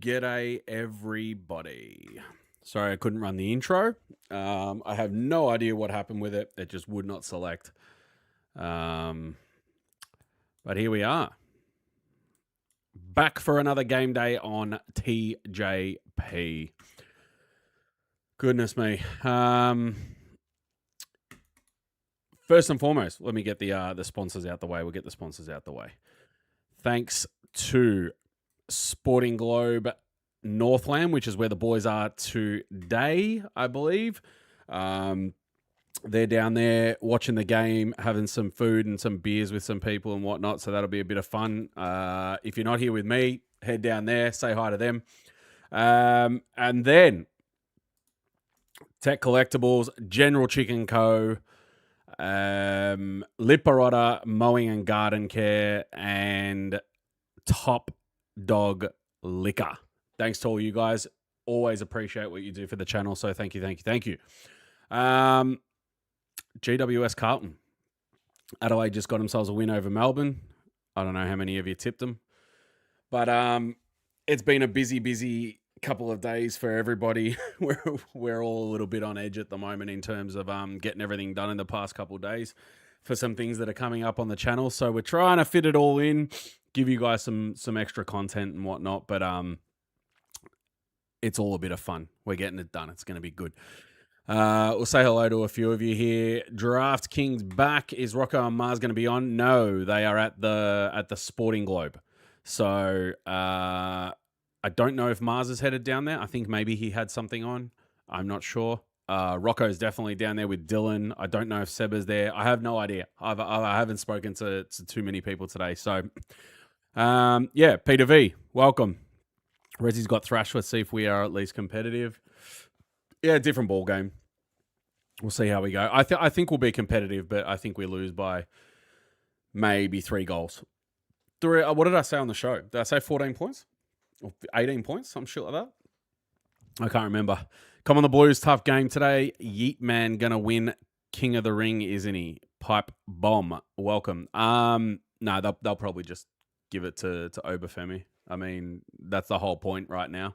G'day, everybody. Sorry, I couldn't run the intro. I have no idea what happened with it. It just would not select. But here we are. Back for another game day on TJP. Goodness me. First and foremost, let me get the sponsors out the way. We'll get the sponsors out the way. Thanks to Sporting Globe Northland, which is where the boys are today, I believe. They're down there watching the game, having some food and some beers with some people and whatnot, so that'll be a bit of fun. If you're not here with me, head down there, say hi to them. And then Tech Collectibles, General Chicken Co., Liparotta Mowing and Garden Care, and Top Dog Liquor. Thanks to all you guys. Always appreciate what you do for the channel. So thank you. GWS Carlton. Adelaide just got themselves a win over Melbourne. I don't know how many of you tipped them. But it's been a busy couple of days for everybody. We're all a little bit on edge at the moment in terms of getting everything done in the past couple of days for some things that are coming up on the channel. So we're trying to fit it all in, give you guys some extra content and whatnot. But it's all a bit of fun. We're getting it done. It's going to be good. We'll say hello to a few of you here. Draft Kings back. Is Rocco and Mars going to be on? No, they are at the Sporting Globe. So I don't know if Mars is headed down there. I think maybe he had something on. I'm not sure. Rocco's definitely down there with Dylan. I don't know if Seba's there. I have no idea. I haven't spoken to too many people today. So, yeah, Peter V, welcome. Rezzy's got Thrash. Let's see if we are at least competitive. Yeah, different ball game. We'll see how we go. I think we'll be competitive, but I think we lose by maybe 3 goals. What did I say on the show? Did I say 14 points? Or 18 points? Some shit like that? I can't remember. Come on the Blues. Tough game today. Yeet Man gonna win King of the Ring, isn't he? Pipe bomb. Welcome. No, they'll probably just give it to Obafemi. I mean, that's the whole point right now.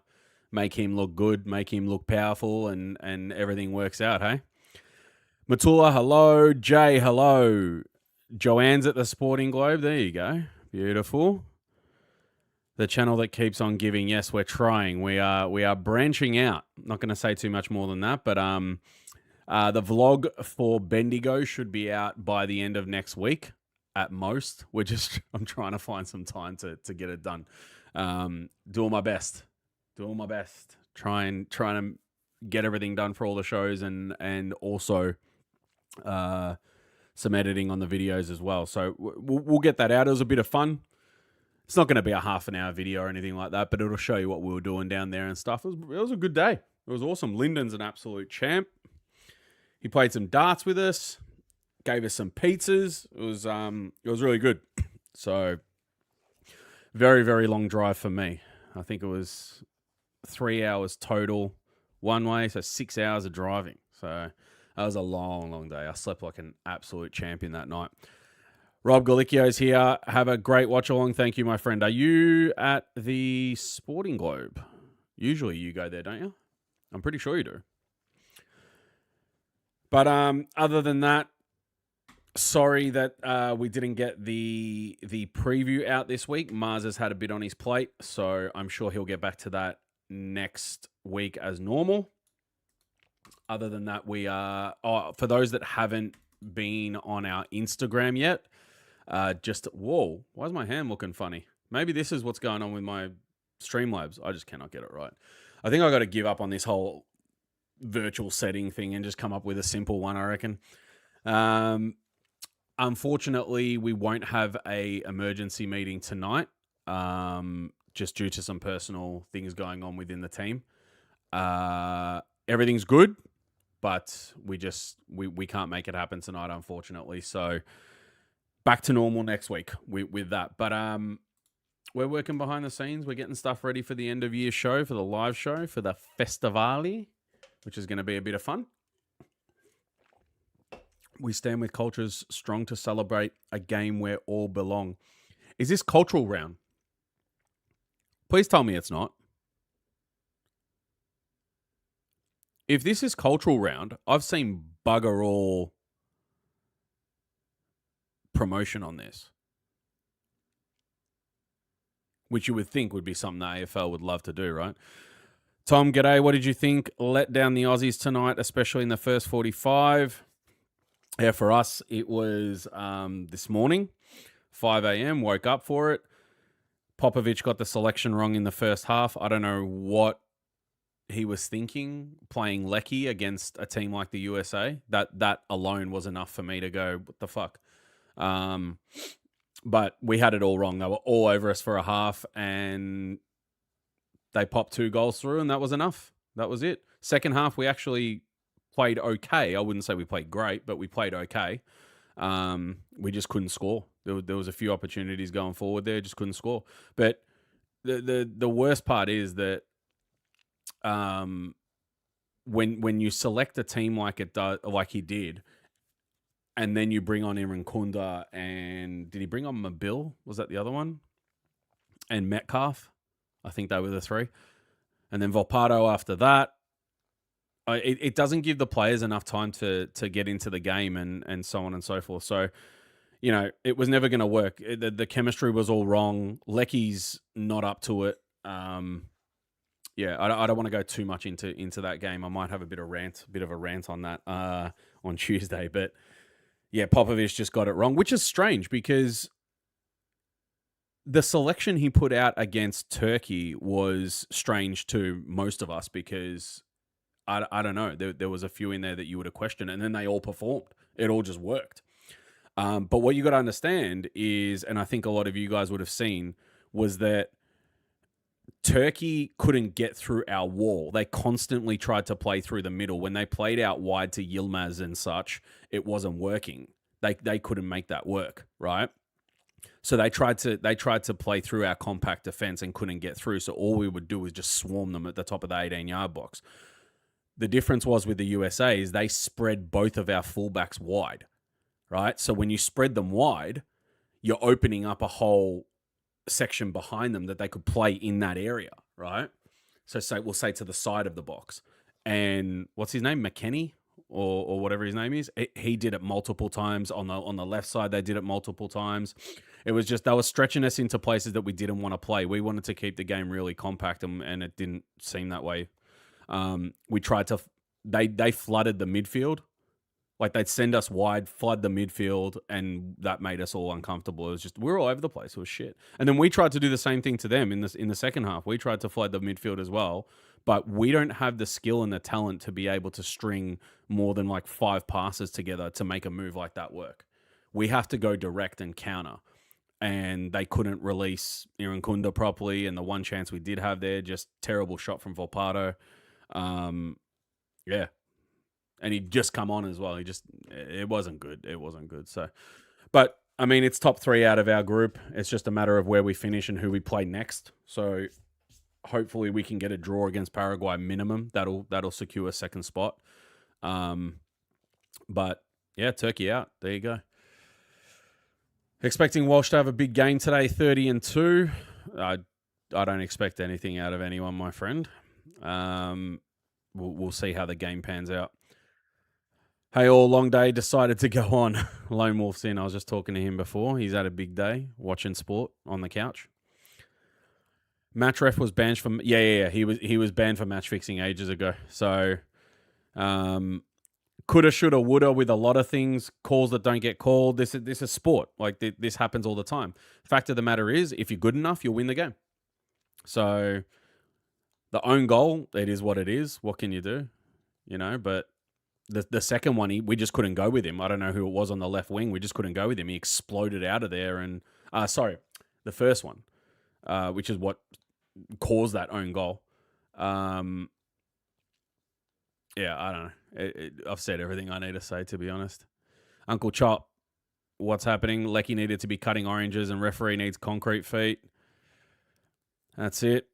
Make him look good, make him look powerful, and everything works out, hey? Matula, hello. Jay, hello. Joanne's at the Sporting Globe. There you go. Beautiful. The channel that keeps on giving. Yes, we're trying. We are branching out. Not going to say too much more than that, but the vlog for Bendigo should be out by the end of next week at most. I'm trying to find some time to get it done. Doing my best. Trying to get everything done for all the shows and also some editing on the videos as well. So we'll get that out. It was a bit of fun. It's not going to be a half an hour video or anything like that, but it'll show you what we were doing down there and stuff. It was a good day. It was awesome. Lyndon's an absolute champ. He played some darts with us, gave us some pizzas. It was really good. So very, very long drive for me. I think it was 3 hours total one way, so 6 hours of driving. So that was a long day. I slept like an absolute champion that night. Rob Galicchio's here. Have a great watch along. Thank you, my friend. Are you at the Sporting Globe? Usually you go there, don't you? I'm pretty sure you do. But other than that, sorry that we didn't get the preview out this week. Mars has had a bit on his plate, so I'm sure he'll get back to that next week as normal. Other than that, we are... for those that haven't been on our Instagram yet, whoa, why is my hand looking funny? Maybe this is what's going on with my Streamlabs. I just cannot get it right. I think I got to give up on this whole virtual setting thing and just come up with a simple one, I reckon. Unfortunately, we won't have a emergency meeting tonight, just due to some personal things going on within the team. Everything's good, but we can't make it happen tonight, unfortunately. So back to normal next week with that. But we're working behind the scenes. We're getting stuff ready for the end of year show, for the live show, for the Festivali, which is going to be a bit of fun. We stand with cultures strong to celebrate a game where all belong. Is this cultural round? Please tell me it's not. if this is cultural round, I've seen bugger all promotion on this, which you would think would be something the AFL would love to do, right? Tom, g'day. What did you think? Let down the Aussies tonight, especially in the first 45. Yeah, for us, it was this morning, 5 a.m., woke up for it. Popovich got the selection wrong in the first half. I don't know what he was thinking playing Lecky against a team like the USA. That alone was enough for me to go, what the fuck? But we had it all wrong. They were all over us for a half, and they popped 2 goals through, and that was enough. That was it. Second half, we actually played okay. I wouldn't say we played great, but we played okay. We just couldn't score. There was a few opportunities going forward there, just couldn't score. But the worst part is that when you select a team like he did, and then you bring on Irankunda, and did he bring on Mabil? Was that the other one? And Metcalf. I think they were the 3. And then Volpato after that. It doesn't give the players enough time to get into the game and so on and so forth. So, it was never going to work. The chemistry was all wrong. Lecky's not up to it. I don't want to go too much into that game. I might have a bit of a rant on that on Tuesday. But yeah, Popovich just got it wrong, which is strange because the selection he put out against Turkey was strange to most of us because I don't know. There was a few in there that you would have questioned, and then they all performed. It all just worked. But what you got to understand is, and I think a lot of you guys would have seen, was that Turkey couldn't get through our wall. They constantly tried to play through the middle. When they played out wide to Yilmaz and such, it wasn't working. They couldn't make that work, right? So they tried to play through our compact defense and couldn't get through. So all we would do was just swarm them at the top of the 18-yard box. The difference was with the USA is they spread both of our fullbacks wide, right? So when you spread them wide, you're opening up a whole section behind them that they could play in that area, right? So we'll say to the side of the box. And what's his name? McKennie or whatever his name is. He did it multiple times. On the left side, they did it multiple times. It was just, they were stretching us into places that we didn't want to play. We wanted to keep the game really compact, and it didn't seem that way. We tried to, they flooded the midfield. Like they'd send us wide, flood the midfield, and that made us all uncomfortable. It was just, we were all over the place. It was shit. And then we tried to do the same thing to them in the second half. We tried to flood the midfield as well, but we don't have the skill and the talent to be able to string more than like 5 passes together to make a move like that work. We have to go direct and counter. And they couldn't release Irankunda properly. And the one chance we did have there, just terrible shot from Volpato. Yeah. And he'd just come on as well. It wasn't good. It wasn't good. So, but I mean, it's top 3 out of our group. It's just a matter of where we finish and who we play next. So hopefully we can get a draw against Paraguay minimum. That'll secure a second spot. But yeah, Turkey out. There you go. Expecting Walsh to have a big game today, 30-2. I don't expect anything out of anyone, my friend. We'll see how the game pans out. Hey, all, long day decided to go on. Lone Wolf's in. I was just talking to him before. He's had a big day watching sport on the couch. Match ref was banned from. Yeah. He was banned for match fixing ages ago. So, coulda, shoulda, woulda with a lot of things. Calls that don't get called. This is sport. Like this happens all the time. Fact of the matter is, if you're good enough, you'll win the game. So, the own goal, it is what it is. What can you do? But the second one, we just couldn't go with him. I don't know who it was on the left wing. We just couldn't go with him. He exploded out of there. And the first one, which is what caused that own goal. Yeah, I don't know. I've said everything I need to say, to be honest. Uncle Chop, what's happening? Lecky needed to be cutting oranges and referee needs concrete feet. That's it.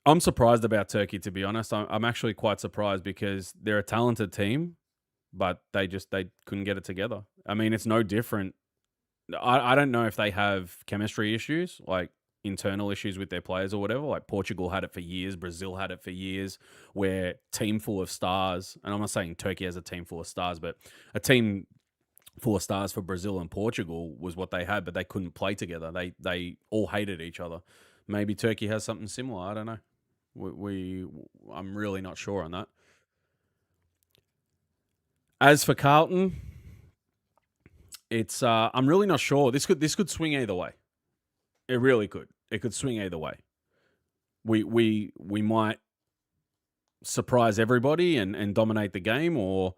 I'm surprised about Turkey, to be honest. I'm actually quite surprised because they're a talented team, but they couldn't get it together. I mean, it's no different. I don't know if they have chemistry issues. Like, internal issues with their players or whatever. Like Portugal had it for years, Brazil had it for years, where team full of stars, and I'm not saying Turkey has a team full of stars, but a team full of stars for Brazil and Portugal was what they had, but they couldn't play together. They all hated each other. Maybe Turkey has something similar. I don't know. I'm really not sure on that. As for Carlton, it's I'm really not sure. This could swing either way. It really could. It could swing either way. We might surprise everybody and dominate the game, or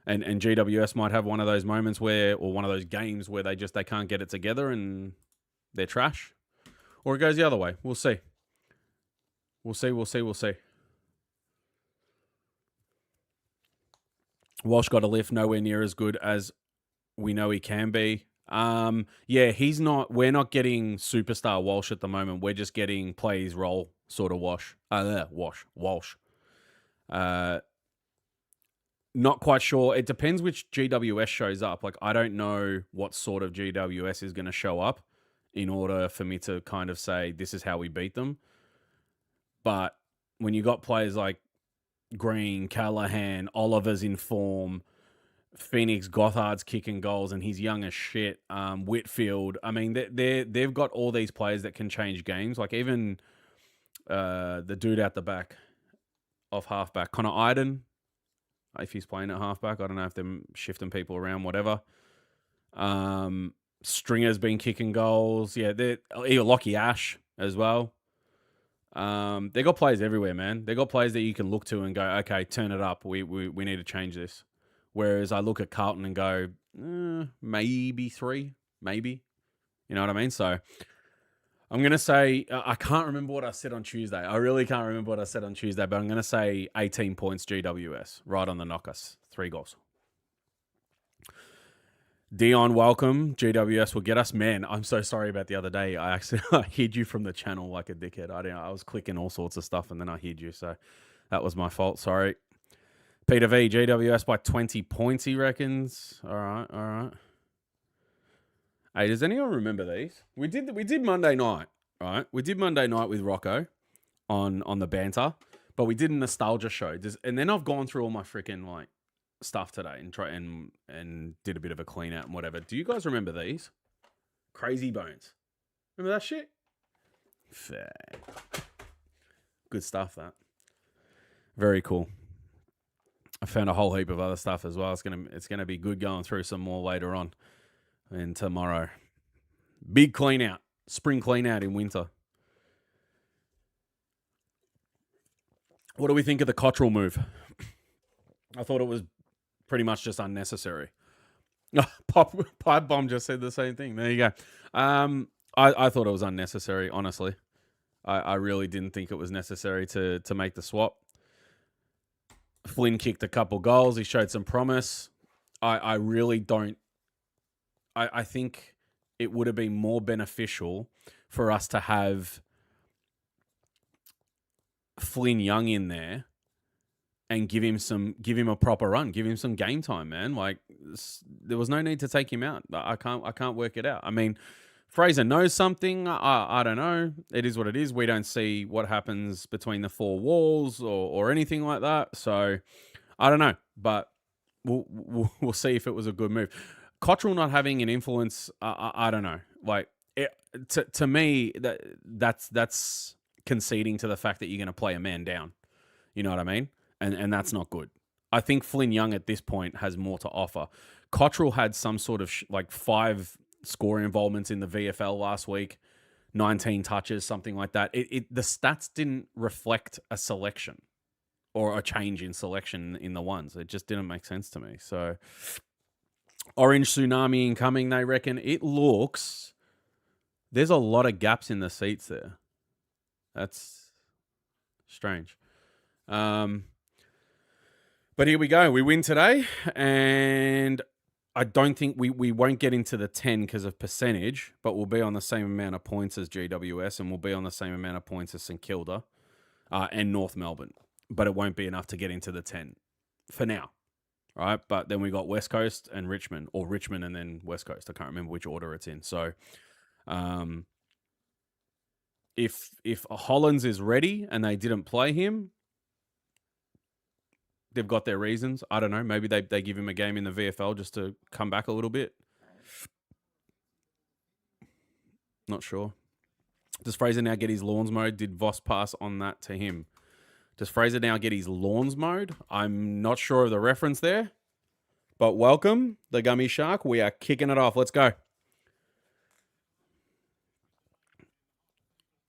and GWS might have one of those moments where, or one of those games where they can't get it together and they're trash, or it goes the other way. We'll see. We'll see. Walsh got a lift, nowhere near as good as we know he can be. Yeah, he's not. We're not getting superstar Walsh at the moment. We're just getting play his role sort of Walsh. Walsh. Not quite sure. It depends which GWS shows up. Like, I don't know what sort of GWS is going to show up in order for me to kind of say this is how we beat them. But when you got players like Green, Callahan, Oliver's in form, Phoenix Gothard's kicking goals, and he's young as shit. Whitfield. I mean, they've got all these players that can change games. Like even the dude out the back, off halfback, Connor Iden. If he's playing at halfback, I don't know if they're shifting people around, whatever. Stringer's been kicking goals. Yeah, they're Lockie Ash as well. They got players everywhere, man. They got players that you can look to and go, okay, turn it up. We need to change this. Whereas I look at Carlton and go, maybe 3, maybe. You know what I mean? So I'm going to say, I can't remember what I said on Tuesday. I really can't remember what I said on Tuesday, but I'm going to say 18 points GWS, right on the knockers, 3 goals. Dion, welcome. GWS will get us. Man, I'm so sorry about the other day. I hid you from the channel like a dickhead. I was clicking all sorts of stuff and then I hid you. So that was my fault. Sorry. Peter V, GWS by 20 points, he reckons. All right. Hey, does anyone remember these? We did Monday night, right? We did Monday night with Rocco on the banter, but we did a nostalgia show. And then I've gone through all my freaking like stuff today and did a bit of a clean out and whatever. Do you guys remember these? Crazy Bones. Remember that shit? Fair. Good stuff, that. Very cool. I found a whole heap of other stuff as well. It's gonna be good going through some more later on and tomorrow. Big clean out. Spring clean out in winter. What do we think of the Cottrell move? I thought it was pretty much just unnecessary. Pipe Bomb just said the same thing. There you go. I thought it was unnecessary, honestly. I really didn't think it was necessary to make the swap. Flynn kicked a couple goals. He showed some promise. I really don't. I think it would have been more beneficial for us to have Flynn Young in there and give him a proper run, give him some game time, man. Like there was no need to take him out. I can't work it out. I mean, Fraser knows something. I don't know. It is what it is. We don't see what happens between the 4 walls or anything like that. So I don't know, but we'll see if it was a good move. Cottrell not having an influence, I don't know. Like to me, that's conceding to the fact that you're going to play a man down. You know what I mean? And that's not good. I think Flynn Young at this point has more to offer. Cottrell had some sort of 5 scoring involvements in the VFL last week, 19 touches, something like that. The stats didn't reflect a selection or a change in selection in the ones. It just didn't make sense to me. So Orange Tsunami incoming, they reckon. It looks... There's a lot of gaps in the seats there. That's strange. But here we go. We win today, and I don't think we won't get into the 10 because of percentage, but we'll be on the same amount of points as GWS, and we'll be on the same amount of points as St Kilda and North Melbourne. But it won't be enough to get into the 10 for now. All right, but then we got West Coast and Richmond, or Richmond and then West Coast. I can't remember which order it's in. So, if Hollins is ready and they didn't play him, they've got their reasons. I don't know. Maybe they give him a game in the VFL just to come back a little bit. Not sure. Does Fraser now get his lawns mode? Did Voss pass on that to him? Does Fraser now get his lawns mode? I'm not sure of the reference there. But welcome, the Gummy Shark. We are kicking it off. Let's go.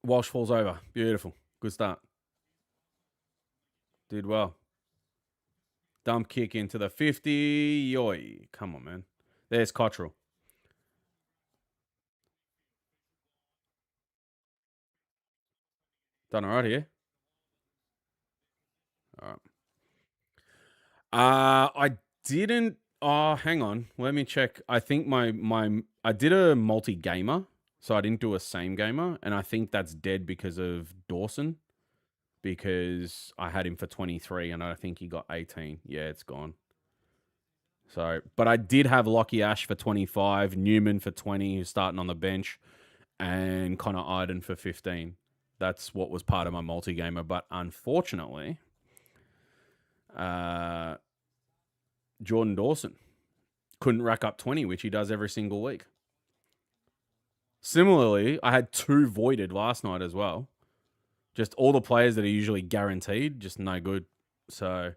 Walsh falls over. Beautiful. Good start. Did well. Dump kick into the 50. Yoy. Come on, man. There's Cottrell. Done all right here. All right. I didn't. Oh, hang on. Let me check. I think I did a multi-gamer, so I didn't do a same gamer, and I think that's dead because of Dawson, because I had him for 23, and I think he got 18. Yeah, it's gone. So, but I did have Lockie Ash for 25, Newman for 20, who's starting on the bench, and Connor Iden for 15. That's what was part of my multi-gamer, but unfortunately, Jordan Dawson couldn't rack up 20, which he does every single week. Similarly, I had 2 voided last night as well. Just all the players that are usually guaranteed, just no good. So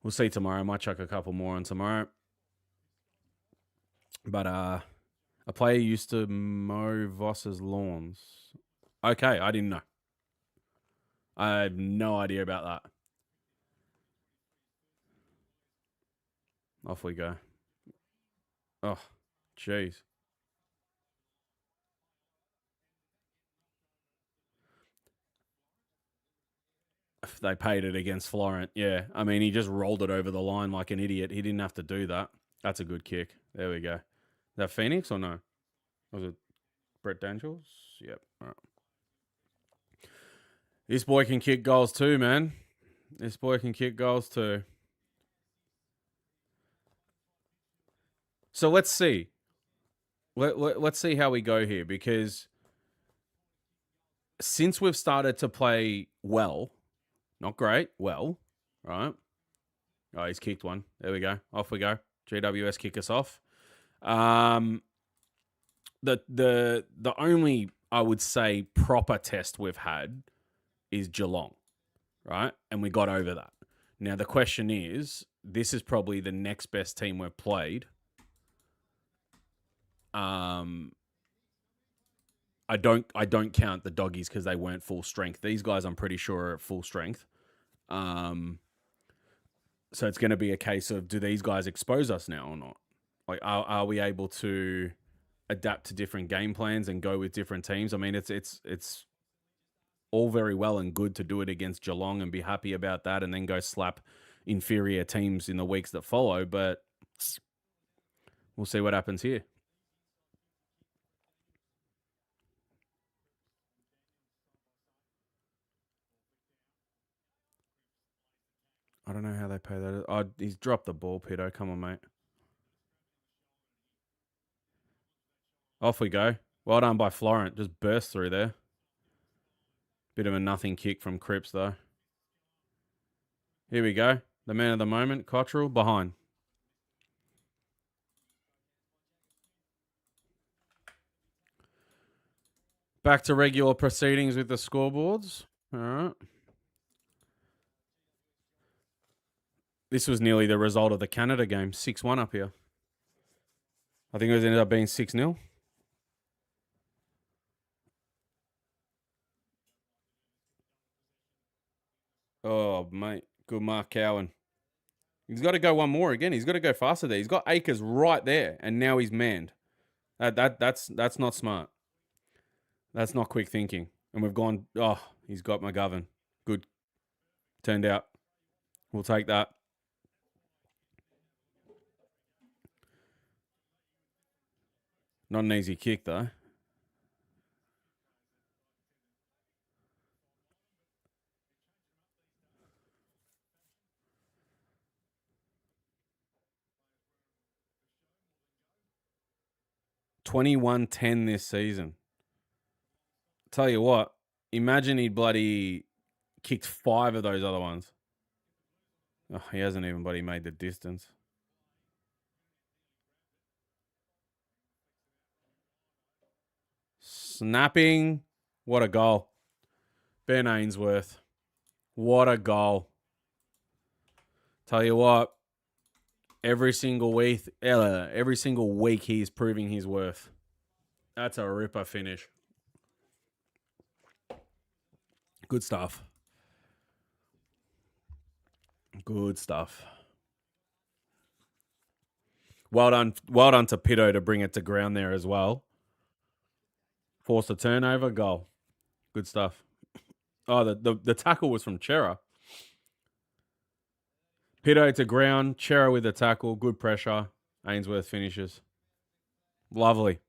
we'll see tomorrow. I might chuck a couple more on tomorrow. But a player used to mow Voss's lawns. Okay, I didn't know. I have no idea about that. Off we go. Oh, jeez. They paid it against Florent. Yeah. I mean, he just rolled it over the line like an idiot. He didn't have to do that. That's a good kick. There we go. Is that Phoenix or no? Was it Brett Daniels? Yep. All right. This boy can kick goals too, man. This boy can kick goals too. So let's see. Let's see how we go here, because since we've started to play well, not great, well, right? Oh, he's kicked one. There we go. Off we go. GWS kick us off. The only, I would say, proper test we've had is Geelong, right? And we got over that. Now the question is, this is probably the next best team we've played. I don't count the doggies because they weren't full strength. These guys, I'm pretty sure, are at full strength. So it's going to be a case of, do these guys expose us now or not? Like, are we able to adapt to different game plans and go with different teams? I mean, it's all very well and good to do it against Geelong and be happy about that, and then go slap inferior teams in the weeks that follow. But we'll see what happens here. I don't know how they pay that. Oh, he's dropped the ball, Peter. Come on, mate. Off we go. Well done by Florent. Just burst through there. Bit of a nothing kick from Cripps, though. Here we go. The man of the moment, Cottrell, behind. Back to regular proceedings with the scoreboards. All right. This was nearly the result of the Canada game. 6-1 up here. I think it ended up being 6-0. Oh, mate. Good mark, Cowan. He's got to go one more again. He's got to go faster there. He's got Akers right there, and now he's manned. That's not smart. That's not quick thinking. And we've gone, oh, he's got McGovern. Good. Turned out. We'll take that. Not an easy kick, though. $21-10 this season. Tell you what, Imagine he bloody kicked 5 of those other ones. Oh, he hasn't even bloody made the distance. Snapping. What a goal. Ben Ainsworth. What a goal. Tell you what, every single week he's proving his worth. That's a ripper finish. Good stuff. Good stuff. Well done to Pitto to bring it to ground there as well. Force a turnover, goal. Good stuff. Oh, the tackle was from Chera. Pitto to ground, Chera with the tackle, good pressure. Ainsworth finishes. Lovely.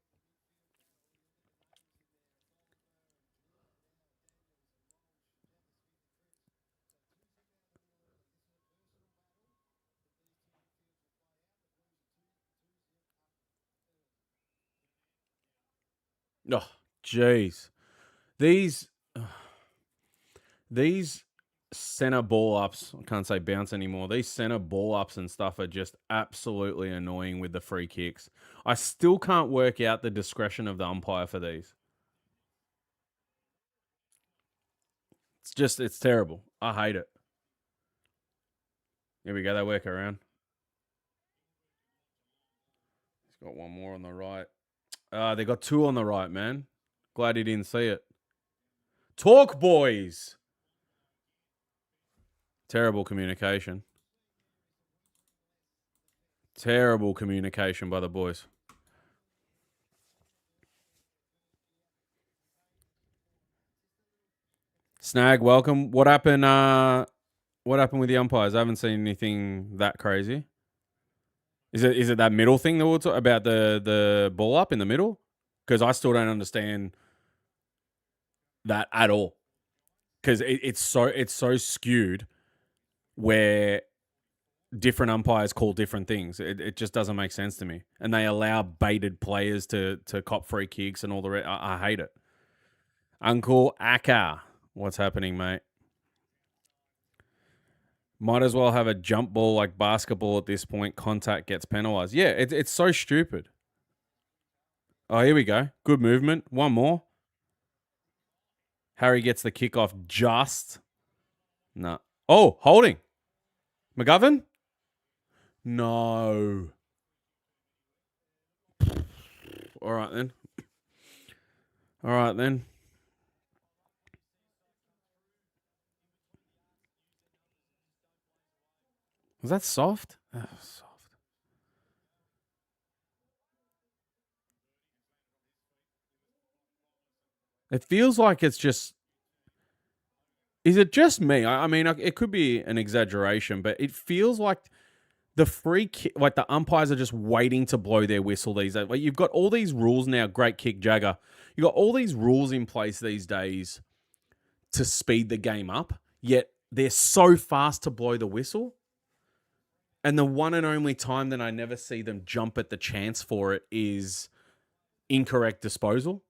Oh, jeez. These center ball ups, I can't say bounce anymore. These center ball ups and stuff are just absolutely annoying with the free kicks. I still can't work out the discretion of the umpire for these. It's terrible. I hate it. Here we go. They work around. He's got one more on the right. They got 2 on the right, man. Glad he didn't see it. Talk, boys. Terrible communication. Terrible communication by the boys. Snag, welcome. What happened? What happened with the umpires? I haven't seen anything that crazy. Is it that middle thing that we'll talk about the ball up in the middle? Because I still don't understand that at all. Because it's so skewed where different umpires call different things. It just doesn't make sense to me. And they allow baited players to cop free kicks and all the rest. I hate it. Uncle Akka, what's happening, mate? Might as well have a jump ball like basketball at this point. Contact gets penalized. Yeah, it's so stupid. Oh, here we go. Good movement. One more. Harry gets the kickoff just. No. Oh, holding. McGovern? No. All right, then. All right, then. Was that soft? Oh, soft. It feels like it's just. Is it just me? I mean, it could be an exaggeration, but it feels like the free kick, like the umpires are just waiting to blow their whistle these days. Like you've got all these rules now. Great kick, Jagger. You've got all these rules in place these days to speed the game up, yet they're so fast to blow the whistle. And the one and only time that I never see them jump at the chance for it is incorrect disposal.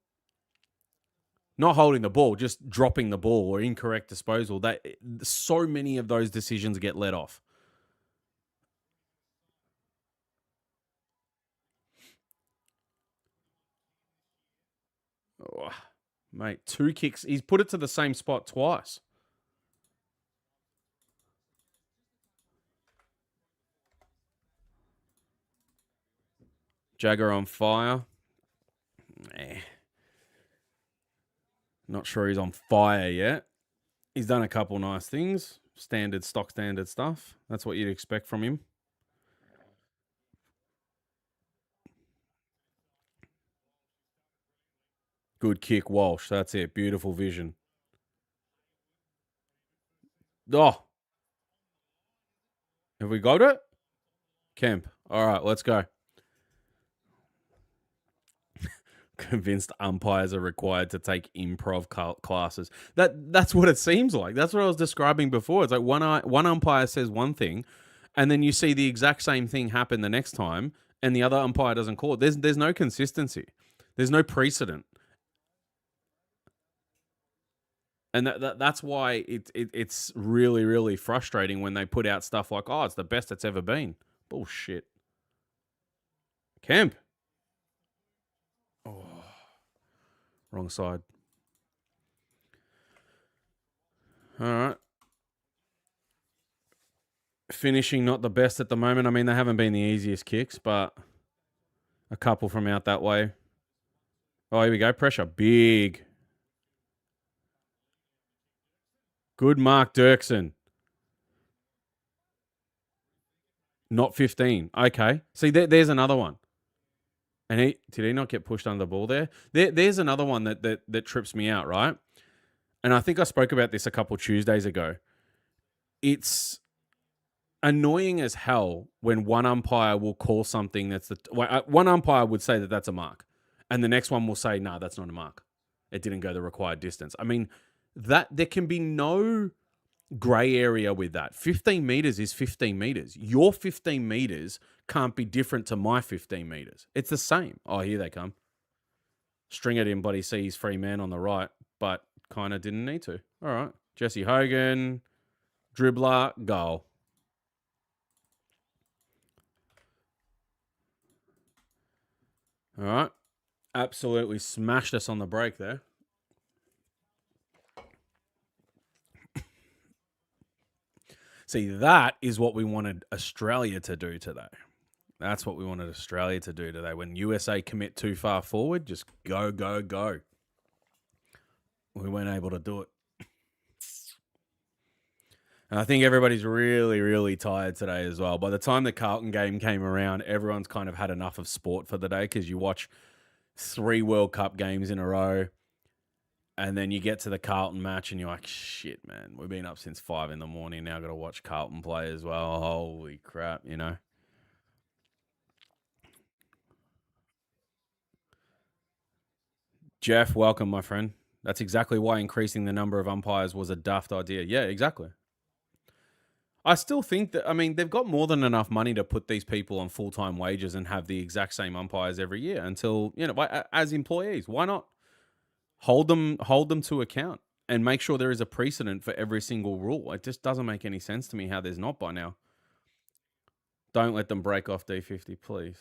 Not holding the ball, just dropping the ball or incorrect disposal. That so many of those decisions get let off. Oh, mate, 2 kicks. He's put it to the same spot twice. Jagger on fire. Not sure he's on fire yet. He's done a couple nice things. Stock standard stuff. That's what you'd expect from him. Good kick, Walsh. That's it. Beautiful vision. Oh. Have we got it? Kemp. All right, let's go. Convinced umpires are required to take improv classes. That's what it seems like. That's what I was describing before. It's like one umpire says one thing, and then you see the exact same thing happen the next time, and the other umpire doesn't call it. There's no consistency. There's no precedent. And that's why it's really, really frustrating when they put out stuff like, oh, it's the best it's ever been. Bullshit. Kemp. Oh, wrong side. All right. Finishing not the best at the moment. I mean, they haven't been the easiest kicks, but a couple from out that way. Oh, here we go. Pressure. Big. Good Mark Dirksen. Not 15. Okay. See, there's another one. And did he not get pushed under the ball there? There's another one that trips me out, right? And I think I spoke about this a couple Tuesdays ago. It's annoying as hell when one umpire will call something that's one umpire would say that that's a mark, and the next one will say, no, that's not a mark. It didn't go the required distance. I mean, that there can be no gray area with that. 15 meters is 15 meters. Your 15 meters can't be different to my 15 meters. It's the same. Oh, here they come. Stringer didn't bloody see his free man on the right, but kind of didn't need to. All right. Jesse Hogan, dribbler, goal. All right. Absolutely smashed us on the break there. See, that is what we wanted Australia to do today. That's what we wanted Australia to do today. When USA commit too far forward, just go, go, go. We weren't able to do it. And I think everybody's really, really tired today as well. By the time the Carlton game came around, everyone's kind of had enough of sport for the day because you watch 3 World Cup games in a row and then you get to the Carlton match and you're like, shit, man, we've been up since 5 a.m. Now got to watch Carlton play as well. Holy crap, you know. Jeff, welcome, my friend. That's exactly why increasing the number of umpires was a daft idea. Yeah, exactly. I still think that, I mean, they've got more than enough money to put these people on full-time wages and have the exact same umpires every year until, you know, as employees. Why not hold them to account and make sure there is a precedent for every single rule? It just doesn't make any sense to me how there's not by now. Don't let them break off D50, please.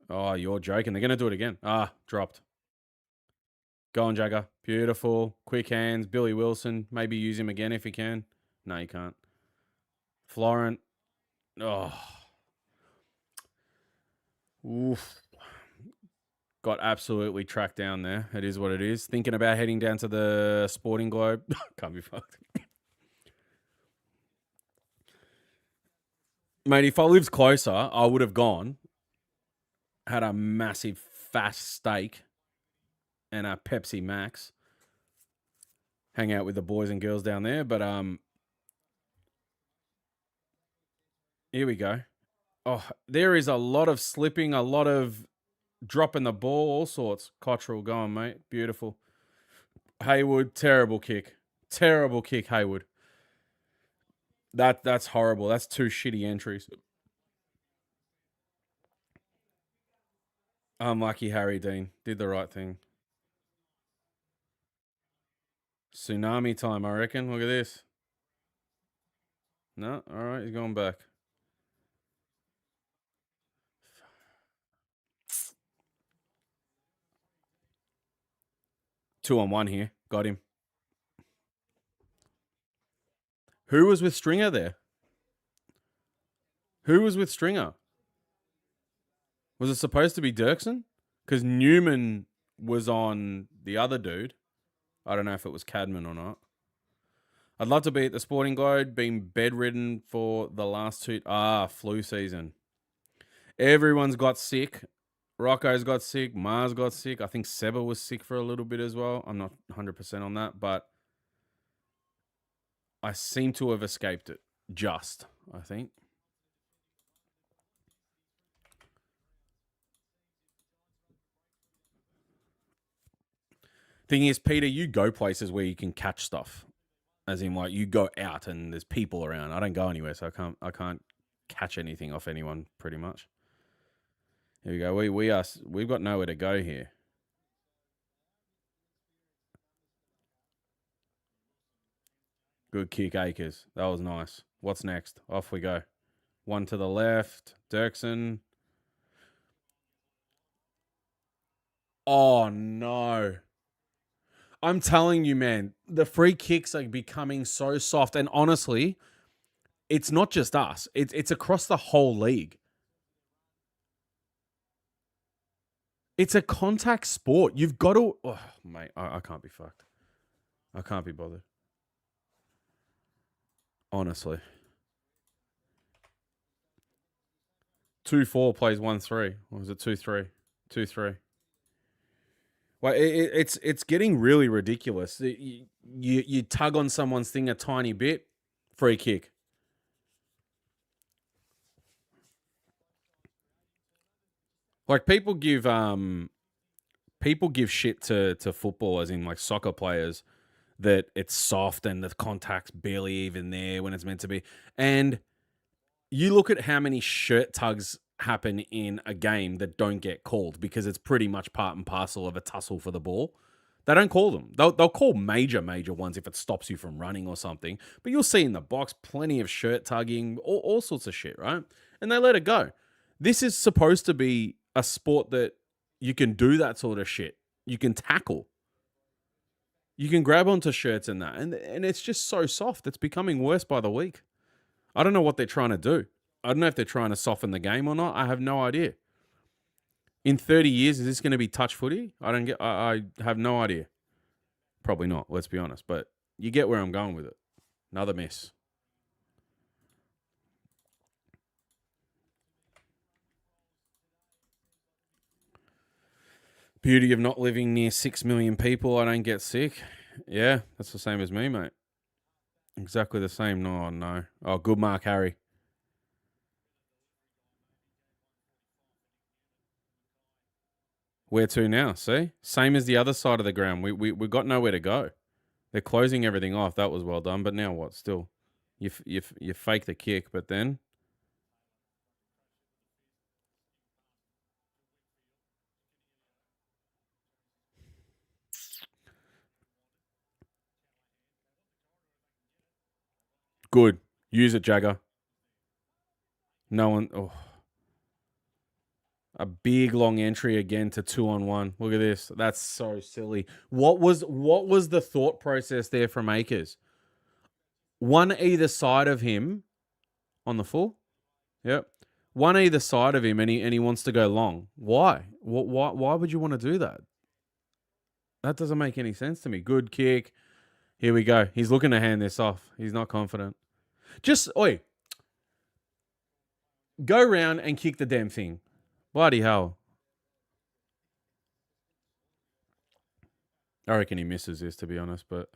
Oh, you're joking. They're going to do it again. Ah, dropped. Go on, Jagger. Beautiful. Quick hands. Billy Wilson. Maybe use him again if you can. No, you can't. Florent. Oh. Oof. Got absolutely tracked down there. It is what it is. Thinking about heading down to the Sporting Globe. Can't be fucked. Mate, if I lived closer, I would have gone. Had a massive fast steak and a Pepsi Max. Hang out with the boys and girls down there. But here we go. Oh, there is a lot of slipping, a lot of dropping the ball, all sorts. Cottrell going, mate. Beautiful. Haywood, terrible kick. Terrible kick, Haywood. That's horrible. That's 2 shitty entries. Unlucky Harry Dean. Did the right thing. Tsunami time, I reckon. Look at this. No, all right, he's going back. Two on one here. Got him. Who was with Stringer there? Who was with Stringer? Was it supposed to be Dirksen? Because Newman was on the other dude. I don't know if it was Cadman or not. I'd love to be at the Sporting Globe, being bedridden for the last 2... flu season. Everyone's got sick. Rocco's got sick. Mars got sick. I think Seba was sick for a little bit as well. I'm not 100% on that, but I seem to have escaped it. Just, I think. Thing is, Peter, you go places where you can catch stuff. As in, like, you go out and there's people around. I don't go anywhere, so I can't catch anything off anyone, pretty much. Here we go. We've got nowhere to go here. Good kick, Akers. That was nice. What's next? Off we go. One to the left. Dirksen. Oh, no. I'm telling you, man, the free kicks are becoming so soft. And honestly, it's not just us. It's across the whole league. It's a contact sport. You've got to... Oh, mate, I can't be fucked. I can't be bothered. Honestly. 2-4 plays 1-3. Or was it 2-3? 2-3. Well, it's getting really ridiculous. You tug on someone's thing a tiny bit, free kick. Like people give shit to football, as in like soccer players, that it's soft and the contact's barely even there when it's meant to be. And you look at how many shirt tugs happen in a game that don't get called because it's pretty much part and parcel of a tussle for the ball. They don't call them. They'll call major ones if it stops you from running or something. But you'll see in the box plenty of shirt tugging, all sorts of shit, right? And they let it go. This is supposed to be a sport that you can do that sort of shit. You can tackle. You can grab onto shirts and that. And it's just so soft. It's becoming worse by the week. I don't know what they're trying to do. I don't know if they're trying to soften the game or not. I have no idea. In 30 years, is this going to be touch footy? I have no idea. Probably not, let's be honest. But you get where I'm going with it. Another miss. Beauty of not living near 6 million people. I don't get sick. Yeah, that's the same as me, mate. Exactly the same. No, no. Oh, good mark, Harry. Where to now? See? Same as the other side of the ground. We got nowhere to go. They're closing everything off. That was well done. But now what? Still, you fake the kick, but then good. Use it, Jagger. No one. Oh, a big long entry again to 2-on-1. Look at this. That's so silly. What was the thought process there from Akers? One either side of him on the full. Yep. One either side of him, and he wants to go long. Why? Why would you want to do that? That doesn't make any sense to me. Good kick. Here we go. He's looking to hand this off. He's not confident. Just go round and kick the damn thing. Bloody hell. I reckon he misses this, to be honest, but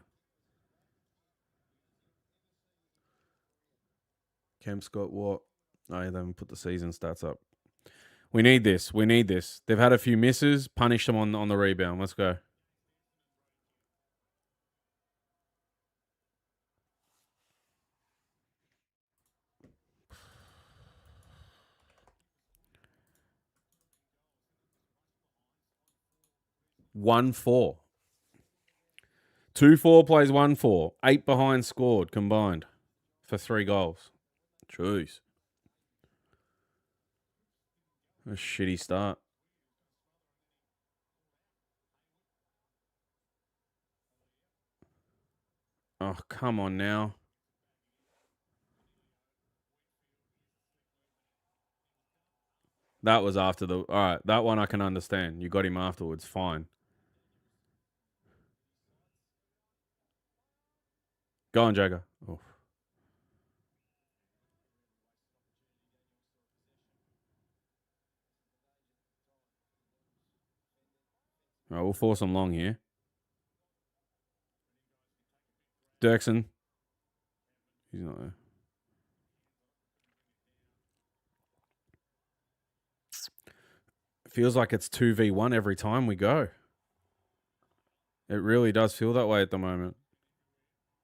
Cam Scott, what? Oh, yeah, they haven't put the season stats up. We need this. They've had a few misses. Punish them on the rebound. Let's go. One four. 2-4 plays 1-4. 8 behind scored combined for 3 goals. Jeez. A shitty start. Oh, come on now. That was after the... All right, that one I can understand. You got him afterwards. Fine. Go on, Jagger. Oh. All right, we'll force them long here. Dirksen. He's not there. Feels like it's 2v1 every time we go. It really does feel that way at the moment.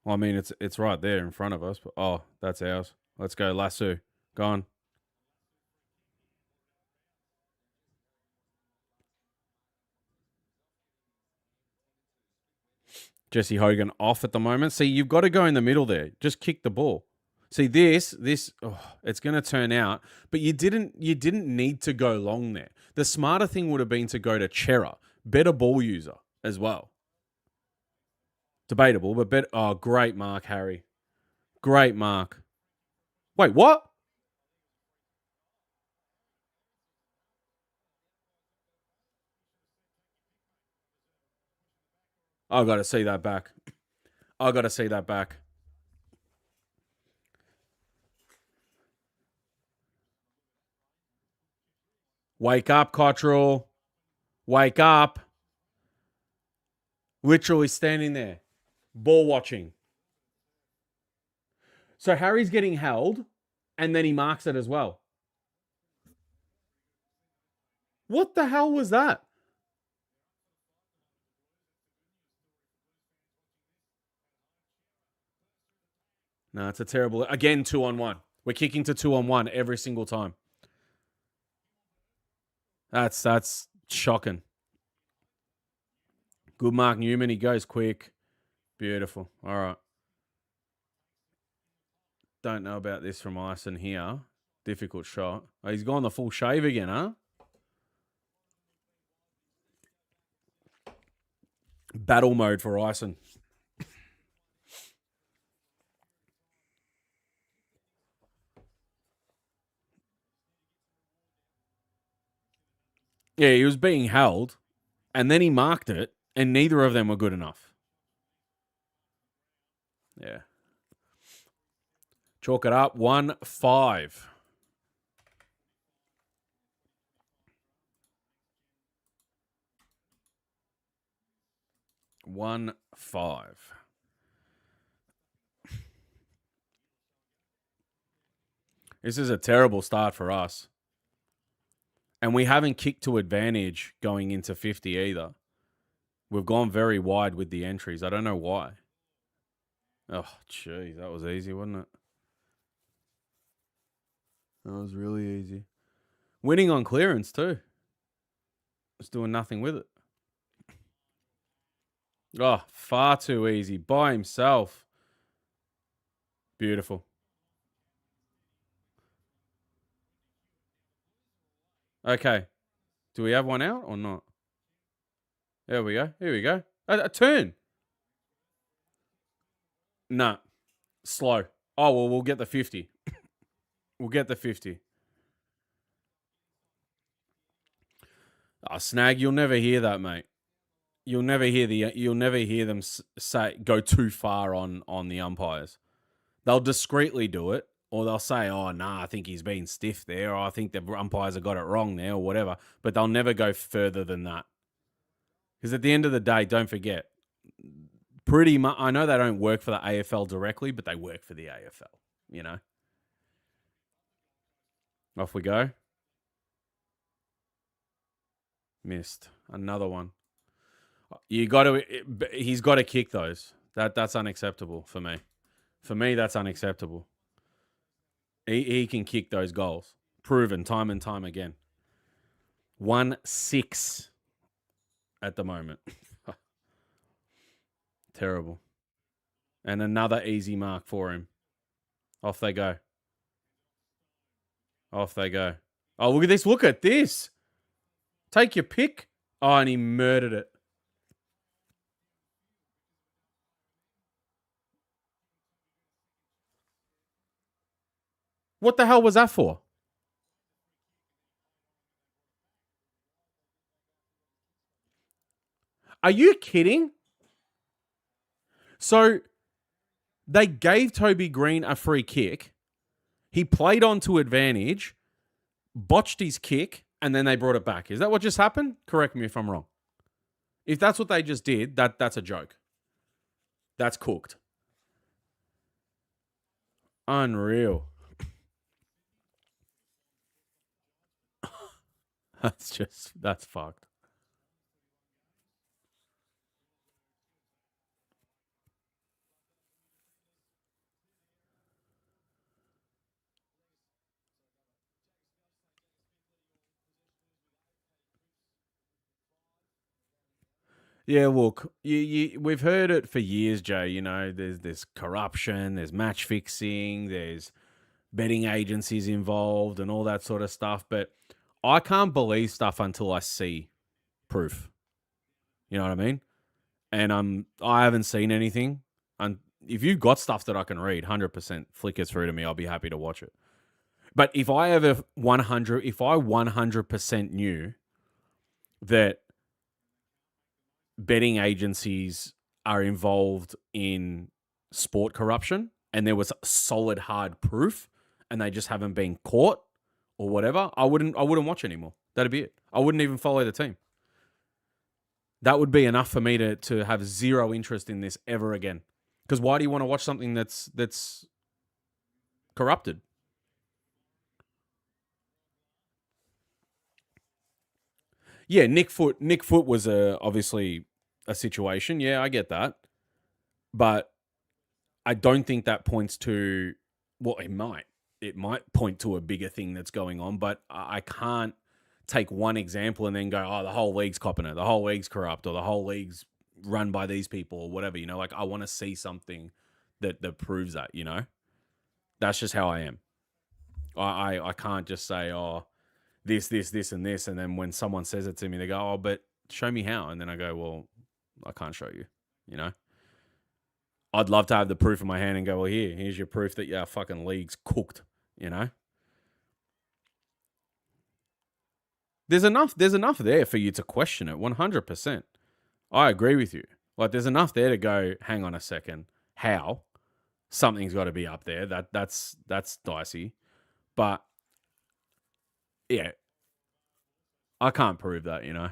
Well, I mean, it's right there in front of us. But, oh, that's ours. Let's go, Lasso. Go on. Jesse Hogan off at the moment. See, you've got to go in the middle there. Just kick the ball. See this, it's going to turn out, but you didn't need to go long there. The smarter thing would have been to go to Chera, better ball user as well. Debatable, but better. Oh, great mark, Harry. Great mark. Wait, what? I got to see that back. I got to see that back. Wake up, Cottrell. Wake up. Literally standing there, ball watching. So Harry's getting held, and then he marks it as well. What the hell was that? No, it's a terrible. Again, 2-on-1. We're kicking to 2-on-1 every single time. That's shocking. Good mark, Newman. He goes quick. Beautiful. All right. Don't know about this from Ison here. Difficult shot. Oh, he's gone the full shave again, huh? Battle mode for Ison. Yeah, he was being held, and then he marked it, and neither of them were good enough. Yeah. Chalk it up. 1-5. 1-5. This is a terrible start for us. And we haven't kicked to advantage going into 50 either. We've gone very wide with the entries. I don't know why. Oh, jeez. That was easy, wasn't it? That was really easy. Winning on clearance, too. Just doing nothing with it. Oh, far too easy. By himself. Beautiful. Okay. Do we have one out or not? There we go. Here we go. A turn. Nah. Slow. Oh, well, we'll get the 50. We'll get the 50. Oh, Snag, you'll never hear that, mate. You'll never hear them say go too far on the umpires. They'll discreetly do it, or they'll say, "Oh, nah, I think he's been stiff there," or "I think the umpires have got it wrong there," or whatever. But they'll never go further than that. Because at the end of the day, don't forget, pretty much, I know they don't work for the AFL directly, but they work for the AFL. You know. Off we go. Missed another one. You got to. He's got to kick those. That's unacceptable for me. For me, that's unacceptable. He can kick those goals. Proven time and time again. 1-6 at the moment. Terrible. And another easy mark for him. Off they go. Off they go. Oh, look at this. Look at this. Take your pick. Oh, and he murdered it. What the hell was that for? Are you kidding? So they gave Toby Green a free kick. He played on to advantage, botched his kick, and then they brought it back. Is that what just happened? Correct me if I'm wrong. If that's what they just did, that's a joke. That's cooked. Unreal. That's fucked. Yeah, look, we've heard it for years, Jay. You know, there's corruption, there's match fixing, there's betting agencies involved, and all that sort of stuff. But I can't believe stuff until I see proof. You know what I mean? And I haven't seen anything. And if you've got stuff that I can read, 100% flick it through to me. I'll be happy to watch it. But if I 100% knew that betting agencies are involved in sport corruption and there was solid hard proof and they just haven't been caught or whatever, I wouldn't watch anymore. That'd be it. I wouldn't even follow the team. That would be enough for me to have zero interest in this ever again. Because why do you want to watch something that's corrupted? Yeah, Nick Foot was obviously a situation. Yeah, I get that. But I don't think that points to, well, it might. It might point to a bigger thing that's going on, but I can't take one example and then go, oh, the whole league's copping it, the whole league's corrupt, or the whole league's run by these people, or whatever. You know, like I want to see something that proves that. You know, that's just how I am. I can't just say, oh, this, and this, and then when someone says it to me, they go, oh, but show me how, and then I go, well, I can't show you. You know. I'd love to have the proof in my hand and go, well, here's your proof that your fucking league's cooked, you know? There's enough there for you to question it, 100%. I agree with you. Like there's enough there to go, hang on a second, how? Something's got to be up there. That's dicey. But yeah, I can't prove that, you know.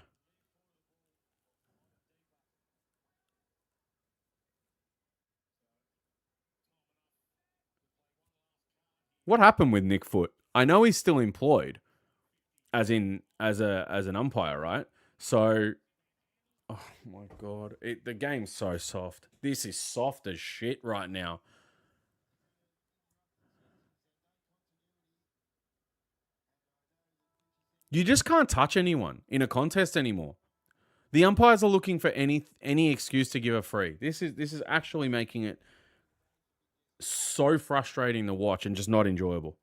What happened with Nick Foot? I know he's still employed as an umpire, right? So oh my god, the game's so soft. This is soft as shit right now. You just can't touch anyone in a contest anymore. The umpires are looking for any excuse to give a free. This is actually making it so frustrating to watch and just not enjoyable.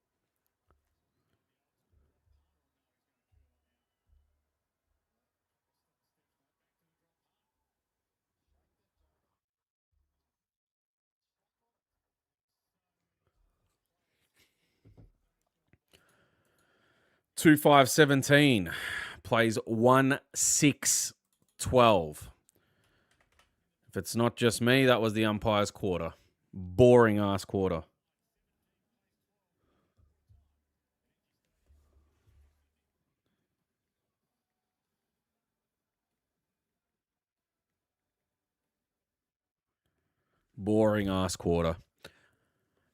2-5-17 plays 1-6-12. If it's not just me, that was the umpire's quarter. Boring ass quarter. Boring ass quarter.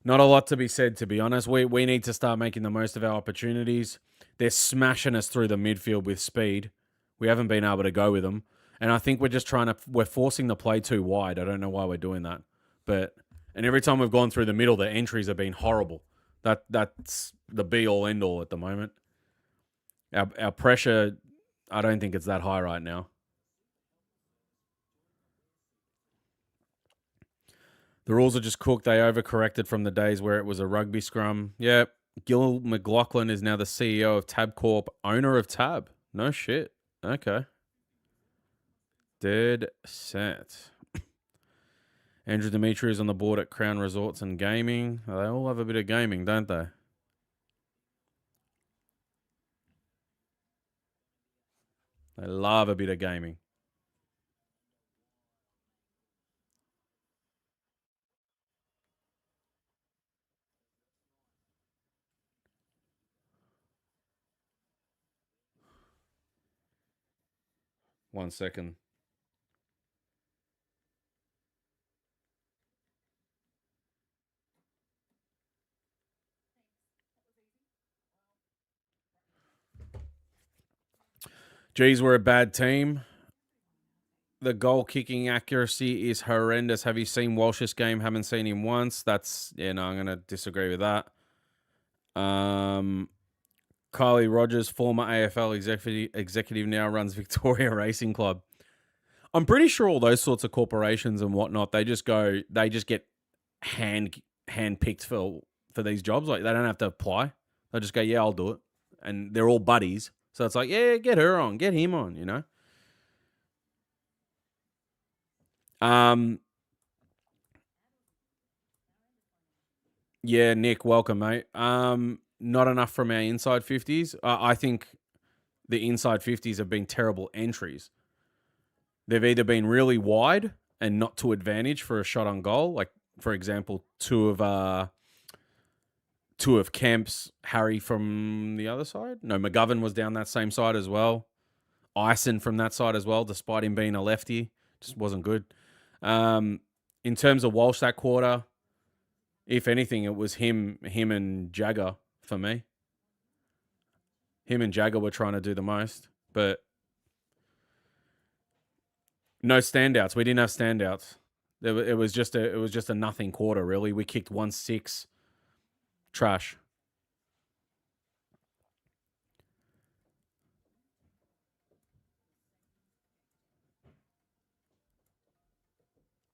Not a lot to be said, to be honest. We need to start making the most of our opportunities. They're smashing us through the midfield with speed. We haven't been able to go with them. And I think we're forcing the play too wide. I don't know why we're doing that. And every time we've gone through the middle, the entries have been horrible. That's the be all end all at the moment. Our pressure, I don't think it's that high right now. The rules are just cooked. They overcorrected from the days where it was a rugby scrum. Yep. Gil McLaughlin is now the CEO of Tab Corp, owner of Tab. No shit. Okay. Dead set. Andrew Dimitri is on the board at Crown Resorts and Gaming. They all have a bit of gaming, don't they? They love a bit of gaming. One second. Geez, we're a bad team. The goal kicking accuracy is horrendous. Have you seen Walsh's game? Haven't seen him once. No, I'm going to disagree with that. Kylie Rogers, former AFL executive, now runs Victoria Racing Club. I'm pretty sure all those sorts of corporations and whatnot, they just get hand picked for these jobs. Like they don't have to apply. They just go, yeah, I'll do it, and they're all buddies. So it's like, yeah, get her on, get him on, you know. Um, yeah, Nick, welcome, mate. Not enough from our inside 50s. I think the inside 50s have been terrible entries. They've either been really wide and not to advantage for a shot on goal, like for example, two of Kemp's, Harry from the other side. No, McGovern was down that same side as well. Ison from that side as well, despite him being a lefty, just wasn't good. In terms of Walsh that quarter, if anything, it was him and Jagger for me. Him and Jagger were trying to do the most, but no standouts. We didn't have standouts. It was just a nothing quarter, really. We kicked 1-6. Trash.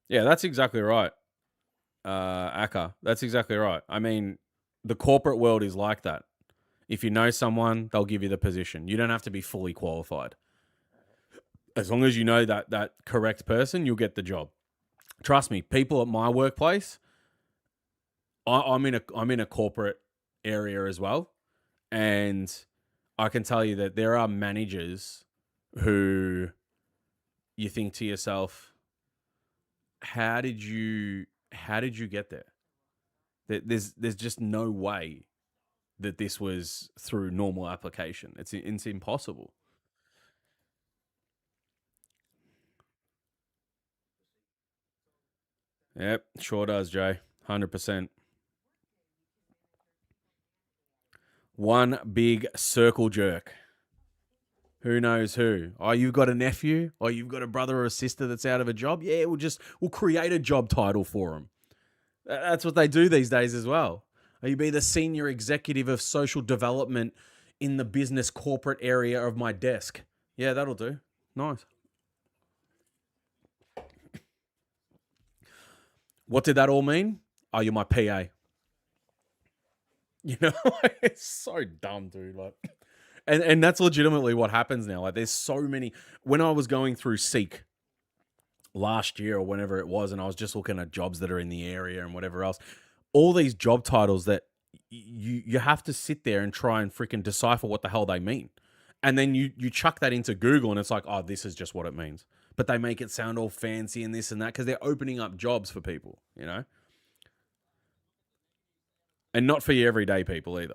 Yeah, that's exactly right. Akka, that's exactly right. I mean, the corporate world is like that. If you know someone, they'll give you the position. You don't have to be fully qualified. As long as you know that correct person, you'll get the job. Trust me, people at my workplace, I'm in a corporate area as well, and I can tell you that there are managers who you think to yourself, how did you get there? There's just no way that this was through normal application. It's impossible. Yep, sure does, Jay. 100%. One big circle jerk. Who knows who? Oh, you've got a nephew? Or you've got a brother or a sister that's out of a job? Yeah, we'll create a job title for them. That's what they do these days as well. You be the senior executive of social development in the business corporate area of my desk. Yeah, that'll do. Nice. What did that all mean? Oh, you're my PA. You know, it's so dumb, dude. Like, and that's legitimately what happens now. Like, there's so many. When I was going through Seek last year or whenever it was, and I was just looking at jobs that are in the area and whatever else, all these job titles that you have to sit there and try and freaking decipher what the hell they mean, and then you chuck that into Google and it's like, oh, this is just what it means. But they make it sound all fancy and this and that because they're opening up jobs for people, you know, and not for your everyday people either.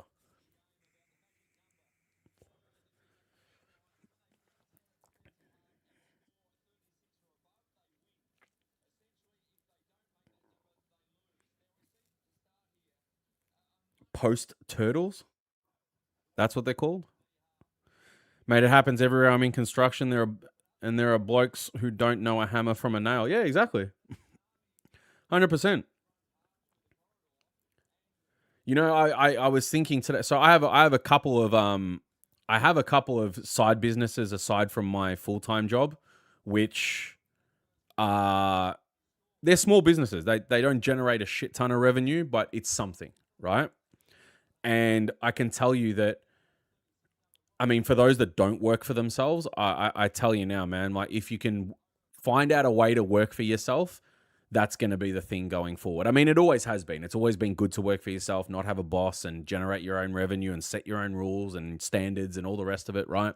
Post turtles, that's what they're called. Mate, it happens everywhere. I'm in construction. There are blokes who don't know a hammer from a nail. Yeah, exactly. 100%. You know, I was thinking today. So I have a couple of side businesses aside from my full time job, which are they're small businesses. They don't generate a shit ton of revenue, but it's something, right? And I can tell you that. I mean, for those that don't work for themselves, I tell you now, man. Like, if you can find out a way to work for yourself, that's going to be the thing going forward. I mean, it always has been. It's always been good to work for yourself, not have a boss and generate your own revenue and set your own rules and standards and all the rest of it, right?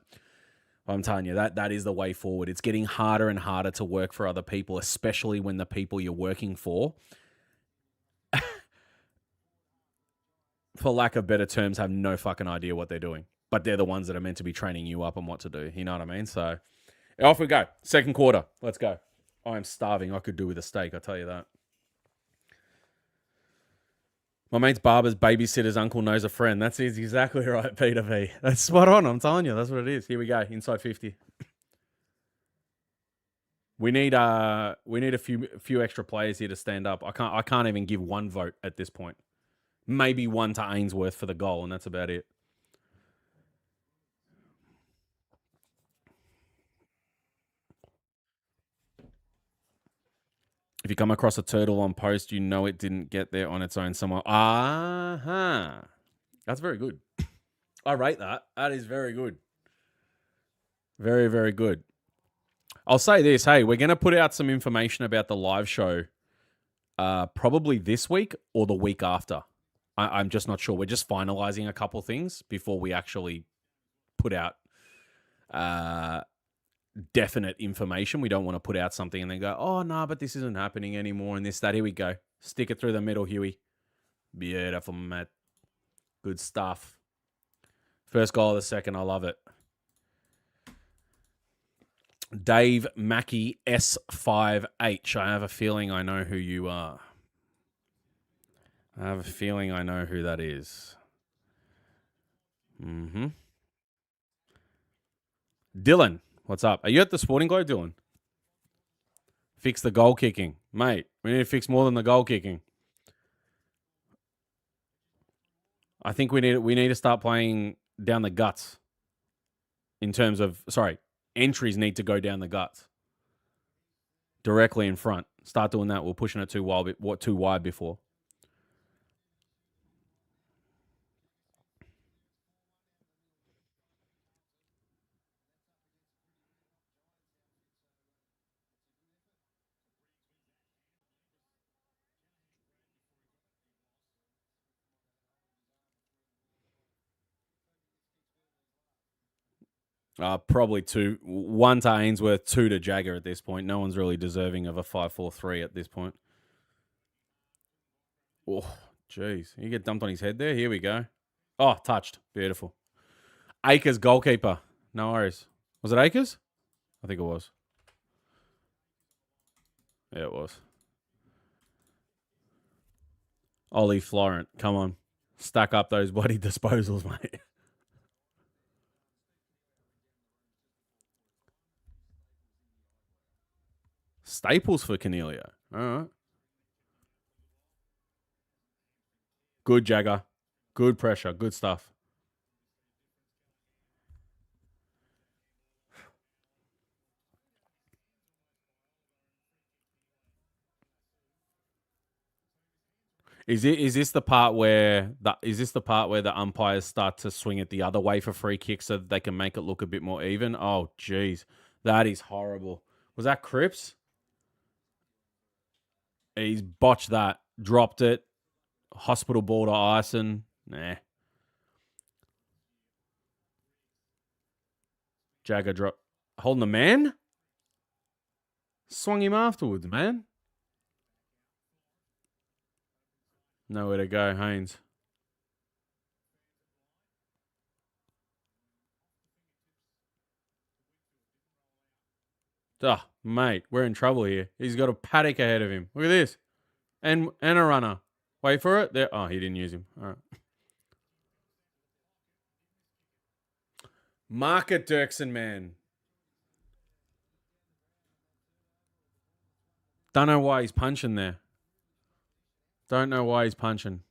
I'm telling you, that is the way forward. It's getting harder and harder to work for other people, especially when the people you're working for lack of better terms, have no fucking idea what they're doing. But they're the ones that are meant to be training you up on what to do. You know what I mean? So off we go. Second quarter. Let's go. I am starving. I could do with a steak, I tell you that. My mate's barber's babysitter's uncle knows a friend. That's exactly right, Peter V. That's spot on. I'm telling you, that's what it is. Here we go. Inside 50. We need a few extra players here to stand up. I can't even give one vote at this point. Maybe one to Ainsworth for the goal, and that's about it. If you come across a turtle on post, you know it didn't get there on its own somewhere. Uh-huh. That's very good. I rate that. That is very good. Very, very good. I'll say this. Hey, we're going to put out some information about the live show probably this week or the week after. I'm just not sure. We're just finalizing a couple things before we actually put out definite information. We don't want to put out something and then go, oh, no, but this isn't happening anymore and this, that. Here we go. Stick it through the middle, Huey. Beautiful, Matt. Good stuff. First goal of the second. I love it. Dave Mackey S5H. I have a feeling I know who you are. I have a feeling I know who that is. Mm-hmm. Dylan, what's up? Are you at the Sporting Globe, Dylan? Fix the goal kicking. Mate, we need to fix more than the goal kicking. I think we need to start playing down the guts. In terms of, entries need to go down the guts. Directly in front. Start doing that. We're pushing it too wide before. Probably two. One to Ainsworth, two to Jagger at this point. No one's really deserving of a 5-4-3 at this point. Oh, jeez. You get dumped on his head there? Here we go. Oh, touched. Beautiful. Akers, goalkeeper. No worries. Was it Akers? I think it was. Yeah, it was. Ollie Florent. Come on. Stack up those bloody disposals, mate. Staples for Cornelio. All right. Good Jagger. Good pressure. Good stuff. Is this the part where the umpires start to swing it the other way for free kicks so that they can make it look a bit more even? Oh, jeez. That is horrible. Was that Cripps? He's botched that. Dropped it. Hospital ball to Ison. Nah. Jagger drop. Holding the man? Swung him afterwards, man. Nowhere to go, Haynes. Oh, mate, we're in trouble here. He's got a paddock ahead of him. Look at this. And a runner. Wait for it. There. Oh, he didn't use him. All right. Market Dirksen, man. Don't know why he's punching there. Don't know why he's punching.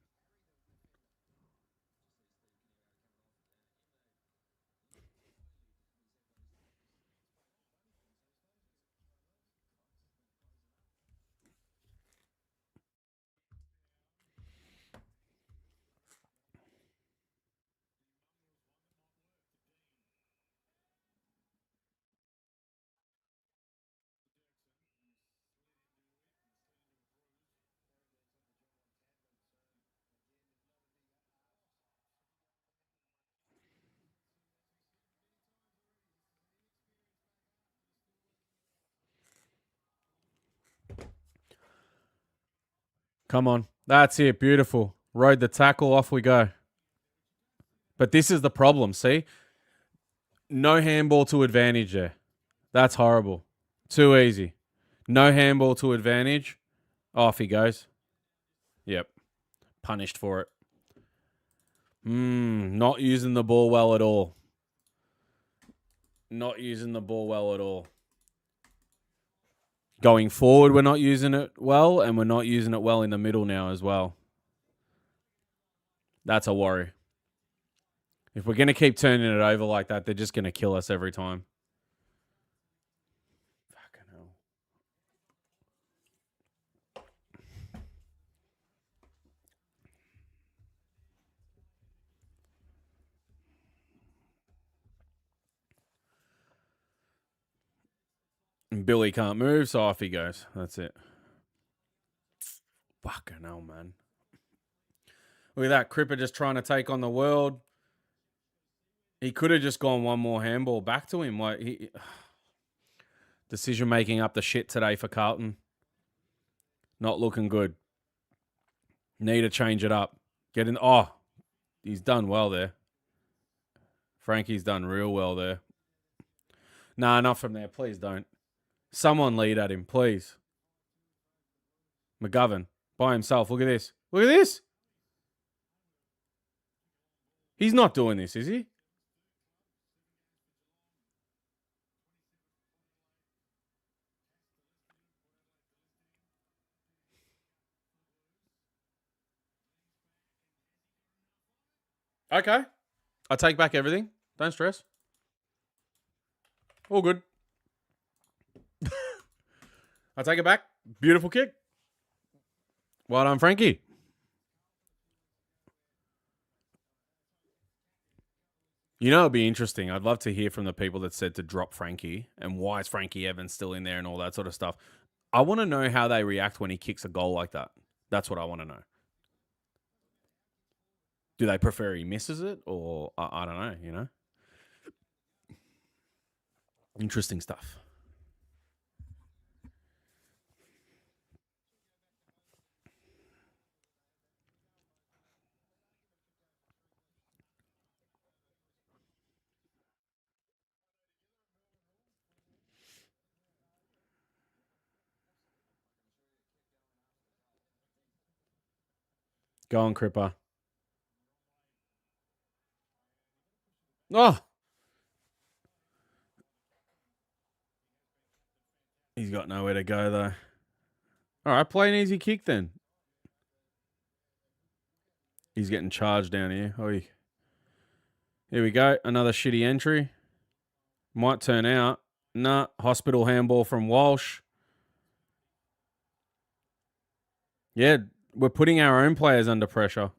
Come on. That's it. Beautiful. Rode the tackle. Off we go. But this is the problem. See? No handball to advantage there. That's horrible. Too easy. No handball to advantage. Off he goes. Yep. Punished for it. Not using the ball well at all. Not using the ball well at all. Going forward, we're not using it well, and we're not using it well in the middle now as well. That's a worry. If we're going to keep turning it over like that, they're just going to kill us every time. Fucking hell. And Billy can't move, so off he goes. That's it. Fucking hell, man. Look at that. Cripper just trying to take on the world. He could have just gone one more handball back to him. Decision making up the shit today for Carlton. Not looking good. Need to change it up. Get in. Oh, he's done well there. Frankie's done real well there. Nah, not from there. Please don't. Someone lead at him, please. McGovern by himself. Look at this. Look at this. He's not doing this, is he? Okay. I take back everything. Don't stress. All good. I take it back. Beautiful kick. Well done, Frankie. You know, it'd be interesting. I'd love to hear from the people that said to drop Frankie and why is Frankie Evans still in there and all that sort of stuff. I want to know how they react when he kicks a goal like that. That's what I want to know. Do they prefer he misses it or I don't know, you know? Interesting stuff. Go on, Cripper. Oh, he's got nowhere to go, though. All right, play an easy kick then. He's getting charged down here. Oy. Here we go. Another shitty entry. Might turn out. Nah, hospital handball from Walsh. Yeah, we're putting our own players under pressure.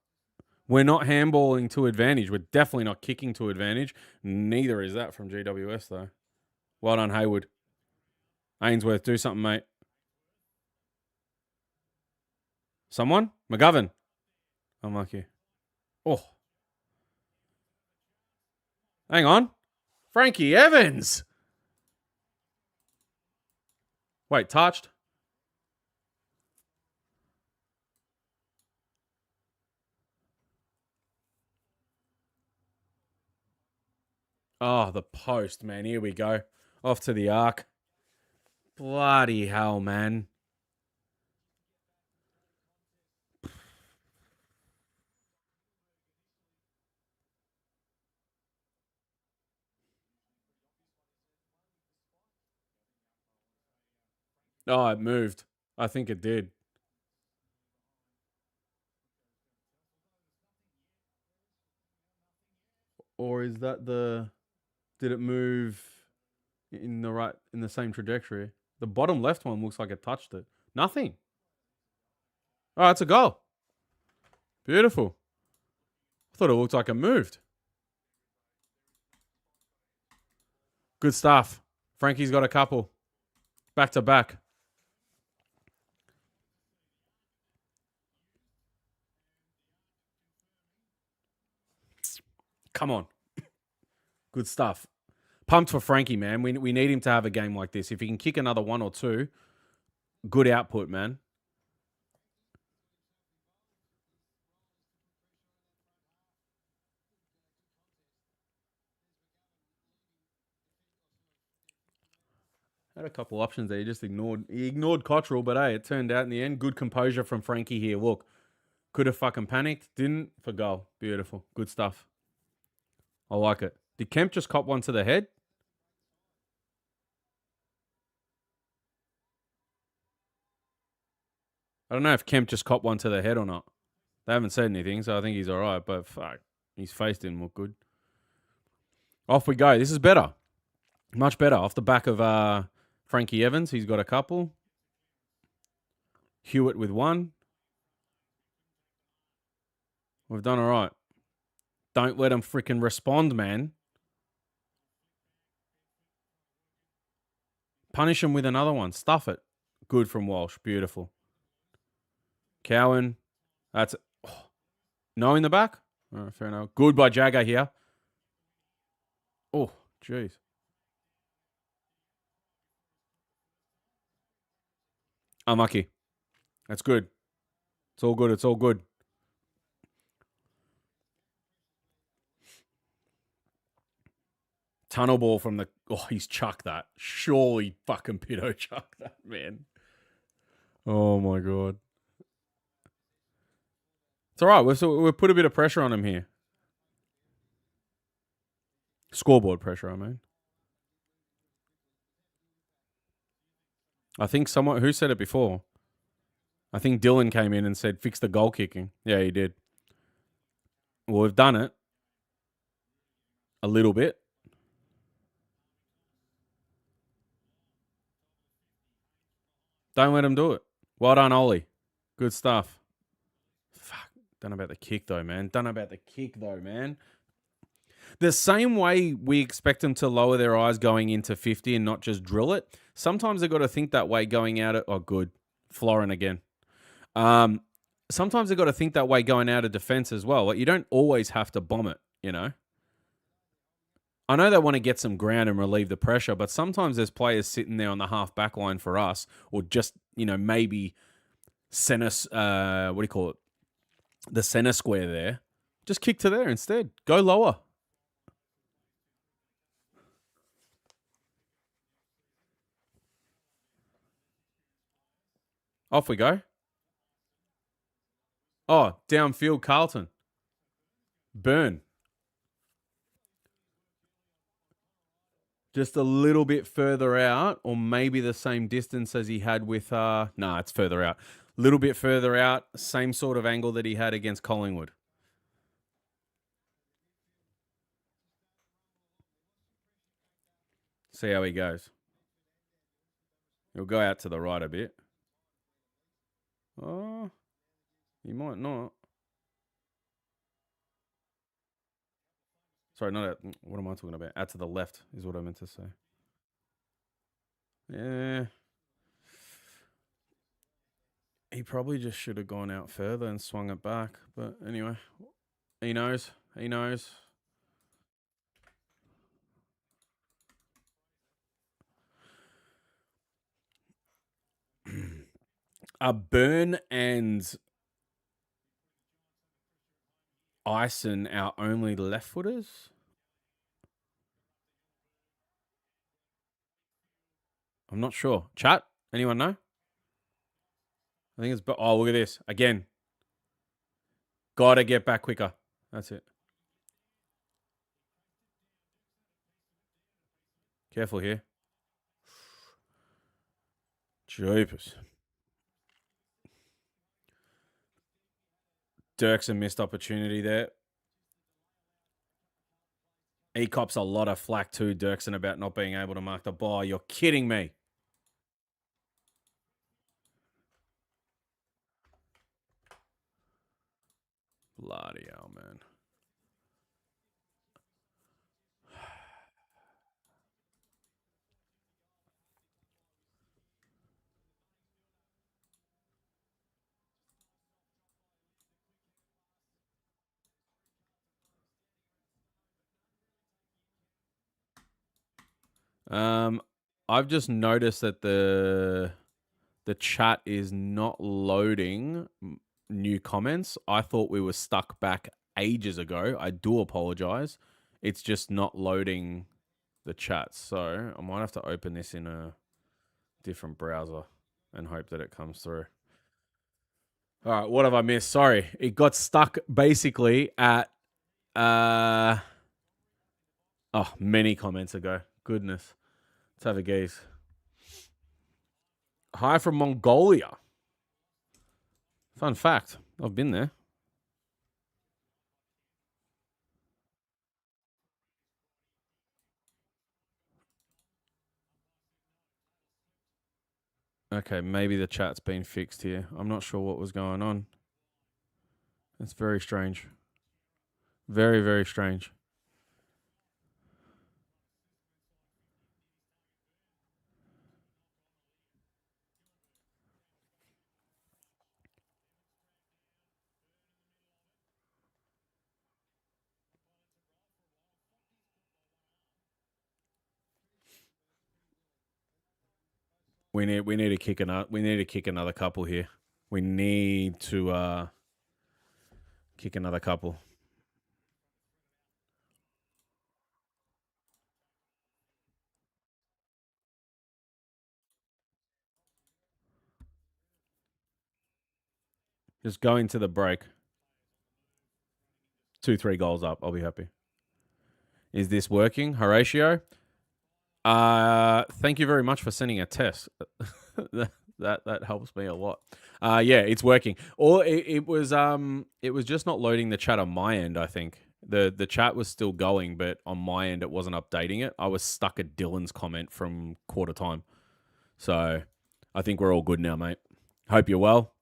We're not handballing to advantage. We're definitely not kicking to advantage. Neither is that from GWS, though. Well done, Haywood. Ainsworth, do something, mate. Someone? McGovern. Unlucky. Oh. Hang on. Frankie Evans. Wait, touched? Oh, the post, man. Here we go. Off to the arc. Bloody hell, man. Oh, it moved. I think it did. Or is that the... Did it move in the same trajectory? The bottom left one looks like it touched it. Nothing. Oh, it's a goal. Beautiful. I thought it looked like it moved. Good stuff. Frankie's got a couple. Back to back. Come on. Good stuff. Pumped for Frankie, man. We need him to have a game like this. If he can kick another one or two, good output, man. Had a couple options there. He just ignored. He ignored Cottrell, but hey, it turned out in the end. Good composure from Frankie here. Look, could have fucking panicked. Didn't for goal. Beautiful. Good stuff. I like it. Did Kemp just cop one to the head? I don't know if Kemp just copped one to the head or not. They haven't said anything, so I think he's all right. But fuck, his face didn't look good. Off we go. This is better. Much better. Off the back of Frankie Evans. He's got a couple. Hewitt with one. We've done all right. Don't let him freaking respond, man. Punish him with another one. Stuff it. Good from Walsh. Beautiful. Cowan. That's no in the back. All right, fair enough. Good by Jagger here. Oh, jeez. Unlucky. That's good. It's all good. It's all good. Tunnel ball from the... Oh, he's chucked that. Surely fucking Pito chucked that, man. Oh, my God. It's all right. We've put a bit of pressure on him here. Scoreboard pressure, I mean. I think someone... Who said it before? I think Dylan came in and said, fix the goal kicking. Yeah, he did. Well, we've done it. A little bit. Don't let him do it. Well done, Ollie. Good stuff. Fuck. Don't know about the kick, though, man. The same way we expect them to lower their eyes going into 50 and not just drill it, sometimes they've got to think that way going out of... Oh, good. Florin again. Sometimes they've got to think that way going out of defense as well. Like, you don't always have to bomb it, you know? I know they want to get some ground and relieve the pressure, but sometimes there's players sitting there on the half back line for us, or just, you know, maybe center, what do you call it? The center square there. Just kick to there instead. Go lower. Off we go. Oh, downfield, Carlton. Burn. Just a little bit further out, or maybe the same distance as he had with... Nah, it's further out. A little bit further out, same sort of angle that he had against Collingwood. See how he goes. He'll go out to the right a bit. Oh, he might not. Sorry, not out. What am I talking about? Out to the left is what I meant to say. Yeah. He probably just should have gone out further and swung it back. But anyway, he knows. He knows. Are Burn and Ison our only left footers? I'm not sure. Chat? Anyone know? I think it's... Oh, look at this. Again. Gotta get back quicker. That's it. Careful here. Jeepers. Dirk's a missed opportunity there. He cops a lot of flack too, Dirksen, about not being able to mark the ball. You're kidding me. Bloody hell, man. I've just noticed that the chat is not loading new comments. I thought we were stuck back ages ago. I do apologize. It's just not loading the chat. So I might have to open this in a different browser and hope that it comes through. All right, what have I missed? Sorry. It got stuck basically at many comments ago. Goodness. Let's have a gaze. Hi from Mongolia. Fun fact. I've been there. Okay, maybe the chat's been fixed here. I'm not sure what was going on. It's very strange. Very, very strange. We need to kick another couple here. We need to kick another couple. Just go into the break. 2-3 goals up. I'll be happy. Is this working, Horatio? Thank you very much for sending a test. that helps me a lot. Yeah, it's working. Or it was just not loading the chat on my end. I think the chat was still going, but on my end it wasn't updating it. I was stuck at Dylan's comment from quarter time, so I think we're all good now, mate. Hope you're well.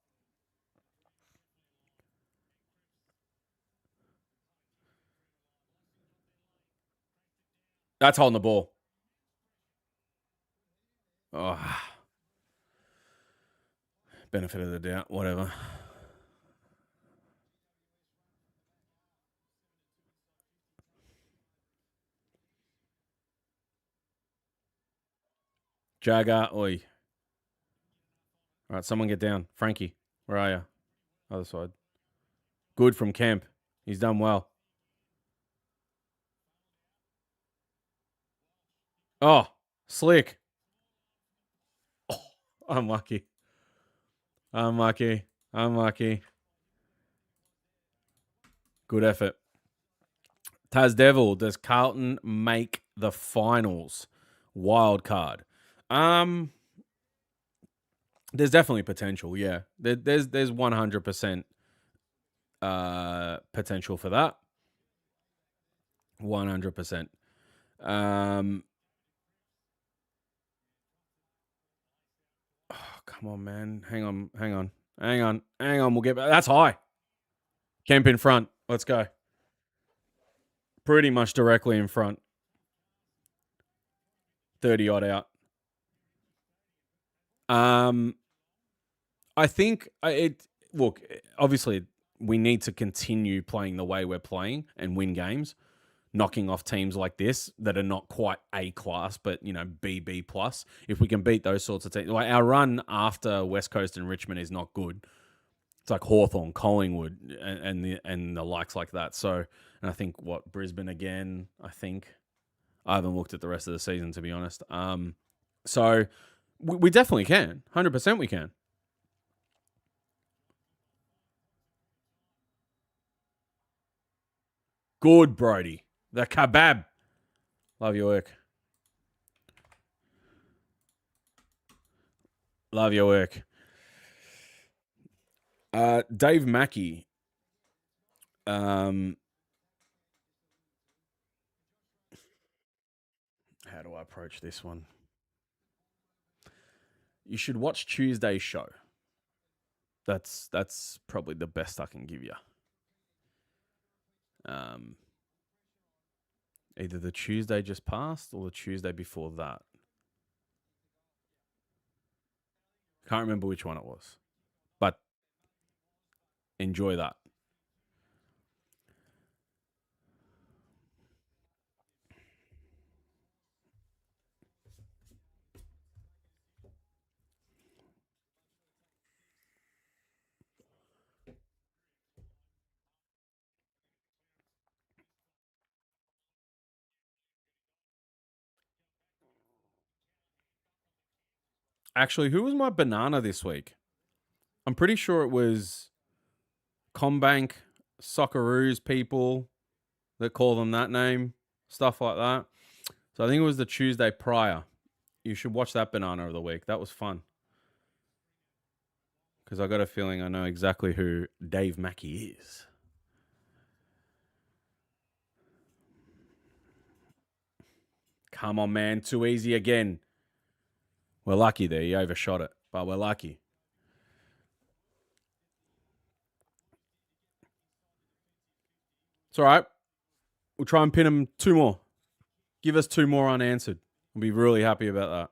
That's holding the ball. Oh, benefit of the doubt, whatever. Jagger, oi. All right, someone get down. Frankie, where are you? Other side. Good from Kemp. He's done well. Oh, slick. Oh, unlucky. Unlucky. Unlucky. Good effort. Taz Devil, does Carlton make the finals? Wild card. Um, there's definitely potential. Yeah, there's 100% potential for that. 100%. Um, oh, come on, man. Hang on. We'll get back. That's high. Kemp in front. Let's go. Pretty much directly in front. 30 odd out. Um, I think it. Look, obviously, we need to continue playing the way we're playing and win games, knocking off teams like this that are not quite A class, but BB plus. If we can beat those sorts of teams, like our run after West Coast and Richmond is not good. It's like Hawthorn, Collingwood, and the likes like that. So, and I think Brisbane again. I think I haven't looked at the rest of the season to be honest. So we definitely can, 100% we can. Good, Brody. The kebab. Love your work. Love your work. Dave Mackey. How do I approach this one? You should watch Tuesday's show. That's probably the best I can give you. Either the Tuesday just passed or the Tuesday before that. Can't remember which one it was, but enjoy that. Actually, who was my banana this week? I'm pretty sure it was Combank Socceroos people that call them that name, stuff like that. So I think it was the Tuesday prior. You should watch that banana of the week. That was fun. Because I got a feeling I know exactly who Dave Mackey is. Come on, man. Too easy again. We're lucky there. You overshot it, but we're lucky. It's all right. We'll try and pin him two more. Give us two more unanswered. We'll be really happy about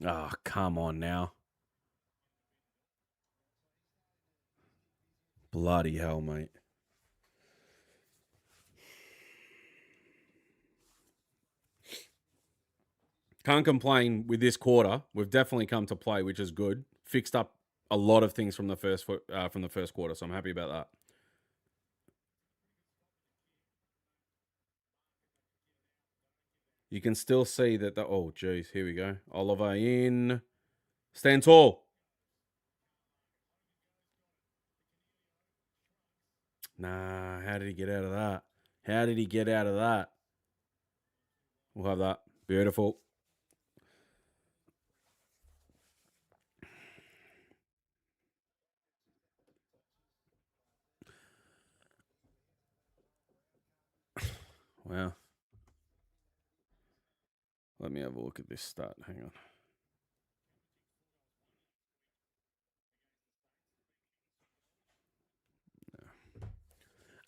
that. Oh, come on now. Bloody hell, mate. Can't complain with this quarter. We've definitely come to play, which is good. Fixed up a lot of things from the first quarter, so I'm happy about that. You can still see that oh geez, here we go. Oliver in. Stand tall. Nah, how did he get out of that? How did he get out of that? We'll have that. Beautiful. Wow. Let me have a look at this stat. Hang on.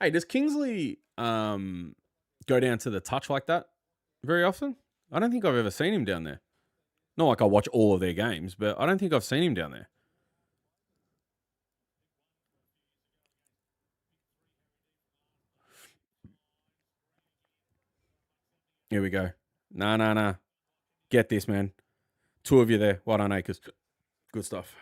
Hey, does Kingsley go down to the touch like that very often? I don't think I've ever seen him down there. Not like I watch all of their games, but I don't think I've seen him down there. Here we go. Nah. Get this, man. Two of you there. Well done, Acres. Good stuff.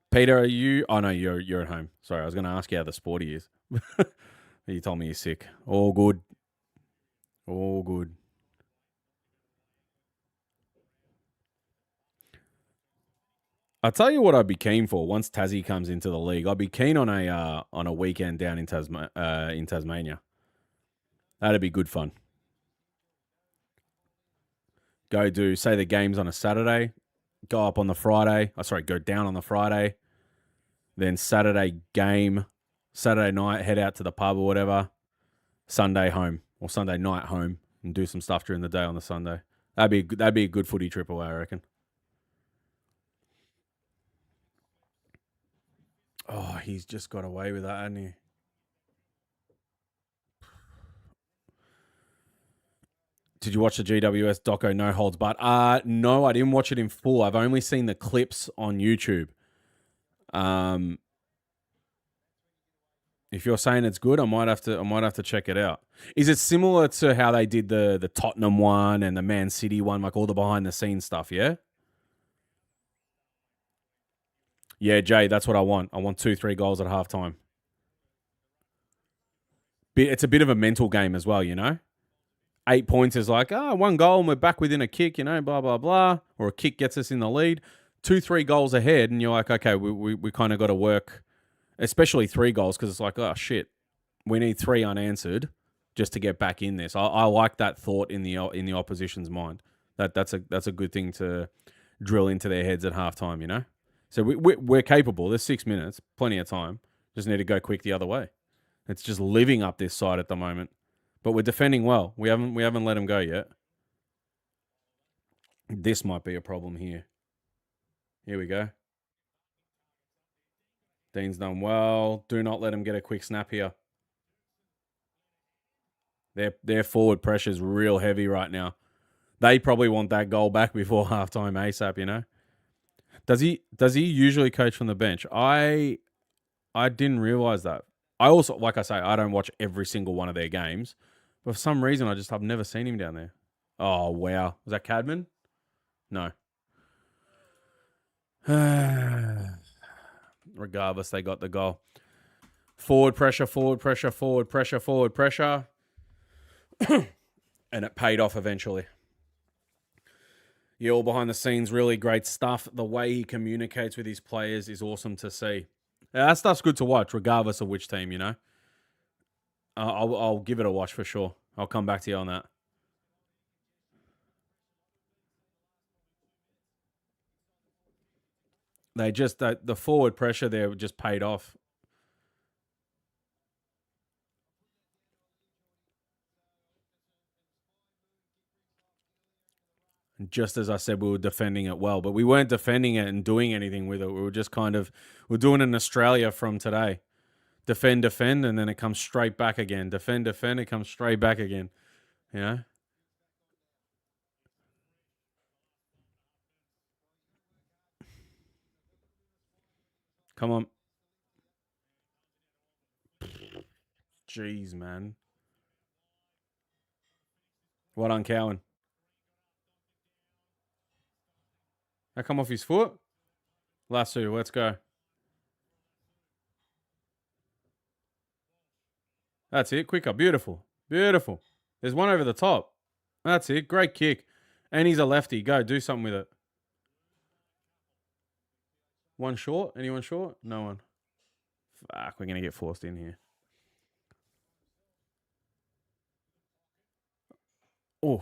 Peter, are you? Oh no, you're at home. Sorry, I was going to ask you how the sporty is. You told me you're sick. All good. All good. I'll tell you what I'd be keen for once Tassie comes into the league. I'd be keen on a weekend down in Tasmania. That'd be good fun. Go do say the game's on a Saturday, go up on the Friday. Oh, sorry, go down on the Friday. Then Saturday game, Saturday night head out to the pub or whatever. Sunday home or Sunday night home and do some stuff during the day on the Sunday. That'd be a good footy trip away, I reckon. Oh, he's just got away with that, hasn't he? Did you watch the GWS doco No Holds Barred? No, I didn't watch it in full. I've only seen the clips on YouTube. If you're saying it's good, I might have to check it out. Is it similar to how they did the Tottenham one and the Man City one, like all the behind the scenes stuff? Yeah. Yeah, Jay, that's what I want. I want 2-3 goals at halftime. It's a bit of a mental game as well, you know. 8 points is like, one goal and we're back within a kick, you know, blah, blah, blah. Or a kick gets us in the lead. 2-3 goals ahead, and you're like, okay, we kind of got to work, especially 3 goals, because it's like, oh, shit, we need 3 unanswered just to get back in this. I like that thought in the opposition's mind. That's a good thing to drill into their heads at halftime, you know? So we're capable. There's 6 minutes, plenty of time. Just need to go quick the other way. It's just living up this side at the moment. But we're defending well. We haven't let him go yet. This might be a problem here. Here we go. Dean's done well. Do not let him get a quick snap here. Their forward pressure is real heavy right now. They probably want that goal back before halftime ASAP, you know? Does he usually coach from the bench? I didn't realize that. I also, like I say, I don't watch every single one of their games. But for some reason, I've never seen him down there. Oh, wow. Was that Cadman? No. Regardless, they got the goal. Forward pressure. And it paid off eventually. Yeah, all behind the scenes, really great stuff. The way he communicates with his players is awesome to see. Yeah, that stuff's good to watch, regardless of which team, you know. I'll give it a watch for sure. I'll come back to you on that. The forward pressure there just paid off. Just as I said, we were defending it well, but we weren't defending it and doing anything with it. We were just we're doing it in Australia from today. defend, defend, and then it comes straight back again. Defend, defend, it comes straight back again. You know? Come on. Jeez, man. What on Cowan? That come off his foot? Lasso, let's go. That's it. Quicker. Beautiful. Beautiful. There's one over the top. That's it. Great kick. And he's a lefty. Go, do something with it. One short? Anyone short? No one. Fuck, we're going to get forced in here. Oh.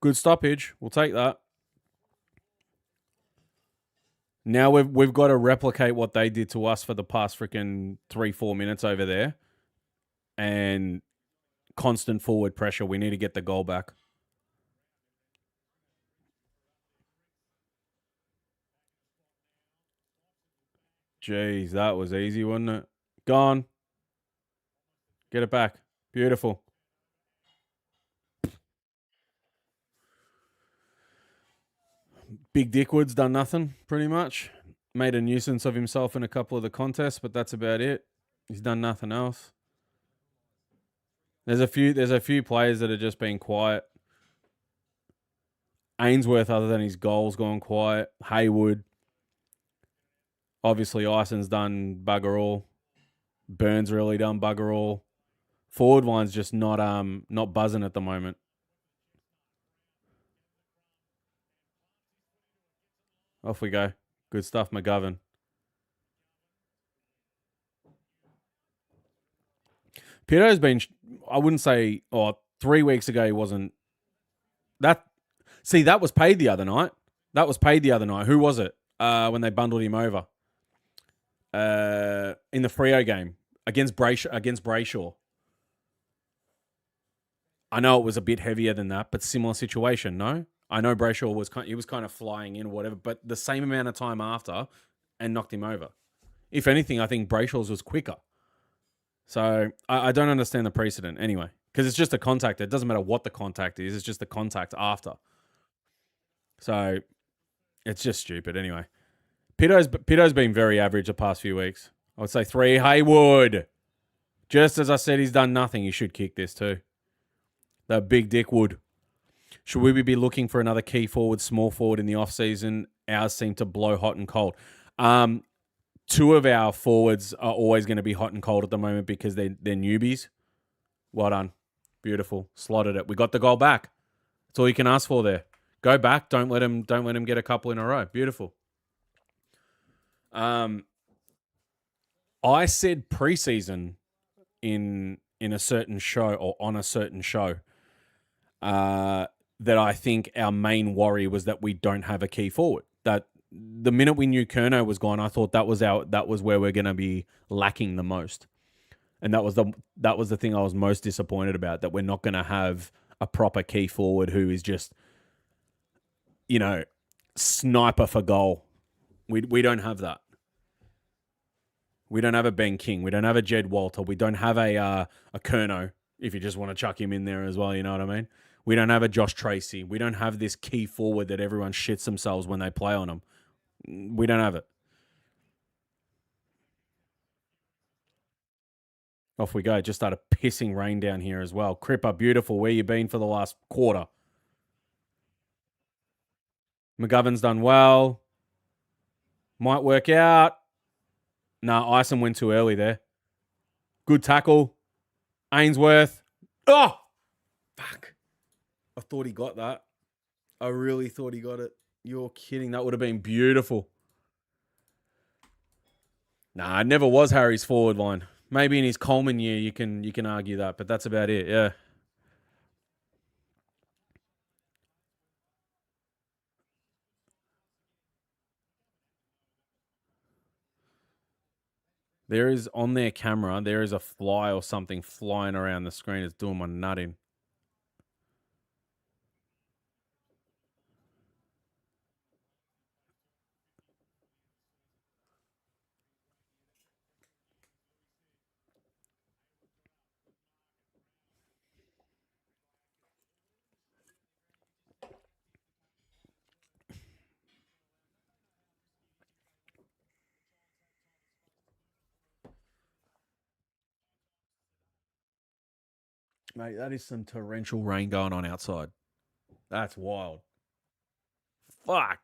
Good stoppage. We'll take that. Now we've got to replicate what they did to us for the past freaking 3-4 minutes over there. And constant forward pressure. We need to get the goal back. Jeez, that was easy, wasn't it? Gone. Get it back. Beautiful. Big Dickwood's done nothing, pretty much. Made a nuisance of himself in a couple of the contests, but that's about it. He's done nothing else. There's a few players that are just being quiet. Ainsworth, other than his goals, gone quiet. Haywood. Obviously, Ison's done bugger all. Burns really done bugger all. Forward line's just not buzzing at the moment. Off we go. Good stuff, McGovern. Pito's been, I wouldn't say, 3 weeks ago he wasn't. That was paid the other night. Who was it? When they bundled him over. In the Freo game against Brayshaw. I know it was a bit heavier than that, but similar situation, no? I know Brayshaw was kind of flying in or whatever, but the same amount of time after and knocked him over. If anything, I think Brayshaw's was quicker. So I don't understand the precedent anyway, because it's just a contact. It doesn't matter what the contact is. It's just the contact after. So it's just stupid anyway. Pito's been very average the past few weeks. I would say 3. Haywood. Just as I said, he's done nothing. He should kick this too. The big dick would. Should we be looking for another key forward, small forward in the offseason? Ours seem to blow hot and cold. 2 of our forwards are always going to be hot and cold at the moment because they're newbies. Well done. Beautiful. Slotted it. We got the goal back. That's all you can ask for there. Go back. Don't let him get a couple in a row. Beautiful. I said preseason in a certain show or on a certain show that I think our main worry was that we don't have a key forward. That the minute we knew Curnow was gone, I thought that was where we're going to be lacking the most. And that was the thing I was most disappointed about, that we're not going to have a proper key forward who is just, sniper for goal. We don't have that. We don't have a Ben King. We don't have a Jed Walter. We don't have a Curnow, if you just want to chuck him in there as well, you know what I mean? We don't have a Josh Tracy. We don't have this key forward that everyone shits themselves when they play on him. We don't have it. Off we go. Just started pissing rain down here as well. Cripper, beautiful. Where you been for the last quarter? McGovern's done well. Might work out. Nah, Ison went too early there. Good tackle. Ainsworth. Oh! Fuck. I thought he got that. I really thought he got it. You're kidding. That would have been beautiful. Nah, it never was Harry's forward line. Maybe in his Coleman year you can argue that, but that's about it, yeah. There is on their camera, there is a fly or something flying around the screen. It's doing my nut in. Mate, that is some torrential rain going on outside. That's wild. Fuck.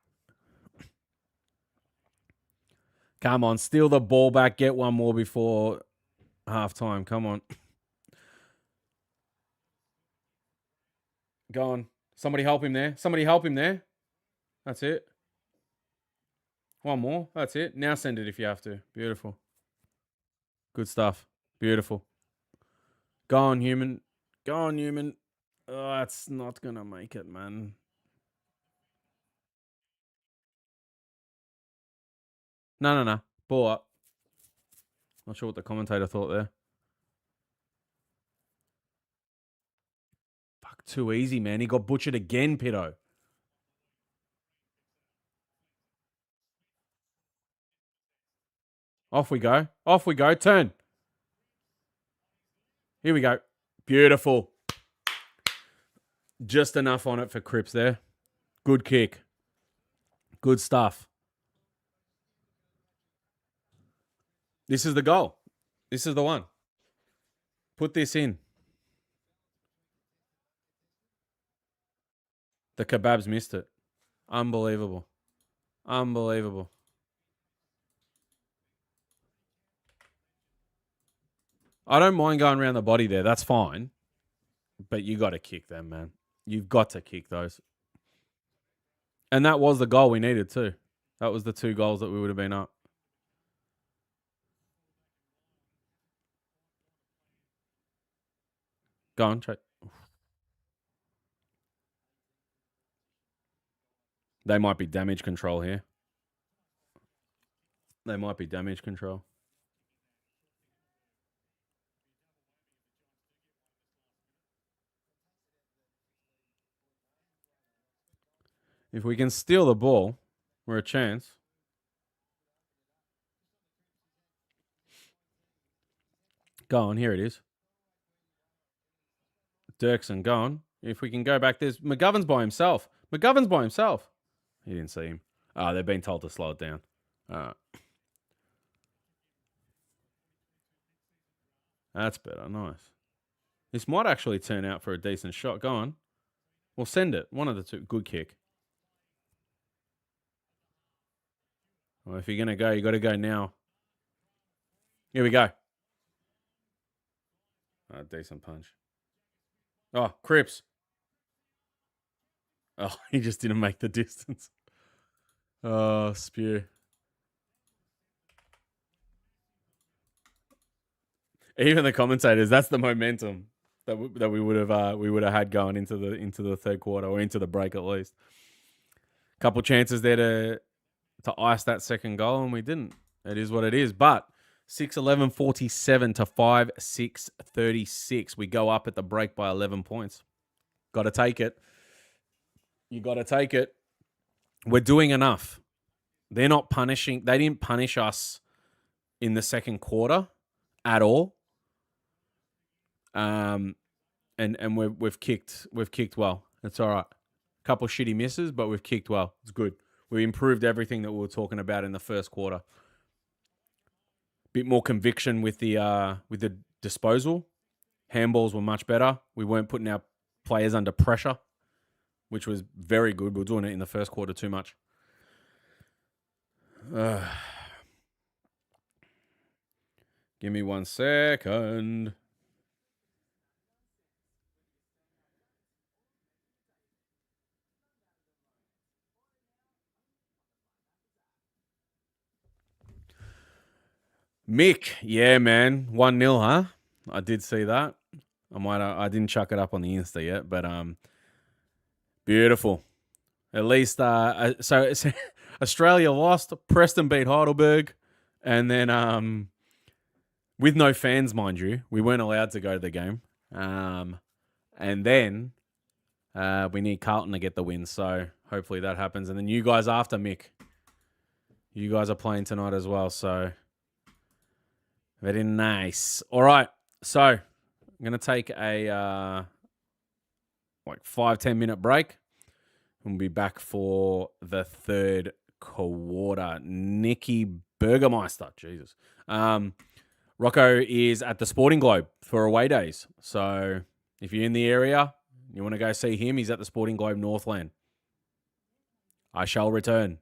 Come on, steal the ball back. Get one more before halftime. Come on. Go on. Somebody help him there. Somebody help him there. That's it. One more. That's it. Now send it if you have to. Beautiful. Good stuff. Beautiful. Go on, human. Go on, human. Oh, that's not going to make it, man. No. Ball up. Not sure what the commentator thought there. Fuck, too easy, man. He got butchered again, Pitto. Off we go. Off we go. Turn. Here we go. Beautiful. Just enough on it for Cripps there. Good kick. Good stuff. This is the goal. This is the one. Put this in. The kebabs missed it. Unbelievable. Unbelievable. I don't mind going around the body there. That's fine. But you got to kick them, man. You've got to kick those. And that was the goal we needed too. That was the 2 goals that we would have been up. Go on, try. They might be damage control here. They might be damage control. If we can steal the ball, we're a chance. Go on, here it is. Dirksen, go on. If we can go back, there's McGovern's by himself. McGovern's by himself. He didn't see him. They've been told to slow it down. That's better. Nice. This might actually turn out for a decent shot. Go on. We'll send it. One of the 2. Good kick. Well, if you're going to go, you got to go now. Here we go. Decent punch. Oh, Cripps. Oh, he just didn't make the distance. Oh, spew. Even the commentators, that's the momentum that we would have had going into the third quarter, or into the break at least. Couple chances there to ice that second goal, and we didn't. It is what it is. But 6-11-47 to 5-6-36. We go up at the break by 11 points. Got to take it. You got to take it. We're doing enough. They're not punishing. They didn't punish us in the second quarter at all. And we've kicked well. It's all right. Couple shitty misses, but we've kicked well. It's good. We improved everything that we were talking about in the first quarter. Bit more conviction with the disposal. Handballs were much better. We weren't putting our players under pressure, which was very good. We were doing it in the first quarter too much. Give me 1 second. Mick, yeah, man, 1-0, huh? I did see that. I didn't chuck it up on the Insta yet, but beautiful. At least so Australia lost. Preston beat Heidelberg, and then with no fans, mind you, we weren't allowed to go to the game. And then we need Carlton to get the win, so hopefully that happens. And then you guys after, Mick. You guys are playing tonight as well, so very nice. All right, so I'm going to take a 5-10 minute break. We'll be back for the third quarter. Nicky Burgermeister, Jesus. Rocco is at the Sporting Globe for away days. So, If you're in the area, you want to go see him, he's at the Sporting Globe Northland. I shall return.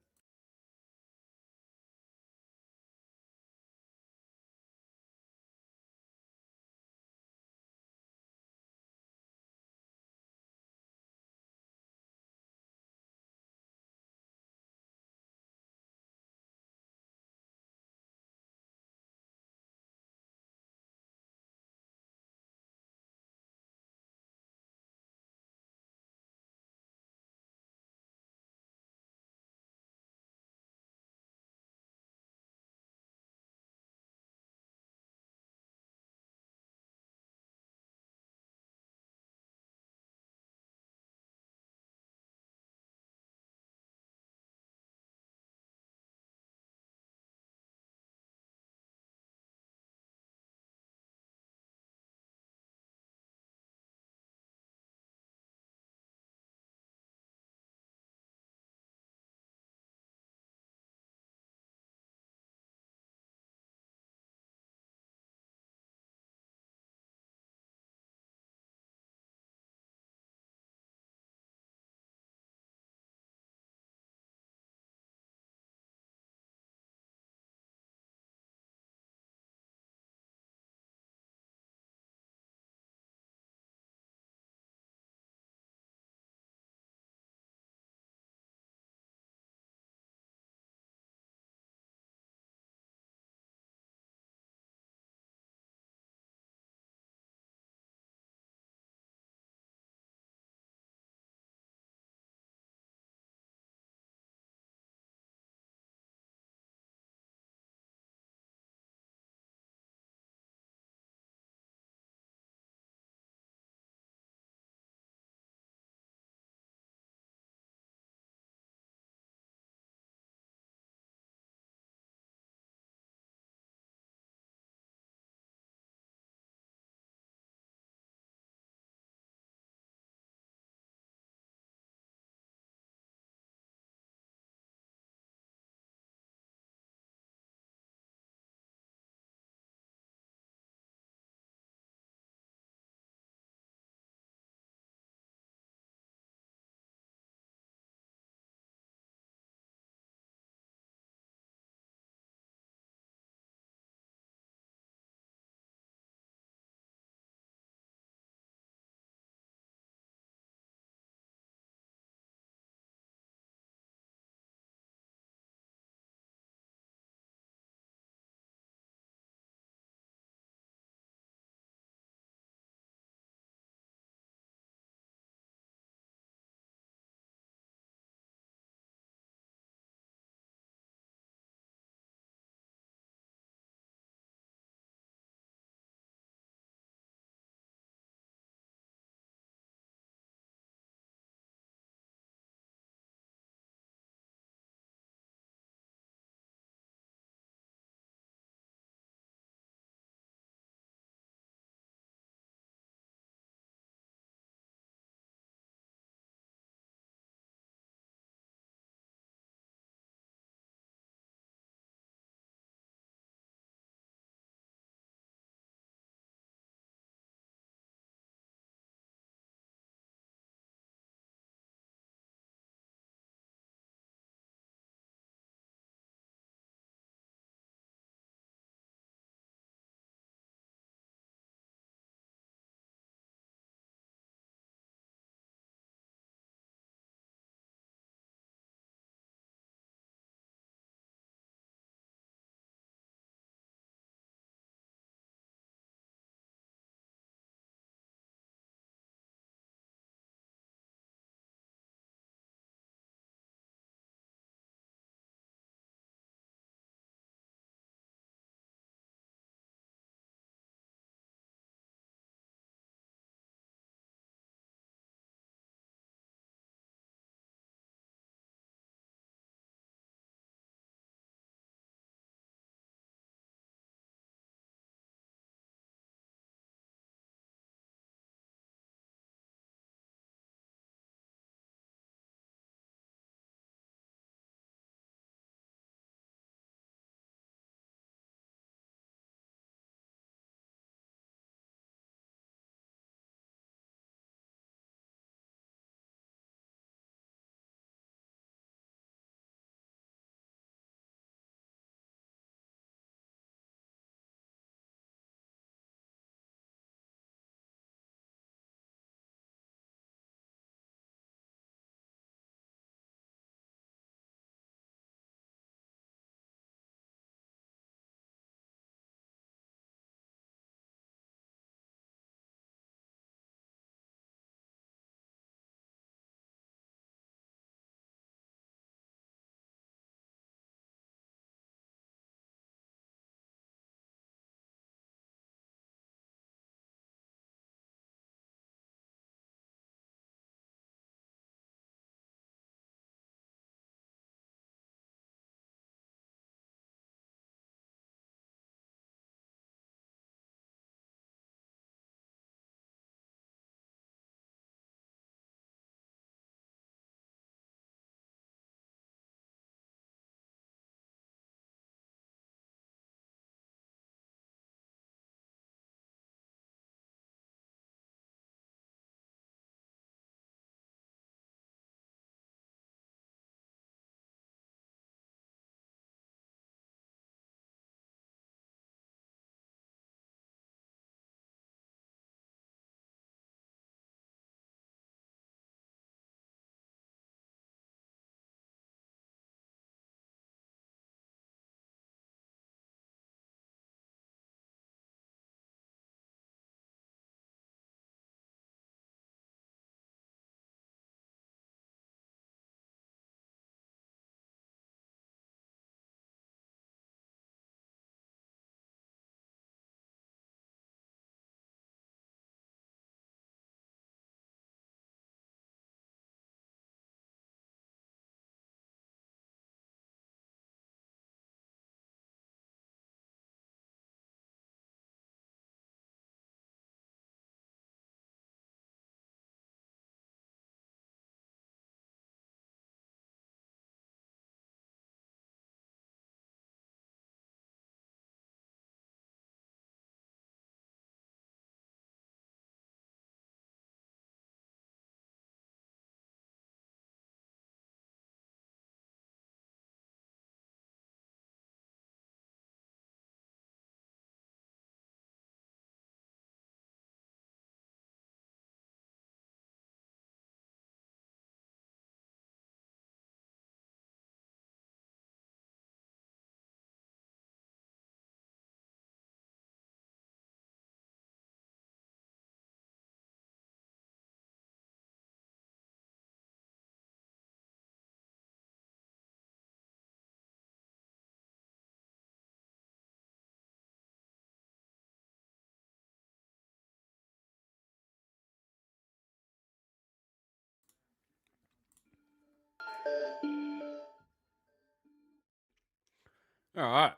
All right.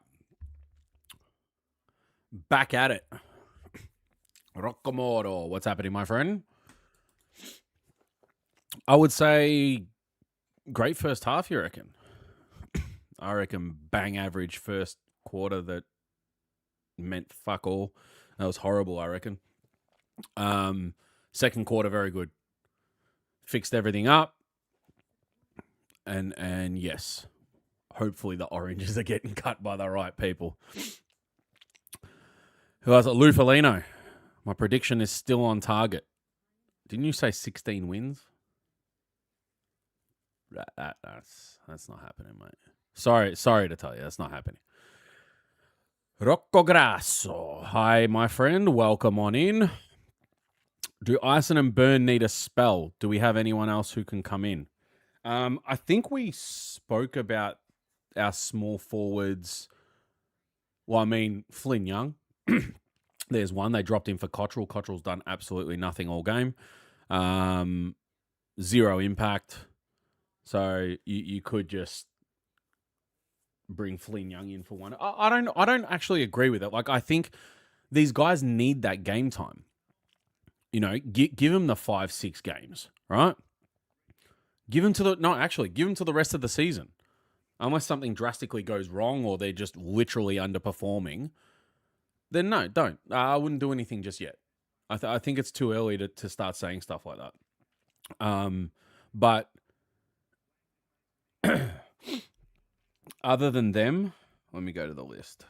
Back at it. Rockamoro. What's happening, my friend? I would say great first half, you reckon? I reckon bang average first quarter that meant fuck all. That was horrible, I reckon. Second quarter, very good. Fixed everything up. And yes, hopefully the oranges are getting cut by the right people. Who has it? Lou Felino. My prediction is still on target. Didn't you say 16 wins? That's not happening, mate. Sorry to tell you, that's not happening. Rocco Grasso. Hi, my friend. Welcome on in. Do Ison and Burn need a spell? Do we have anyone else who can come in? I think we spoke about our small forwards. Well, I mean, Flynn Young. There's one. They dropped him for Cottrell. Cottrell's done absolutely nothing all game. Zero impact. So you could just bring Flynn Young in for one. I don't actually agree with it. Like, I think these guys need that game time. You know, give them the 5-6 games, right? Give them to the rest of the season. Unless something drastically goes wrong or they're just literally underperforming, then no, don't. I wouldn't do anything just yet. I think it's too early to start saying stuff like that. But other than them, let me go to the list.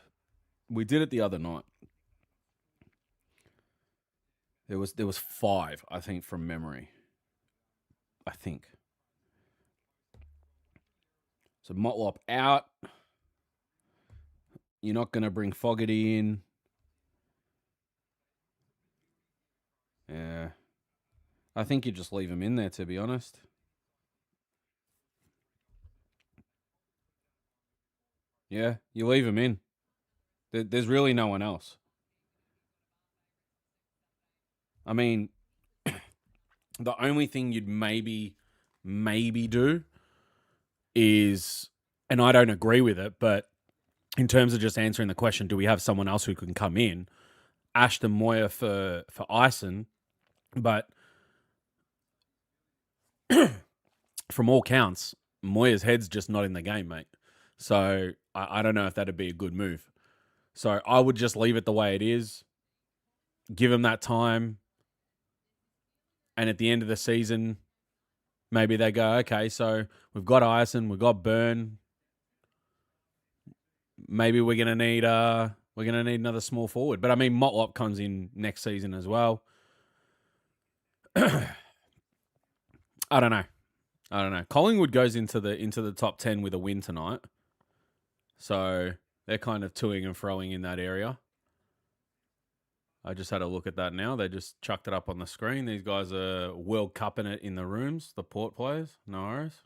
We did it the other night. There was 5, I think, from memory. I think. So Motlop out. You're not going to bring Fogarty in. Yeah. I think you just leave him in there, to be honest. Yeah, you leave him in. There's really no one else. I mean, the only thing you'd maybe do is, and I don't agree with it, but in terms of just answering the question, do we have someone else who can come in? Ashton Moyer for Ison, but from all counts, Moyer's head's just not in the game, mate. So I don't know if that'd be a good move. So I would just leave it the way it is. Give him that time. And at the end of the season, maybe they go, okay, so we've got Ison, we've got Burn. Maybe we're gonna need another small forward. But I mean, Motlop comes in next season as well. I don't know. Collingwood goes into the top 10 with a win tonight. So they're kind of toing and froing in that area. I just had a look at that now. They just chucked it up on the screen. These guys are World Cupping it in the rooms, the Port players. No worries.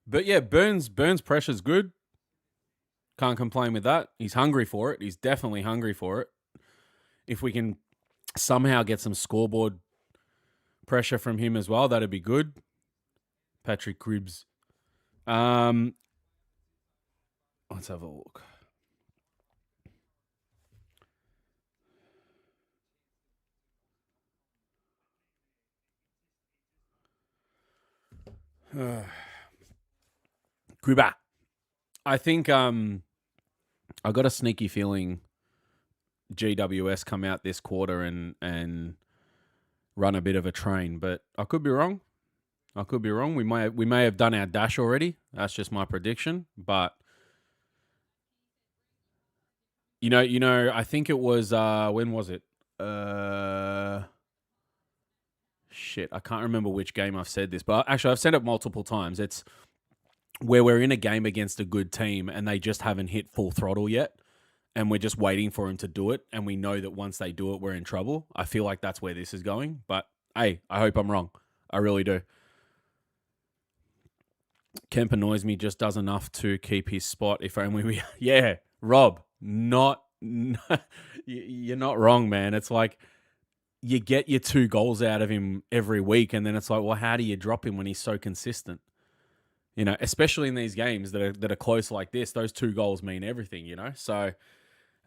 But yeah, Burns' pressure's good. Can't complain with that. He's hungry for it. He's definitely hungry for it. If we can somehow get some scoreboard pressure from him as well, that'd be good. Patrick Cribbs. Let's have a look. Cribba. I think I got a sneaky feeling GWS come out this quarter and run a bit of a train, but I could be wrong. We may have done our dash already. That's just my prediction. But you know, I think it was when was it? Shit, I can't remember which game I've said this, but actually I've said it multiple times. It's where we're in a game against a good team and they just haven't hit full throttle yet. And we're just waiting for him to do it. And we know that once they do it, we're in trouble. I feel like that's where this is going. But hey, I hope I'm wrong. I really do. Kemp annoys me, just does enough to keep his spot. If only we... Yeah, Rob, you're not wrong, man. It's like you get your 2 goals out of him every week. And then it's like, well, how do you drop him when he's so consistent? especially in these games that are close like this. Those 2 goals mean everything. So,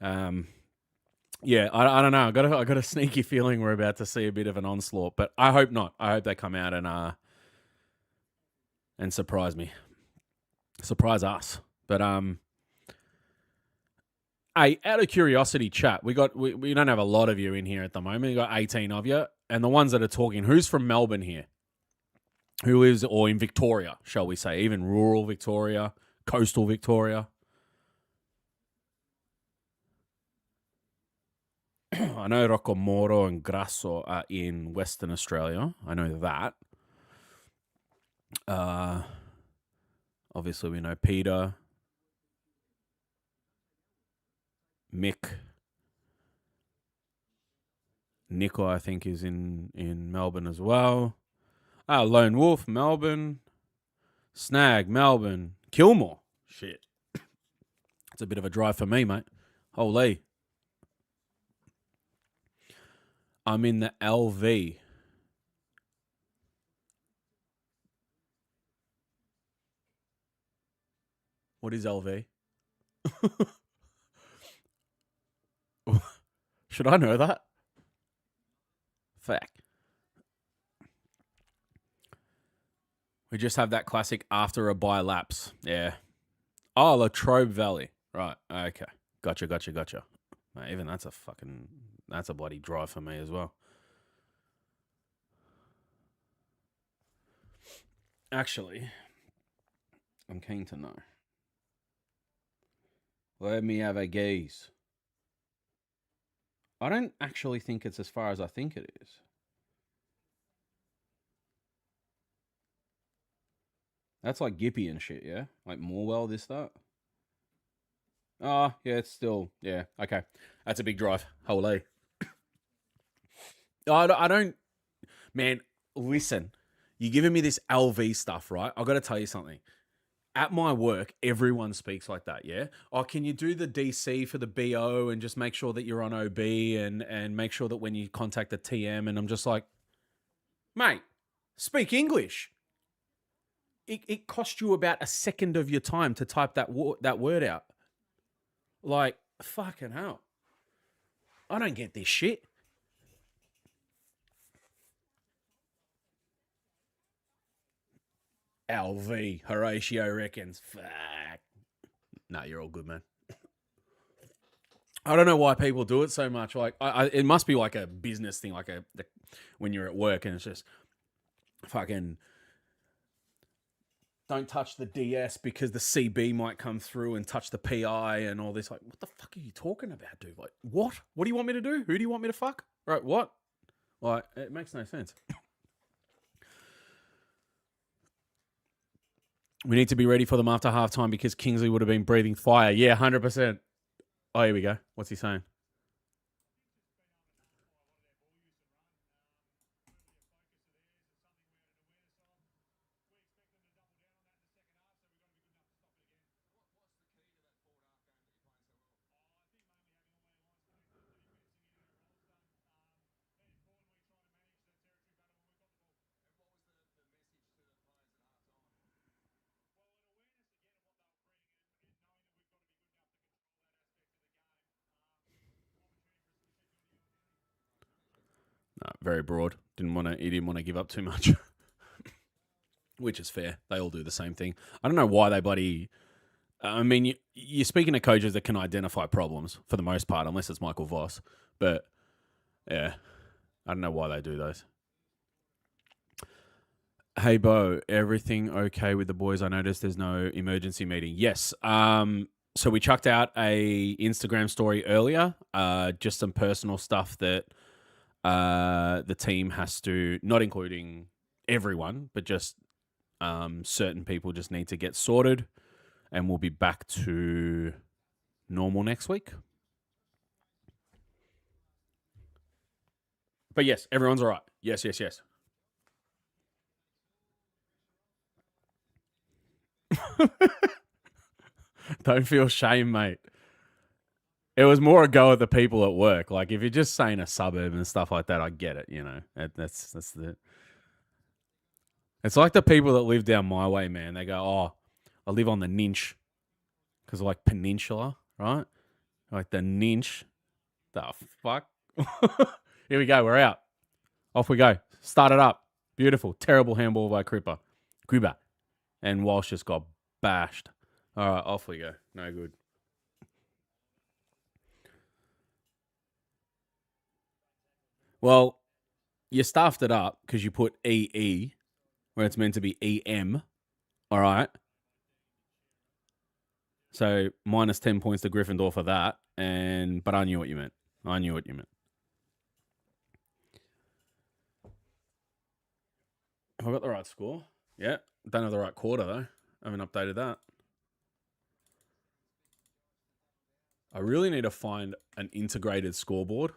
yeah, I don't know. I got a sneaky feeling we're about to see a bit of an onslaught, but I hope not. I hope they come out and surprise me, surprise us. But hey, out of curiosity, chat, we don't have a lot of you in here at the moment. We got 18 of you, and the ones that are talking, who's from Melbourne here? Who lives or in Victoria, shall we say, even rural Victoria, coastal Victoria? I know Rocomoro and Grasso are in Western Australia. I know that. Obviously, we know Peter, Mick, Nico, I think, is in Melbourne as well. Lone Wolf, Melbourne. Snag, Melbourne. Kilmore. Shit. It's a bit of a drive for me, mate. Holy. I'm in the LV. What is LV? Should I know that? Fuck. We just have that classic after a bye lapse. Yeah. Oh, Latrobe Valley. Right. Okay. Gotcha. Mate, even that's a bloody drive for me as well. Actually, I'm keen to know. Let me have a gaze. I don't actually think it's as far as I think it is. That's like Gippy and shit, yeah? Like Morwell, this, that. Oh, yeah, it's still, yeah, okay. That's a big drive. Holy. I don't, man, listen, you're giving me this LV stuff, right? I've got to tell you something. At my work, everyone speaks like that, yeah? Oh, can you do the DC for the BO and just make sure that you're on OB and make sure that when you contact the TM, and I'm just like, mate, speak English. It cost you about a second of your time to type that word out. Like, fucking hell. I don't get this shit. LV, Horatio reckons. Fuck. Nah, you're all good, man. I don't know why people do it so much. Like, it must be like a business thing, like when you're at work and it's just fucking don't touch the DS because the CB might come through and touch the PI and all this. Like, what the fuck are you talking about, dude? Like, what? What do you want me to do? Who do you want me to fuck? Right, what? Like, it makes no sense. We need to be ready for them after halftime because Kingsley would have been breathing fire. Yeah, 100%. Oh, here we go. What's he saying? No, very broad. He didn't want to give up too much, which is fair. They all do the same thing. I don't know why they bloody. I mean, you're speaking to coaches that can identify problems for the most part, unless it's Michael Voss. But yeah, I don't know why they do those. Hey, Beau, everything okay with the boys? I noticed there's no emergency meeting. Yes. So we chucked out a Instagram story earlier. Just some personal stuff that the team has to, not including everyone, but just certain people just need to get sorted, and we'll be back to normal next week. But yes, everyone's all right. Yes. Don't feel shame, mate. It was more a go at the people at work. Like, if you're just saying a suburb and stuff like that, I get it. That's the. It's like the people that live down my way, man. They go, oh, I live on the Ninch because of like peninsula, right? Like the Ninch. The fuck? Here we go. We're out. Off we go. Start it up. Beautiful. Terrible handball by Cripper. Cripper. And Walsh just got bashed. All right, off we go. No good. Well, you stuffed it up because you put EE where it's meant to be EM. All right. So minus 10 points to Gryffindor for that. But I knew what you meant. I knew what you meant. Have I got the right score? Yeah. Don't have the right quarter, though. I haven't updated that. I really need to find an integrated scoreboard,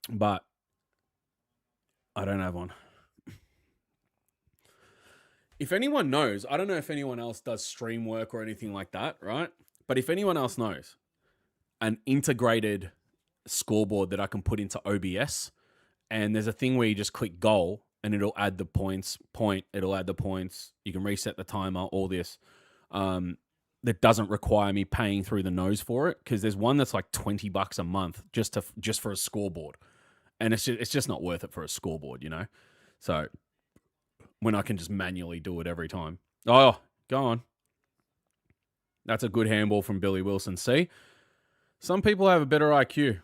but I don't have one. If anyone knows, I don't know if anyone else does stream work or anything like that, right? But if anyone else knows an integrated scoreboard that I can put into OBS, and there's a thing where you just click goal and it'll add the points, it'll add the points. You can reset the timer, all this. That doesn't require me paying through the nose for it, because there's one that's like $20 a month just for a scoreboard, and it's just not worth it for a scoreboard, you know. So when I can just manually do it every time. Oh, go on. That's a good handball from Billy Wilson. See, some people have a better IQ.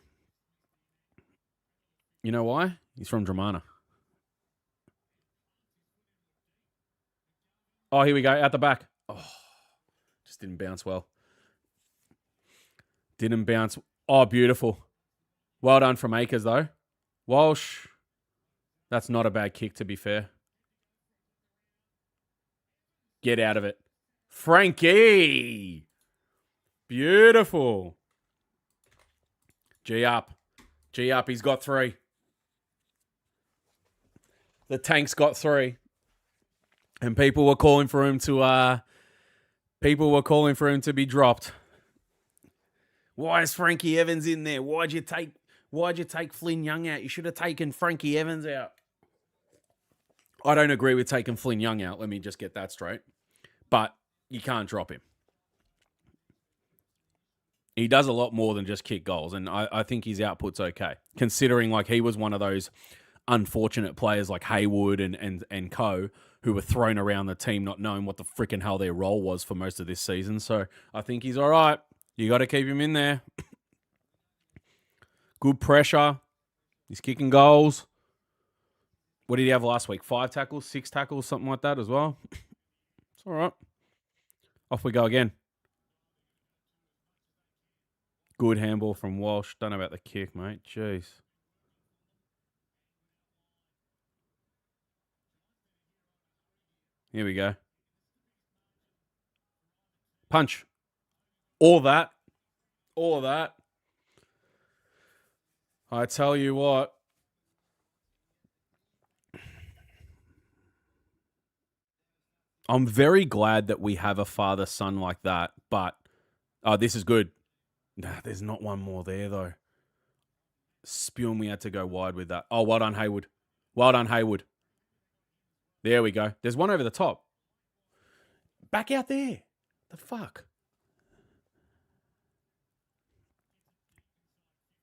You know why? He's from Dramana. Oh, here we go. Out the back. Oh, just didn't bounce well. Didn't bounce. Oh, beautiful. Well done from Akers, though. Walsh. That's not a bad kick, to be fair. Get out of it. Frankie. Beautiful. G up. G up. He's got 3. The tank's got 3. And people were calling for him to be dropped. Why is Frankie Evans in there? Why'd you take Flynn Young out? You should have taken Frankie Evans out. I don't agree with taking Flynn Young out. Let me just get that straight. But you can't drop him. He does a lot more than just kick goals, and I think his output's okay, considering like he was one of those unfortunate players like Haywood and co who were thrown around the team not knowing what the freaking hell their role was for most of this season. So I think he's all right. You got to keep him in there. Good pressure. He's kicking goals. What did he have last week? 5 tackles, 6 tackles, something like that as well. It's all right. Off we go again. Good handball from Walsh. Don't know about the kick, mate. Jeez. Here we go. Punch. All that. I tell you what. I'm very glad that we have a father-son like that, but this is good. Nah, there's not one more there, though. Spewing, we had to go wide with that. Oh, well done, Haywood. There we go. There's one over the top. Back out there. The fuck?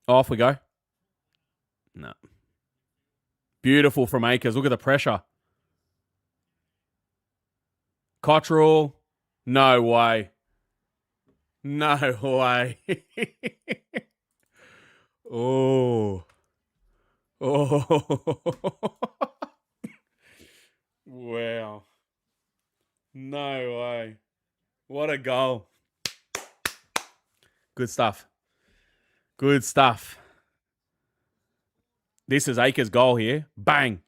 Off we go. No. Beautiful from Akers. Look at the pressure. Cottrell. No way. Oh. Wow. No way. What a goal. Good stuff. This is Akers' goal here. Bang.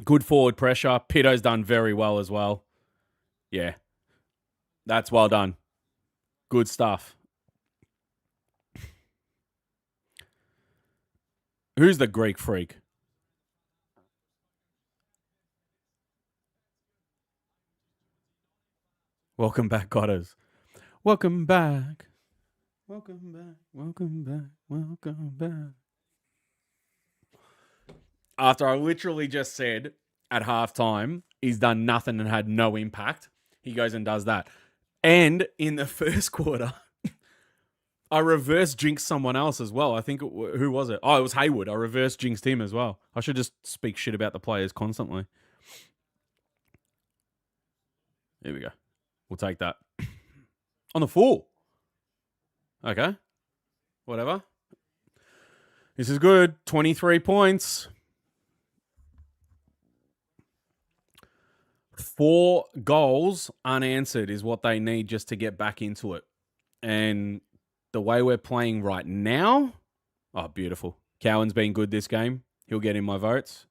Good forward pressure. Pito's done very well as well. Yeah. That's well done. Good stuff. Who's the Greek freak? Welcome back, Godders. Welcome back. After I literally just said at halftime, he's done nothing and had no impact. He goes and does that. And in the first quarter, I reverse jinxed someone else as well. I think, who was it? Oh, it was Hayward. I reverse jinxed him as well. I should just speak shit about the players constantly. Here we go. We'll take that. On the full. Okay. Whatever. This is good. 23 points. 4 goals unanswered is what they need just to get back into it. And the way we're playing right now, oh, beautiful. Cowan's been good this game. He'll get in my votes.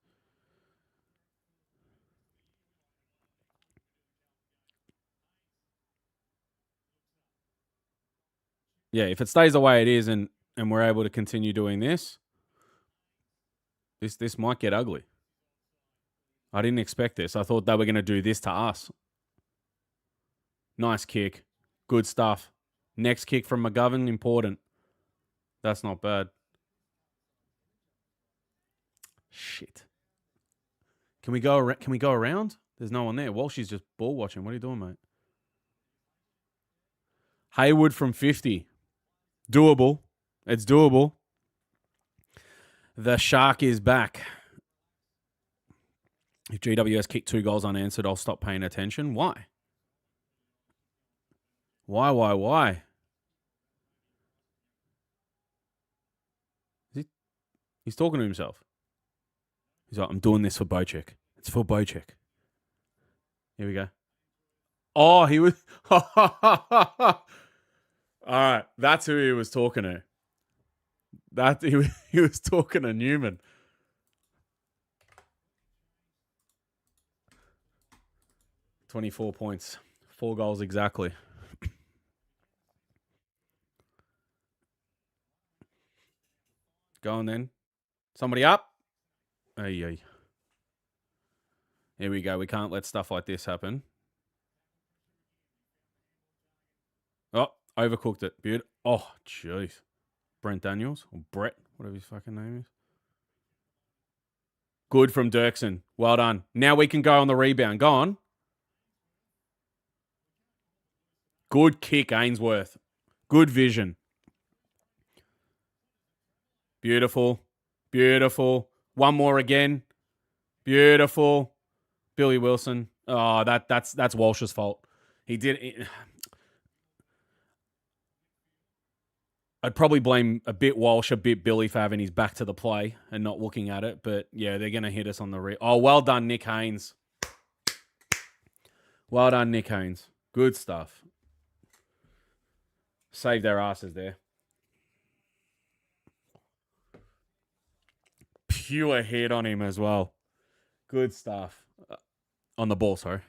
Yeah, if it stays the way it is and we're able to continue doing this might get ugly. I didn't expect this. I thought they were going to do this to us. Nice kick. Good stuff. Next kick from McGovern, important. That's not bad. Shit. Can we go around? There's no one there. Walshy's just ball watching. What are you doing, mate? Hayward from 50. Doable. It's doable. The Shark is back. If GWS kick 2 goals unanswered, I'll stop paying attention. Why? Why? He's talking to himself. He's like, I'm doing this for Bocek. It's for Bocek. Here we go. Oh, he was... All right, that's who he was talking to. He was talking to Newman. $24 points. 4 goals exactly. Go on then. Somebody up. Hey. Here we go. We can't let stuff like this happen. Oh, overcooked it. Beautiful. Oh, jeez. Brent Daniels. Or Brett. Whatever his fucking name is. Good from Dirksen. Well done. Now we can go on the rebound. Go on. Good kick, Ainsworth. Good vision. Beautiful. One more again. Beautiful. Billy Wilson. Oh, that's Walsh's fault. He did it. I'd probably blame a bit Walsh, a bit Billy for having his back to the play and not looking at it. But yeah, they're going to hit us on the Oh, well done, Nick Haynes. Well done, Nick Haynes. Good stuff. Saved their asses there. Pure hit on him as well. Good stuff. On the ball, sorry.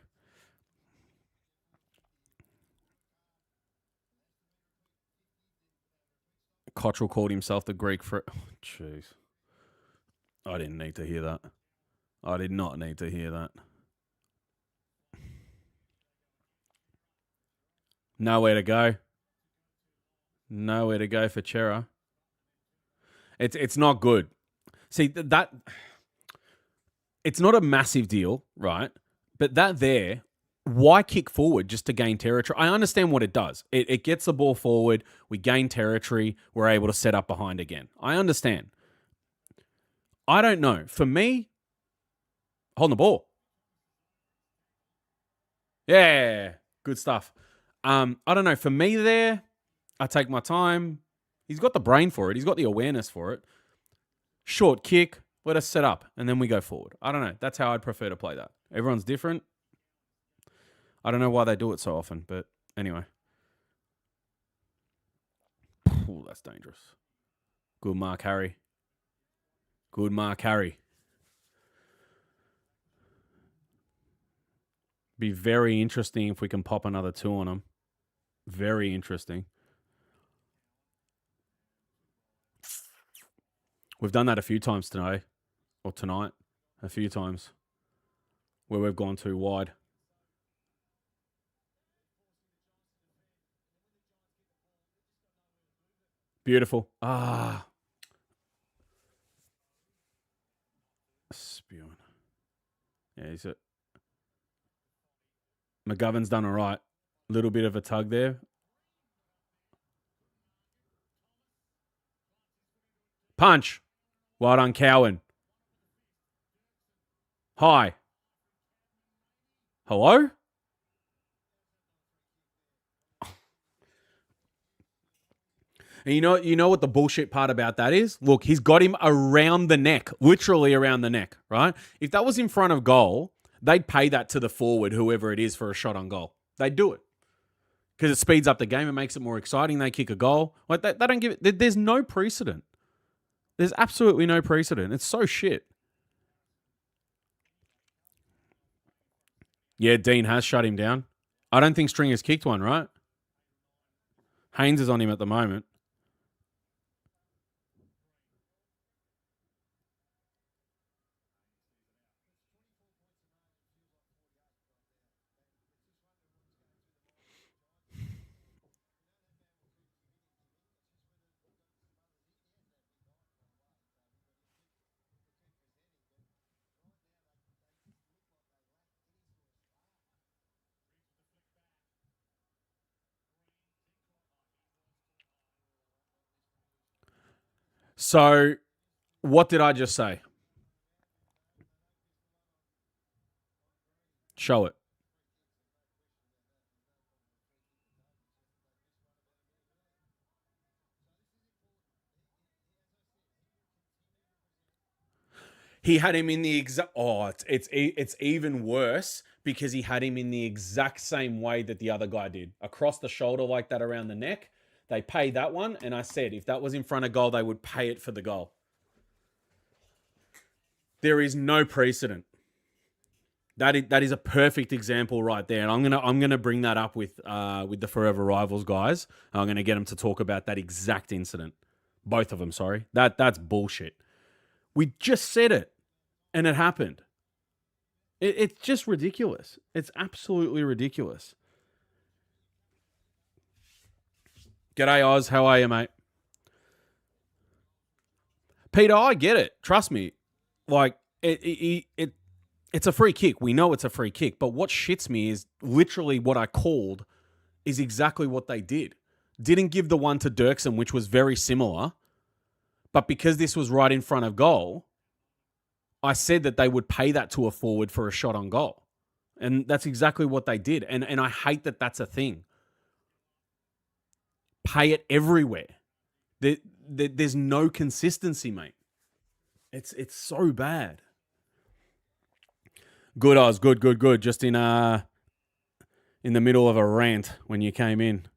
Cottrell called himself the Greek for... Jeez. I didn't need to hear that. I did not need to hear that. Nowhere to go. Nowhere to go for Chera. It's not good. See, that... It's not a massive deal, right? But that there... Why kick forward just to gain territory? I understand what it does. It gets the ball forward. We gain territory. We're able to set up behind again. I understand. I don't know. For me, holding the ball. Yeah, good stuff. I don't know. For me there, I take my time. He's got the brain for it. He's got the awareness for it. Short kick. Let us set up, and then we go forward. I don't know. That's how I'd prefer to play that. Everyone's different. I don't know why they do it so often, but anyway. Ooh, that's dangerous. Good Mark Harry. Good Mark Harry. Be very interesting if we can pop another 2 on him. Very interesting. We've done that a few times today. Or tonight. A few times. Where we've gone too wide. Beautiful. Spewing. Yeah, McGovern's done all right. Little bit of a tug there. Punch. Well done, Cowan. Hi. Hello? And you know what the bullshit part about that is? Look, he's got him around the neck, literally around the neck, right? If that was in front of goal, they'd pay that to the forward, whoever it is, for a shot on goal. They'd do it because it speeds up the game. It makes it more exciting. They kick a goal. Like they don't give it. There's no precedent. There's absolutely no precedent. It's so shit. Yeah, Dean has shut him down. I don't think Stringer's kicked one, right? Haynes is on him at the moment. So, what did I just say? Show it. He had him in the exact. Oh, it's even worse because he had him in the exact same way that the other guy did, across the shoulder like that around the neck. They paid that one, and I said if that was in front of goal, they would pay it for the goal. There is no precedent. That is a perfect example right there, and I'm gonna bring that up with the Forever Rivals guys. I'm gonna get them to talk about that exact incident. Both of them, sorry. That's bullshit. We just said it, and it happened. It's just ridiculous. It's absolutely ridiculous. G'day, Oz. How are you, mate? Peter, I get it. Trust me. Like, it's a free kick. We know it's a free kick. But what shits me is literally what I called is exactly what they did. Didn't give the one to Dirksen, which was very similar. But because this was right in front of goal, I said that they would pay that to a forward for a shot on goal. And that's exactly what they did. And I hate that that's a thing. Pay it everywhere. There's no consistency, mate. It's so bad. Good, Oz. Good. Just in the middle of a rant when you came in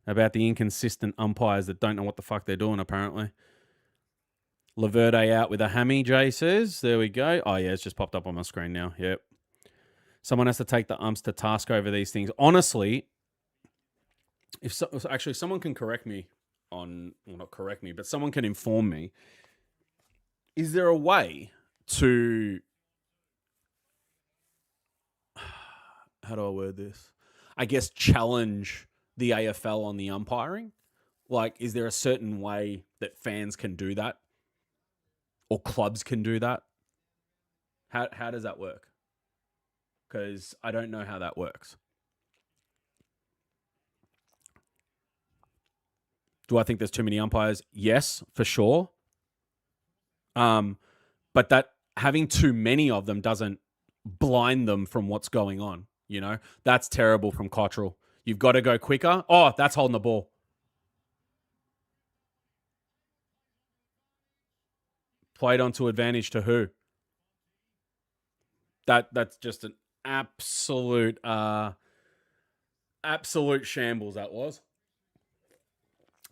about the inconsistent umpires that don't know what the fuck they're doing, apparently. Laverde out with a hammy, Jay says. There we go. Oh, yeah, it's just popped up on my screen now. Yep. Someone has to take the umps to task over these things. Honestly, actually, someone can correct me on, well, not correct me, but someone can inform me. Is there a way to, how do I word this? I guess challenge the AFL on the umpiring? Like, is there a certain way that fans can do that? Or clubs can do that? How does that work? Because I don't know how that works. Do I think there's too many umpires? Yes, for sure. But that having too many of them doesn't blind them from what's going on. You know, that's terrible from Cottrell. You've got to go quicker. Oh, that's holding the ball. Played onto advantage to who? That's just an absolute shambles. That was.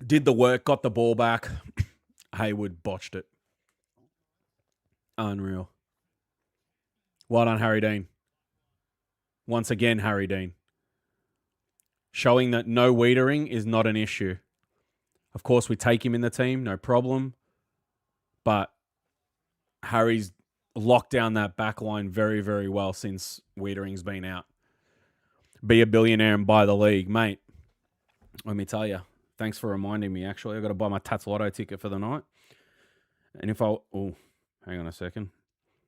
Did the work, got the ball back. Haywood botched it. Unreal. Well done, Harry Dean. Once again, Harry Dean. Showing that no Wiedering is not an issue. Of course, we take him in the team, no problem. But Harry's locked down that back line very, very well since Wiedering's been out. Be a billionaire and buy the league, mate. Let me tell you. Thanks for reminding me, actually. I've got to buy my Tats Lotto ticket for the night. And if I... Oh, hang on a second.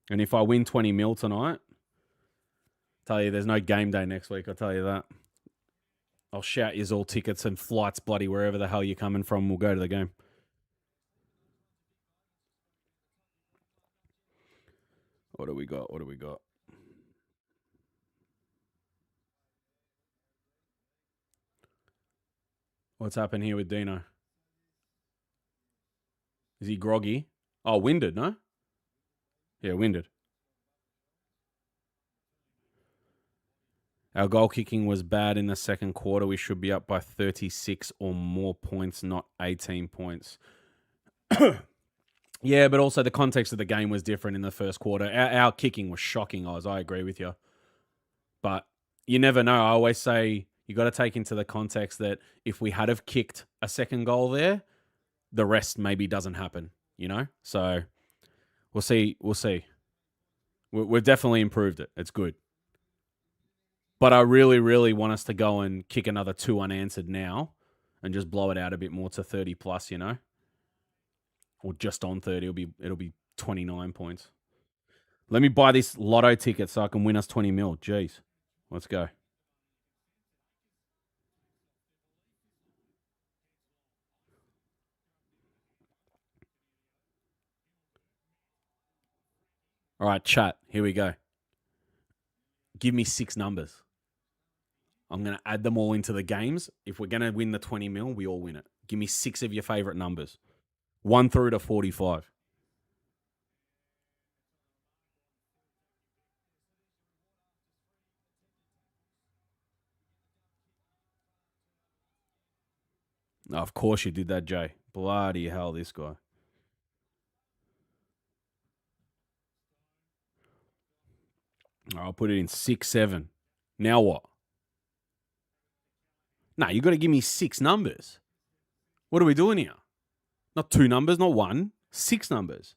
And if I win 20 mil tonight, Tell you, there's no game day next week. I'll tell you that. I'll shout you all tickets and flights, bloody wherever the hell you're coming from. We'll go to the game. What do we got? What's happened here with Dino? Is he groggy? Oh, winded, no? Yeah, winded. Our goal kicking was bad in the second quarter. We should be up by 36 or more points, not 18 points. Yeah, but also the context of the game was different in the first quarter. Our kicking was shocking, Oz. I agree with you. But you never know. I always say you got to take into the context that if we had have kicked a second goal there, the rest maybe doesn't happen, you know? So we'll see. We've definitely improved it. It's good. But I really, really want us to go and kick another 2 unanswered now and just blow it out a bit more to 30 plus, you know? Or just on 30. It'll be 29 points. Let me buy this lotto ticket so I can win us 20 mil. Jeez. Let's go. All right, chat. Here we go. Give me 6 numbers. I'm going to add them all into the games. If we're going to win the 20 mil, we all win it. Give me 6 of your favorite numbers. 1 through to 45. Oh, of course you did that, Jay. Bloody hell, this guy. I'll put it in 6, 7. Now what? Nah, you got to give me 6 numbers. What are we doing here? Not 2 numbers, not 1. 6 numbers.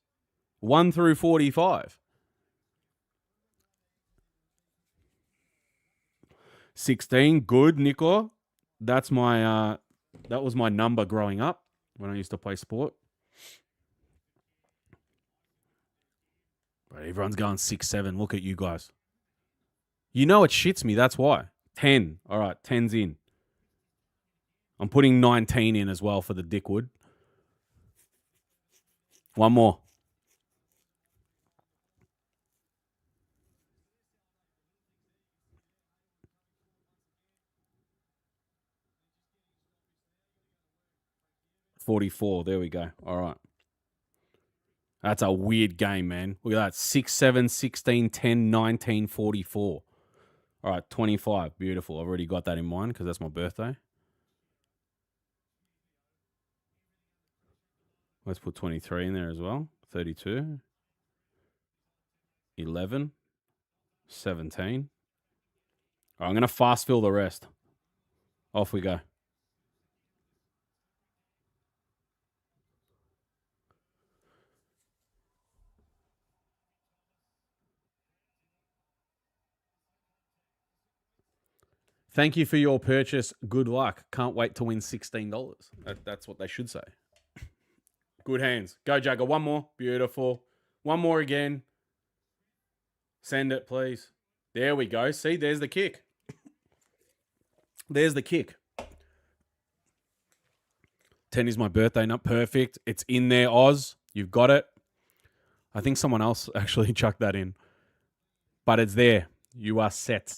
1 through 45. 16, good, Nico. That's my that was my number growing up when I used to play sport. But everyone's going 6, 7. Look at you guys. You know it shits me, that's why. 10. All right, 10's in. I'm putting 19 in as well for the Dickwood. One more. $44. There we go. All right. That's a weird game, man. Look at that. 6, 7, 16, 10, 19, 44. All right, 25. Beautiful. I've already got that in mind because that's my birthday. Let's put 23 in there as well. 32. 11. 17. All right, I'm going to fast fill the rest. Off we go. Thank you for your purchase. Good luck. Can't wait to win $16. That's what they should say. Good hands. Go, Jagger. One more. Beautiful. One more again. Send it, please. There we go. See, there's the kick. There's the kick. 10 is my birthday. Not perfect. It's in there, Oz. You've got it. I think someone else actually chucked that in. But it's there. You are set.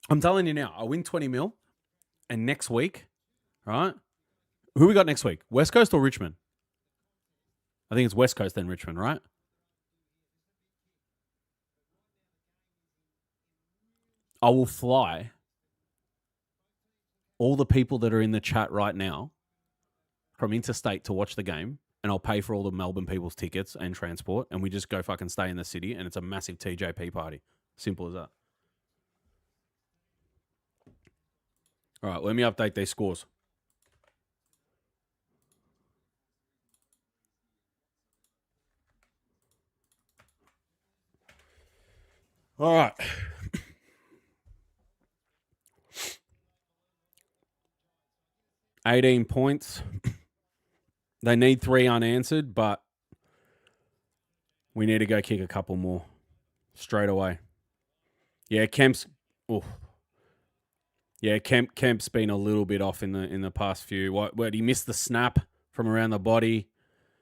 I'm telling you now, I win 20 mil. And next week, right? Who we got next week? West Coast or Richmond? I think it's West Coast then Richmond, right? I will fly all the people that are in the chat right now from interstate to watch the game, and I'll pay for all the Melbourne people's tickets and transport, and we just go fucking stay in the city, and it's a massive TJP party. Simple as that. All right, let me update these scores. All right. $18 points. They need 3 unanswered, but we need to go kick a couple more straight away. Yeah, Kemp's. Oh, yeah, Kemp's been a little bit off in the past few. What he missed the snap from around the body.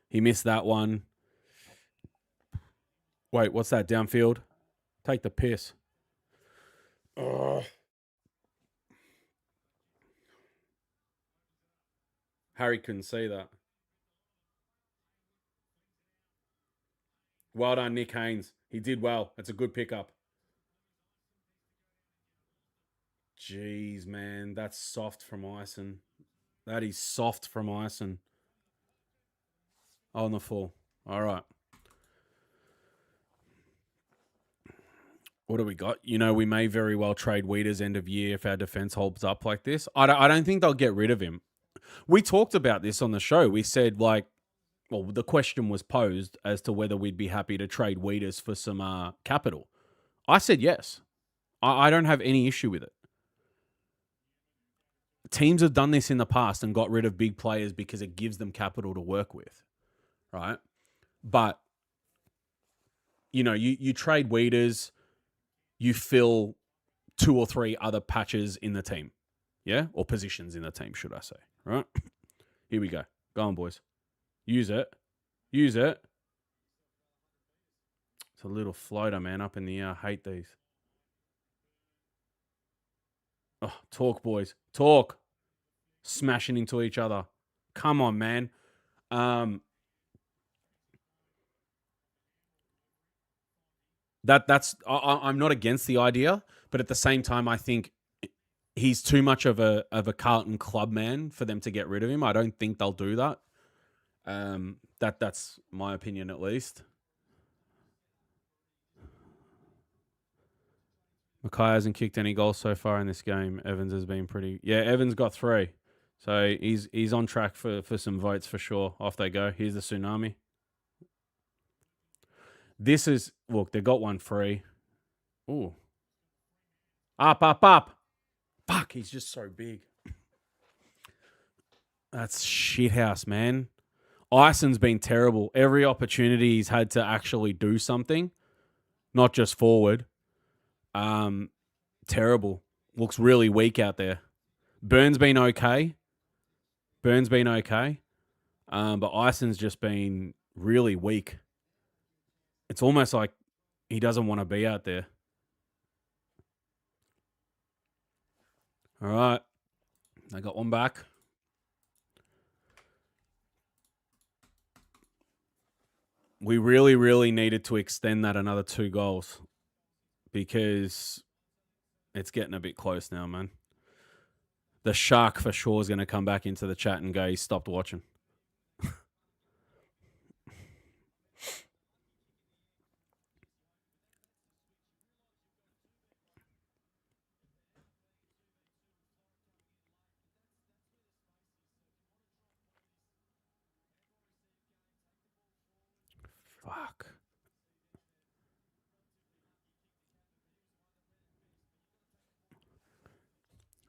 He missed that one. Wait, what's that downfield? Take the piss. Oh, Harry couldn't see that. Well done, Nick Haynes. He did well. That's a good pickup. Jeez, man, that's soft from Ison. That is soft from Ison. On the full. All right. What do we got? You know, we may very well trade Weeders end of year if our defense holds up like this. I don't think they'll get rid of him. We talked about this on the show. We said, like, well, the question was posed as to whether we'd be happy to trade Weeders for some capital. I said yes. I don't have any issue with it. Teams have done this in the past and got rid of big players because it gives them capital to work with, right? But, you know, you trade Weeders, you fill 2 or 3 other patches in the team. Yeah? Or positions in the team, should I say. Right? Here we go. Go on, boys. Use it. Use it. It's a little floater, man, up in the air. I hate these. Oh, talk, boys. Talk. Smashing into each other. Come on, man. I'm not against the idea, but at the same time, I think he's too much of a Carlton club man for them to get rid of him. I don't think they'll do that. That's my opinion, at least. Mackay hasn't kicked any goals so far in this game. Evans has been pretty. Yeah, Evans got 3, so he's on track for some votes for sure. Off they go. Here's the tsunami. This is look. They got one free. Ooh, up, up, up. Fuck, he's just so big. That's shithouse, man. Ison's been terrible. Every opportunity he's had to actually do something, not just forward. Terrible. Looks really weak out there. Burns been okay. But Ison's just been really weak. It's almost like he doesn't want to be out there. All right. They got one back. We really, really needed to extend that another 2 goals because it's getting a bit close now, man. The shark for sure is going to come back into the chat and go, he stopped watching. Fuck.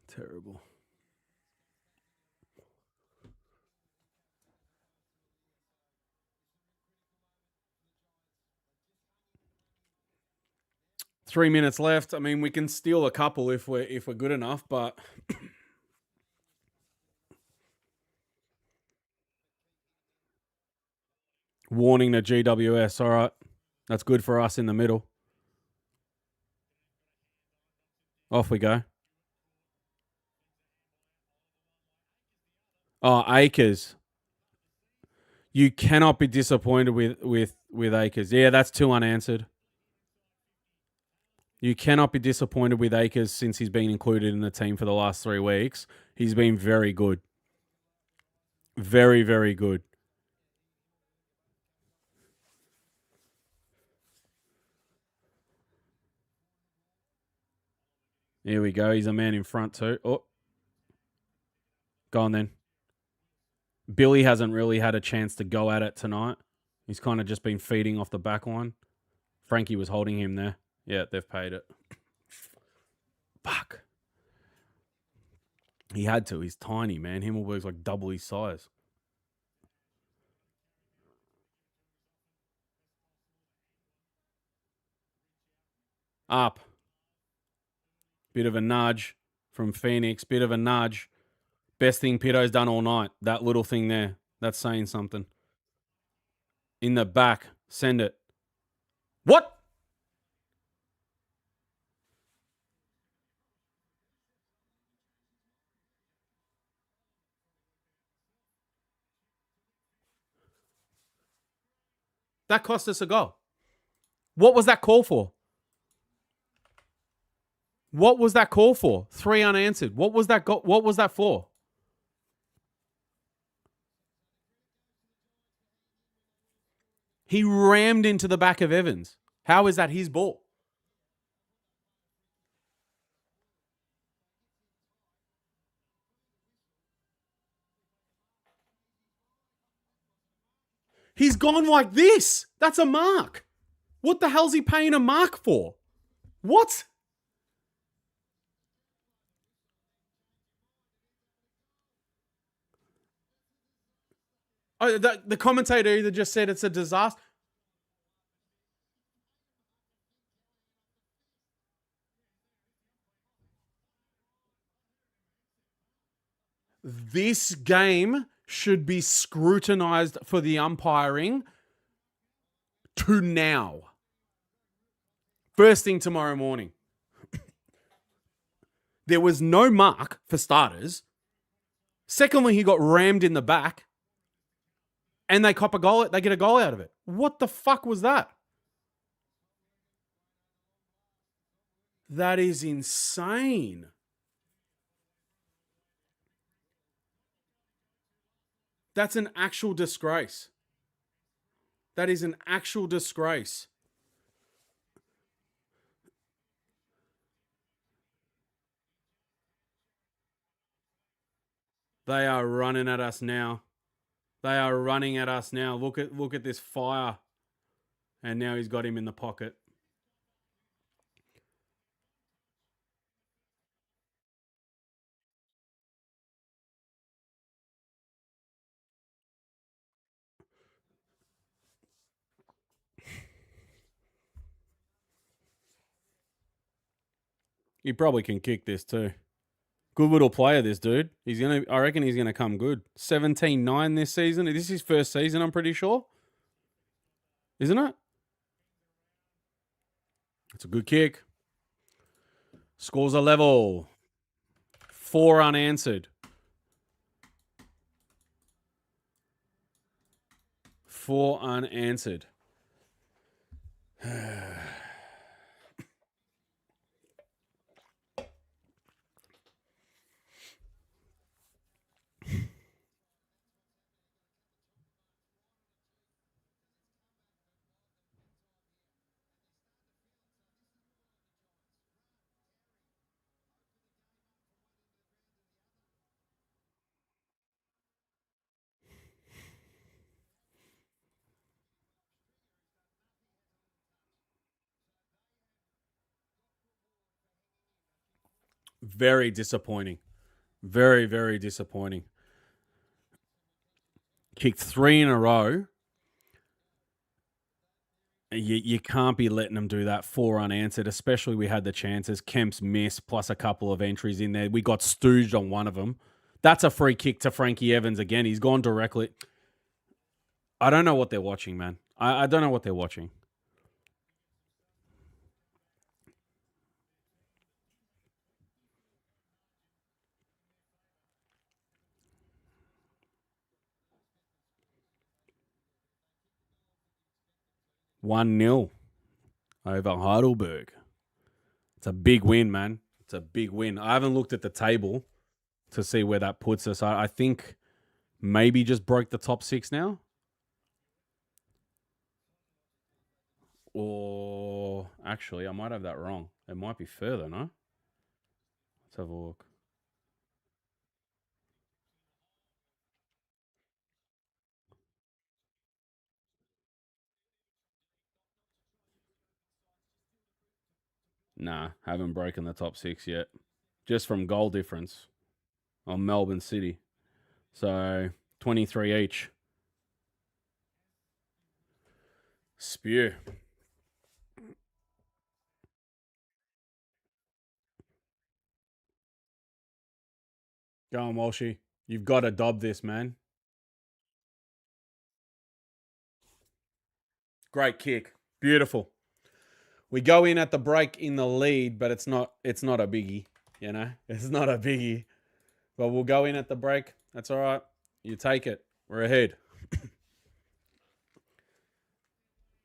Terrible. Three minutes left. I mean, we can steal a couple if we're good enough, but warning to GWS. All right, that's good for us in the middle. Off we go. Oh, Akers. You cannot be disappointed with Akers. Yeah, that's 2 unanswered. You cannot be disappointed with Akers since he's been included in the team for the last 3 weeks. He's been very good. Very, very good. Here we go. He's a man in front too. Oh, go on then. Billy hasn't really had a chance to go at it tonight. He's kind of just been feeding off the back line. Frankie was holding him there. Yeah, they've paid it. Fuck. He had to. He's tiny, man. Himmelberg's like double his size. Up. Bit of a nudge from Phoenix. Bit of a nudge. Best thing Pito's done all night. That little thing there. That's saying something. In the back. Send it. What? That cost us a goal. What was that call for? What was that call for? 3 unanswered. What was that what was that for? He rammed into the back of Evans. How is that his ball? He's gone like this. That's a mark. What the hell's he paying a mark for? What? Oh, the commentator either just said it's a disaster. This game should be scrutinized for the umpiring to now. First thing tomorrow morning. There was no mark for starters. Secondly, he got rammed in the back. And they cop a goal. They get a goal out of it. What the fuck was that? That is insane. That's an actual disgrace. That is an actual disgrace. They are running at us now. They are running at us now. Look at this fire. And now he's got him in the pocket. He probably can kick this too. Good little player, this dude. I reckon he's gonna come good. 17-9 this season. This is his first season, I'm pretty sure. Isn't it? It's a good kick. Scores are level. 4 unanswered. 4 unanswered. Very disappointing. Very, very disappointing. Kicked 3 in a row. You can't be letting them do that. 4 unanswered, especially we had the chances. Kemp's miss plus a couple of entries in there. We got stooged on one of them. That's a free kick to Frankie Evans again. He's gone directly. I don't know what they're watching, man. I don't know what they're watching. One 0 over Heidelberg. It's a big win, man. It's a big win. I haven't looked at the table to see where that puts us. I think maybe just broke the top 6 now. Or actually, I might have that wrong. It might be further, no? Let's have a look. Nah, haven't broken the top 6 yet. Just from goal difference on Melbourne City. So 23 each. Spew. Go on, Walshy. You've got to dob this, man. Great kick. Beautiful. We go in at the break in the lead, but it's not a biggie, you know? It's not a biggie. But we'll go in at the break. That's all right. You take it. We're ahead.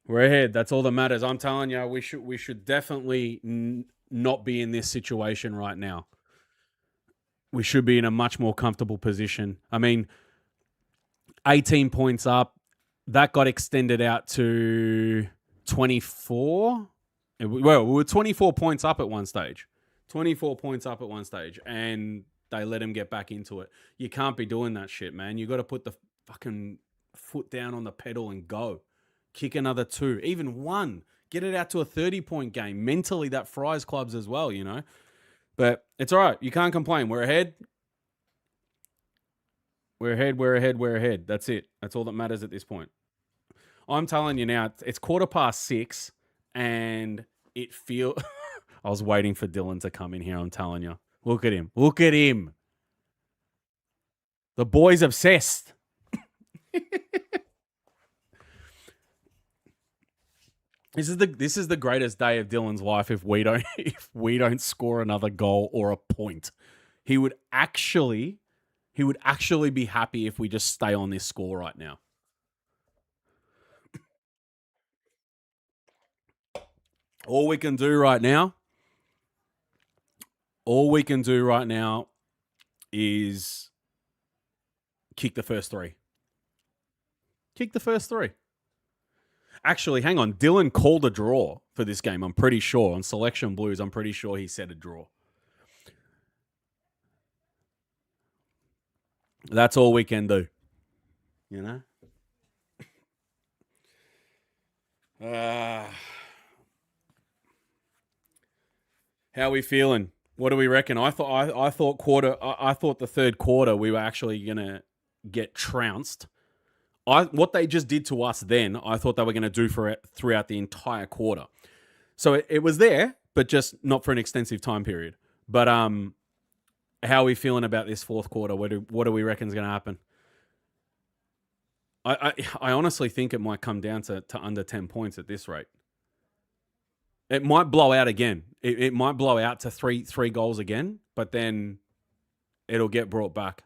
We're ahead. That's all that matters. I'm telling you, we should definitely not be in this situation right now. We should be in a much more comfortable position. I mean, 18 points up. That got extended out to 24. Well, we were 24 points up at one stage. 24 points up at one stage. And they let him get back into it. You can't be doing that shit, man. You got to put the fucking foot down on the pedal and go. Kick another 2, even 1. Get it out to a 30-point game. Mentally, that fries clubs as well, you know. But it's all right. You can't complain. We're ahead. We're ahead. We're ahead. We're ahead. That's it. That's all that matters at this point. I'm telling you now, it's 6:15, and it feel. I was waiting for Dylan to come in here. I'm telling you. Look at him. Look at him. The boy's obsessed. This is the greatest day of Dylan's life if we don't score another goal or a point. He would actually be happy if we just stay on this score right now. All we can do right now is kick the first 3. Kick the first 3. Actually, hang on. Dylan called a draw for this game, I'm pretty sure. On Selection Blues, I'm pretty sure he said a draw. That's all we can do. You know? How are we feeling? What do we reckon? I thought the third quarter we were actually gonna get trounced. What they just did to us then, I thought they were going to do for it throughout the entire quarter. So it was there, but just not for an extensive time period. But how are we feeling about this fourth quarter? What do we reckon is going to happen? I honestly think it might come down to under 10 points at this rate. It might blow out again. It might blow out to three goals again, but then it'll get brought back.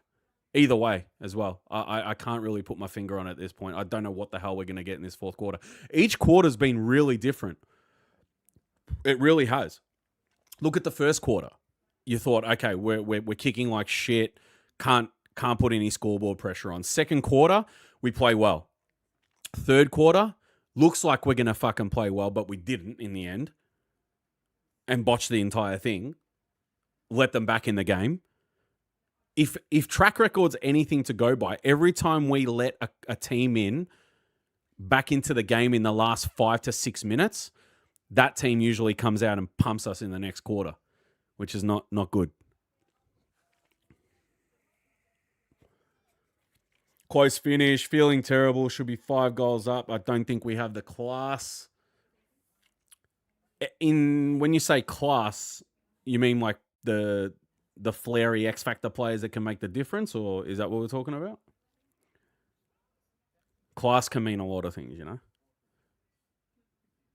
Either way as well. I can't really put my finger on it at this point. I don't know what the hell we're going to get in this fourth quarter. Each quarter's been really different. It really has. Look at the first quarter. You thought, okay, we're kicking like shit. Can't put any scoreboard pressure on. Second quarter, we play well. Third quarter, looks like we're going to fucking play well, but we didn't in the end. And botched the entire thing. Let them back in the game. If track record's anything to go by, every time we let a team in back into the game in the last 5 to 6 minutes, that team usually comes out and pumps us in the next quarter, which is not good. Close finish, feeling terrible, should be 5 goals up. I don't think we have the class. When you say class, you mean like the flary X Factor players that can make the difference, or is that what we're talking about? Class can mean a lot of things, you know?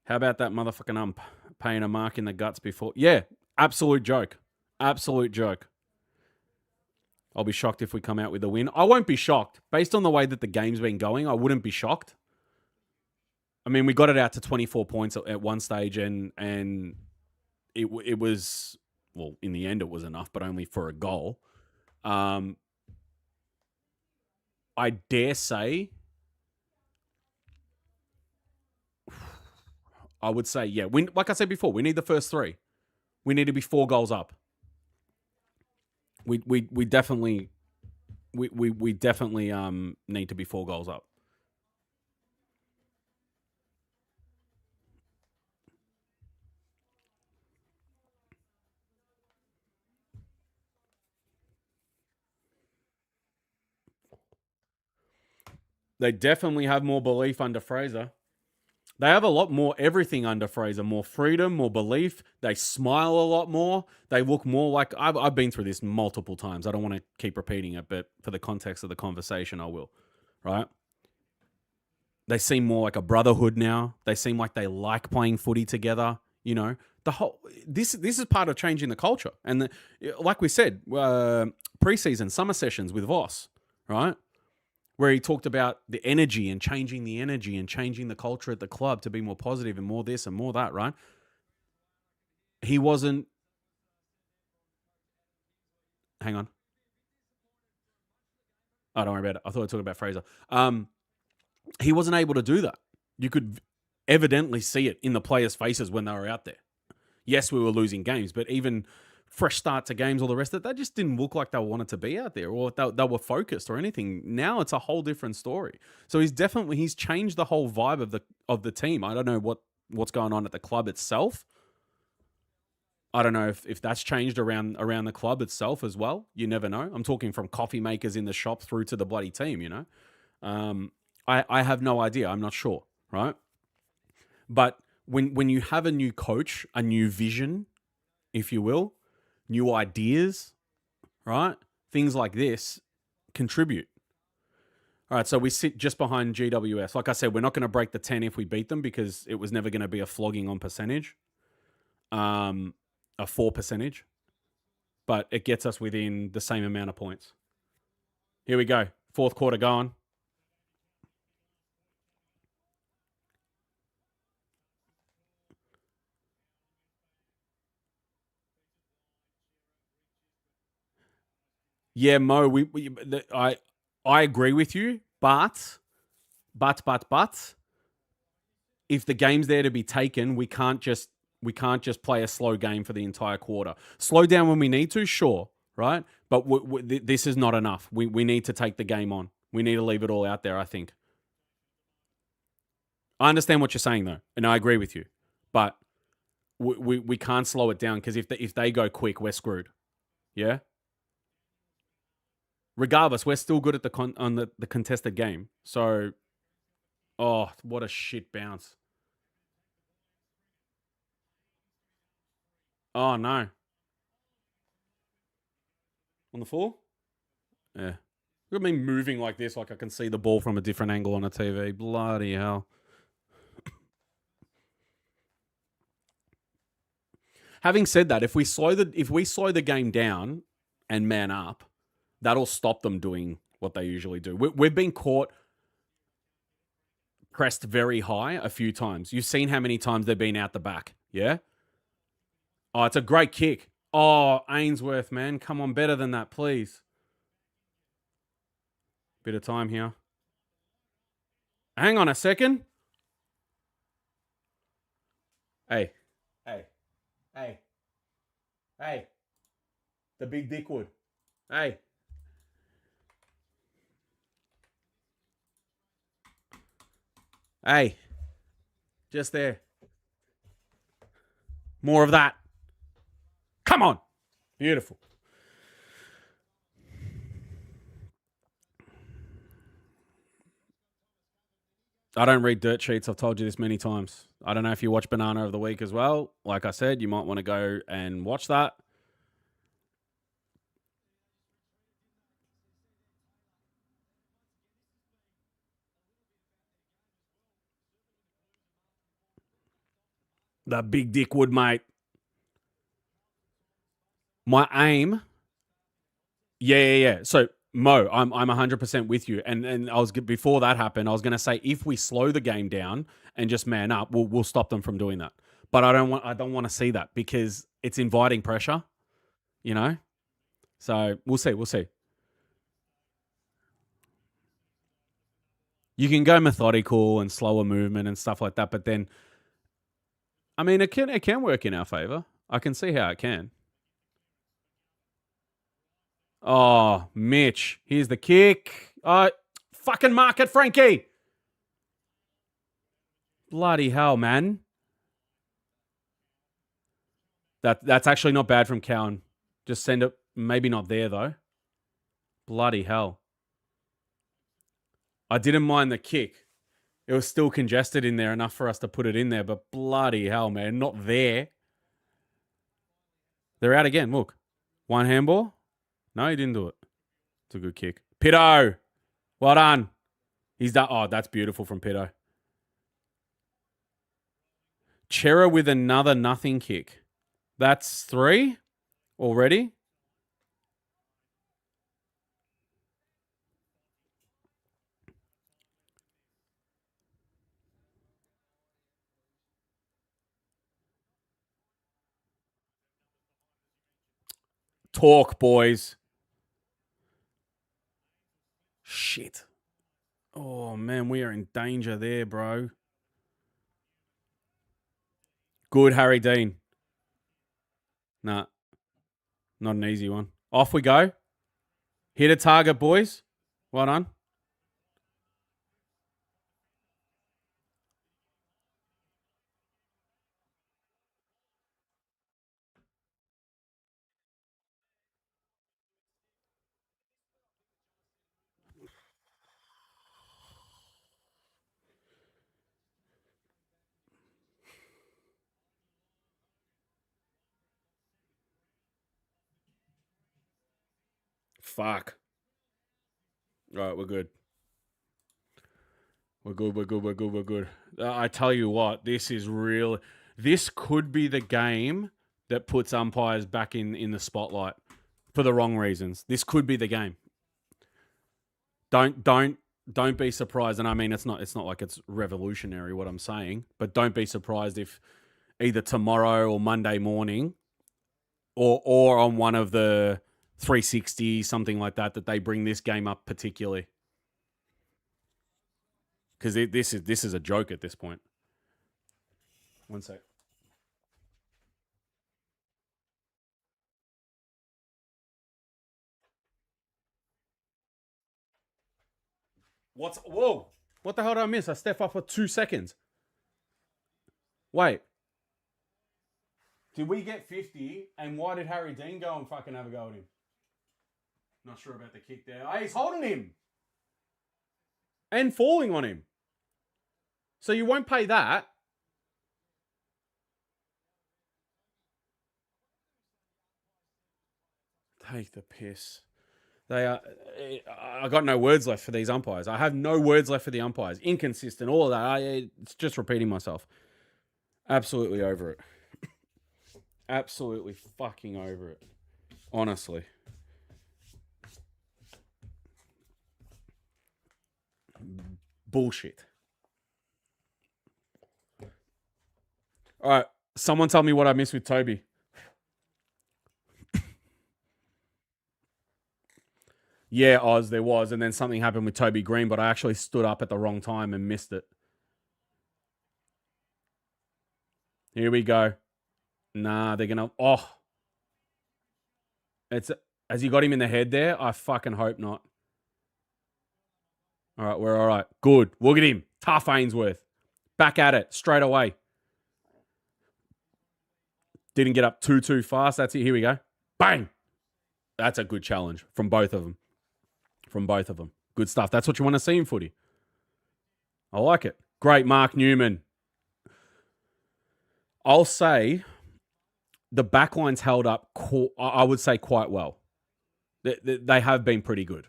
How about that motherfucking ump paying a mark in the guts before? Yeah, absolute joke. Absolute joke. I'll be shocked if we come out with a win. I won't be shocked. Based on the way that the game's been going, I wouldn't be shocked. I mean, we got it out to 24 points at one stage, and it was... Well, in the end, it was enough, but only for a goal. I dare say, I would say, yeah. Like I said before, we need the first 3. We need to be 4 goals up. We definitely need to be 4 goals up. They definitely have more belief under Fraser. They have a lot more everything under Fraser, more freedom, more belief. They smile a lot more. They look more like I've been through this multiple times. I don't want to keep repeating it, but for the context of the conversation, I will. Right? They seem more like a brotherhood now. They seem like they like playing footy together. You know, the whole this is part of changing the culture. And like we said, preseason summer sessions with Voss, right? Where he talked about the energy and changing the culture at the club to be more positive and more this and more that, right? He wasn't. Hang on. Oh, don't worry about it. I thought I was talking about Fraser. He wasn't able to do that. You could evidently see it in the players' faces when they were out there. Yes, we were losing games, but even fresh start to games, all the rest of it, they just didn't look like they wanted to be out there or they were focused or anything. Now it's a whole different story. So he's changed the whole vibe of the team. I don't know what's going on at the club itself. I don't know if that's changed around the club itself as well. You never know. I'm talking from coffee makers in the shop through to the bloody team, you know. I have no idea. I'm not sure, right? But when you have a new coach, a new vision, if you will, new ideas, right? Things like this contribute. All right, so we sit just behind GWS. Like I said, we're not going to break the 10 if we beat them because it was never going to be a flogging on percentage, a 4 percentage, but it gets us within the same amount of points. Here we go. Fourth quarter gone. Yeah, Mo, I agree with you, but if the game's there to be taken, we can't just play a slow game for the entire quarter. Slow down when we need to, sure, right? But this is not enough. We need to take the game on. We need to leave it all out there, I think. I understand what you're saying, though, and I agree with you. But we can't slow it down because if they go quick, we're screwed. Yeah? Regardless, we're still good at the contested game. So, oh, what a shit bounce. Oh, no. On the floor? Yeah. Look at me moving like this, like I can see the ball from a different angle on a TV. Bloody hell. Having said that, if we slow the game down and man up, that'll stop them doing what they usually do. We've been caught pressed very high a few times. You've seen how many times they've been out the back, yeah? Oh, it's a great kick. Oh, Ainsworth, man. Come on, better than that, please. Bit of time here. Hang on a second. Hey. The big dickwood. Hey. Hey. Just there. More of that. Come on. Beautiful. I don't read dirt sheets. I've told you this many times. I don't know if you watch Banana of the Week as well. Like I said, you might want to go and watch that. The big dick wood, mate. My aim. Yeah. So Mo, I'm 100% with you. And I was before that happened, I was going to say if we slow the game down and just man up, we'll stop them from doing that. But I don't want to see that because it's inviting pressure, you know? So we'll see. You can go methodical and slower movement and stuff like that, but then I mean it can work in our favor. I can see how it can. Oh, Mitch, here's the kick. Fucking mark it, Frankie. Bloody hell, man. That's actually not bad from Cowan. Just send it. Maybe not there though. Bloody hell. I didn't mind the kick. It was still congested in there enough for us to put it in there, but bloody hell, man, not there. They're out again. Look, one handball. No, he didn't do it. It's a good kick. Pitto, well done. He's done. Oh, that's beautiful from Pitto. Chera with another nothing kick. That's 3 already. Talk, boys. Shit. Oh, man, we are in danger there, bro. Good, Harry Dean. Nah, not an easy one. Off we go. Hit a target, boys. Well done. Fuck. All right, we're good. We're good. I tell you what, this is real. This could be the game that puts umpires back in the spotlight for the wrong reasons. This could be the game. Don't be surprised. And I mean, it's not like it's revolutionary what I'm saying, but don't be surprised if either tomorrow or Monday morning, or on one of the 360 something like that they bring this game up particularly. Because this is a joke at this point. One sec. Whoa? What the hell did I miss? I stepped up for 2 seconds. Wait. Did we get 50? And why did Harry Dean go and fucking have a go at him? Not sure about the kick there. Oh, he's holding him. And falling on him. So you won't pay that. Take the piss. They are. I got no words left for these umpires. I have no words left for the umpires. Inconsistent, all of that. It's just repeating myself. Absolutely over it. Absolutely fucking over it. Honestly. Bullshit. All right. Someone tell me what I missed with Toby. Yeah, Oz, there was. And then something happened with Toby Green, but I actually stood up at the wrong time and missed it. Here we go. Nah, they're going to... Oh. Has he got him in the head there? I fucking hope not. All right, we're all right. Good. Look at him. Tough Ainsworth. Back at it. Straight away. Didn't get up too fast. That's it. Here we go. Bang. That's a good challenge from both of them. Good stuff. That's what you want to see in footy. I like it. Great, Mark Newman. I'll say the backline's held up, I would say, quite well. They have been pretty good.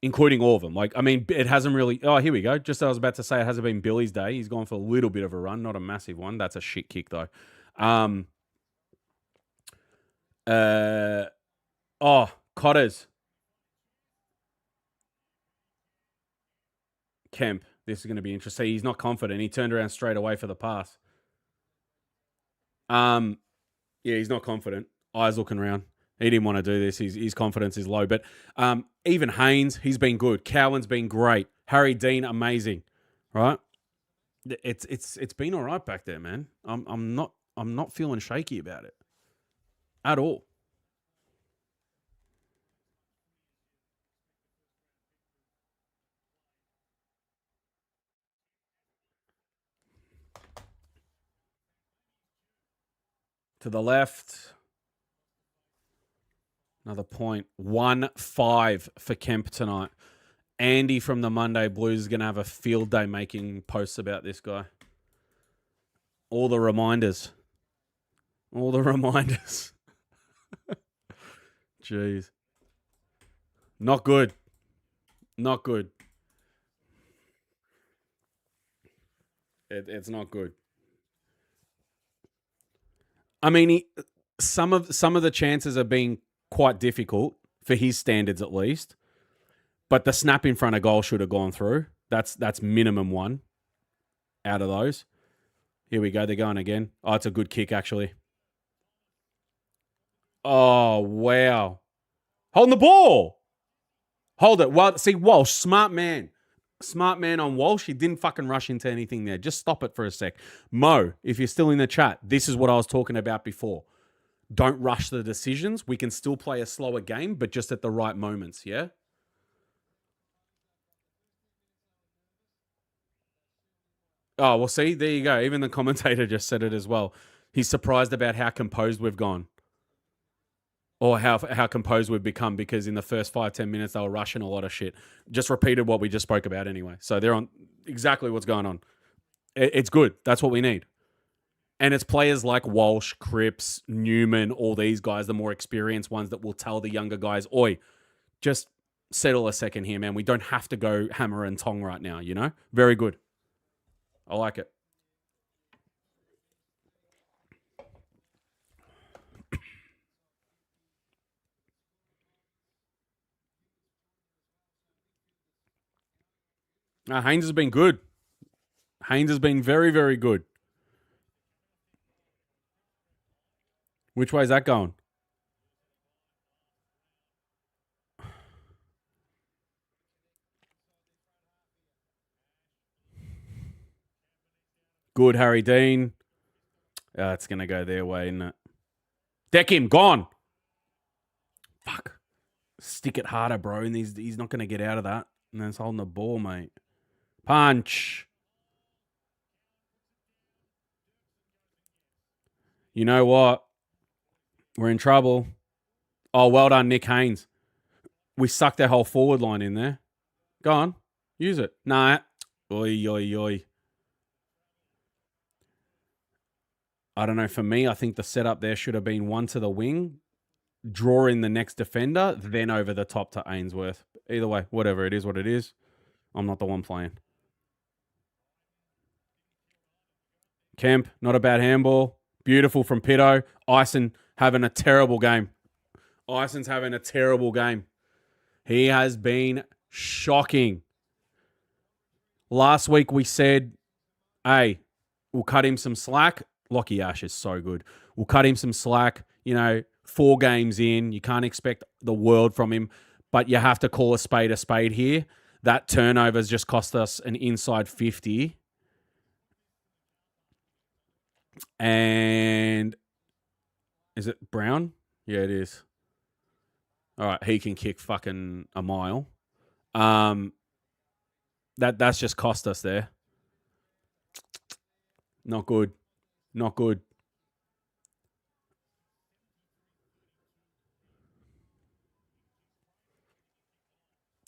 Including all of them. Like, I mean, it hasn't really... Oh, here we go. Just as I was about to say, it hasn't been Billy's day. He's gone for a little bit of a run, not a massive one. That's a shit kick, though. Cotters. Kemp. This is going to be interesting. He's not confident. He turned around straight away for the pass. Yeah, he's not confident. Eyes looking around. He didn't want to do this. His confidence is low. But even Haynes, he's been good. Cowan's been great. Harry Dean, amazing. Right? It's been all right back there, man. I'm not feeling shaky about it at all. To the left. Another point. 1-5 for Kemp tonight. Andy from the Monday Blues is going to have a field day making posts about this guy. All the reminders. All the reminders. Jeez. Not good. Not good. It's not good. I mean, some of the chances are being quite difficult for his standards, at least. But the snap in front of goal should have gone through. That's minimum one out of those. Here we go. They're going again. Oh, it's a good kick, actually. Oh, wow. Holding the ball. Hold it. Well, see, Walsh, smart man. Smart man on Walsh. He didn't fucking rush into anything there. Just stop it for a sec. Mo, if you're still in the chat, this is what I was talking about before. Don't rush the decisions. We can still play a slower game, but just at the right moments, yeah? Oh, well, see, there you go. Even the commentator just said it as well. He's surprised about how composed we've gone. Or how composed we've become, because in the first 5-10 minutes, they were rushing a lot of shit. Just repeated what we just spoke about anyway. So they're on exactly what's going on. It's good. That's what we need. And it's players like Walsh, Cripps, Newman, all these guys, the more experienced ones, that will tell the younger guys, oi, just settle a second here, man. We don't have to go hammer and tong right now, you know? Very good. I like it. Haynes has been good. Haynes has been very, very good. Which way is that going? Good, Harry Dean. It's going to go their way, isn't it? Deck him. Gone. Fuck. Stick it harder, bro. And he's not going to get out of that. And then it's holding the ball, mate. Punch. You know what? We're in trouble. Oh, well done, Nick Haynes. We sucked their whole forward line in there. Go on. Use it. Nah. Oi, oi, oi. I don't know. For me, I think the setup there should have been one to the wing, draw in the next defender, then over the top to Ainsworth. Either way, whatever. It is what it is. I'm not the one playing. Kemp, not a bad handball. Beautiful from Pitto. Ison having a terrible game. Ison's having a terrible game. He has been shocking. Last week we said, hey, we'll cut him some slack. Lockie Ash is so good. We'll cut him some slack. You know, 4 games in. You can't expect the world from him, but you have to call a spade here. That turnover's just cost us an inside 50. And is it Brown? Yeah, it is. All right, he can kick fucking a mile. That's just cost us there. Not good. Not good.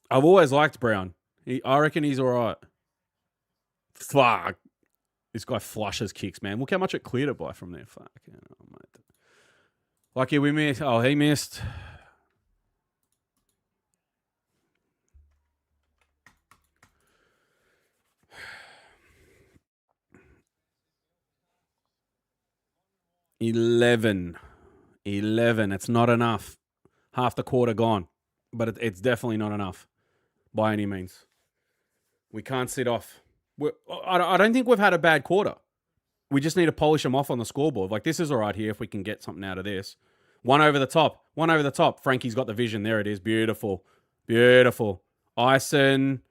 I've always liked Brown. I reckon he's all right. Fuck. This guy flushes kicks, man. Look how much it cleared it by from there. Fuck. You know, mate. Lucky we missed. Oh, he missed. $11. It's not enough. Half the quarter gone. But it's definitely not enough by any means. We can't sit off. I don't think we've had a bad quarter. We just need to polish them off on the scoreboard. Like, this is all right here if we can get something out of this. One over the top. Frankie's got the vision. There it is. Beautiful. Beautiful. Ison.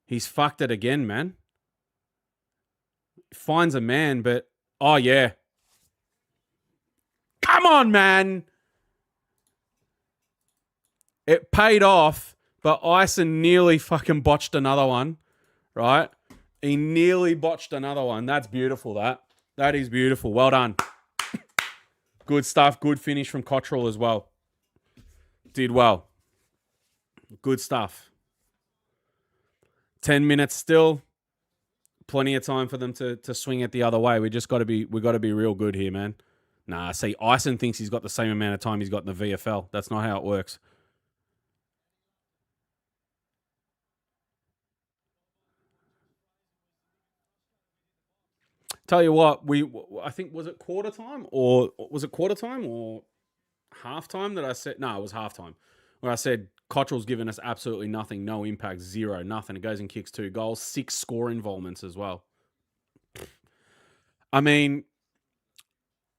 He's fucked it again, man. Finds a man, but... Oh, yeah. Come on, man. It paid off, but Ison nearly fucking botched another one, right? He nearly botched another one. That's beautiful, that. That is beautiful. Well done. Good stuff. Good finish from Cottrell as well. Did well. Good stuff. 10 minutes still. Plenty of time for them to swing it the other way. We got to be real good here, man. Nah, see, Ison thinks he's got the same amount of time he's got in the VFL. That's not how it works. Tell you what, I think was it quarter time or half time that I said no, it was half time where I said Cottrell's given us absolutely nothing, no impact, zero, nothing. It goes and kicks 2 goals, 6 score involvements as well. I mean,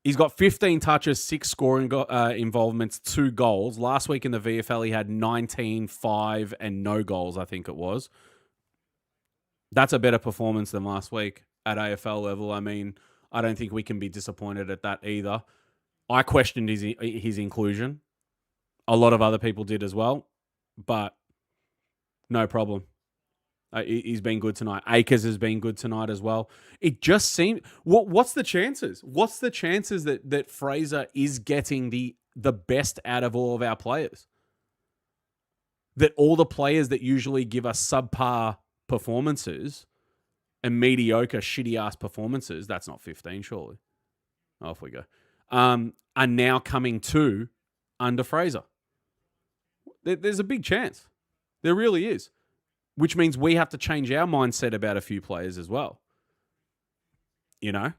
he's got 15 touches, 6 scoring involvements, 2 goals. Last week in the VFL, he had 19, 5, and no goals, I think it was. That's a better performance than last week at AFL level. I mean, I don't think we can be disappointed at that either. I questioned his inclusion. A lot of other people did as well, but no problem. He's been good tonight. Akers has been good tonight as well. It just seems... What's the chances? What's the chances that Fraser is getting the best out of all of our players? That all the players that usually give us subpar performances and mediocre, shitty-ass performances, that's not 15, surely. Off we go. Are now coming to under Fraser. There's a big chance. There really is. Which means we have to change our mindset about a few players as well. You know?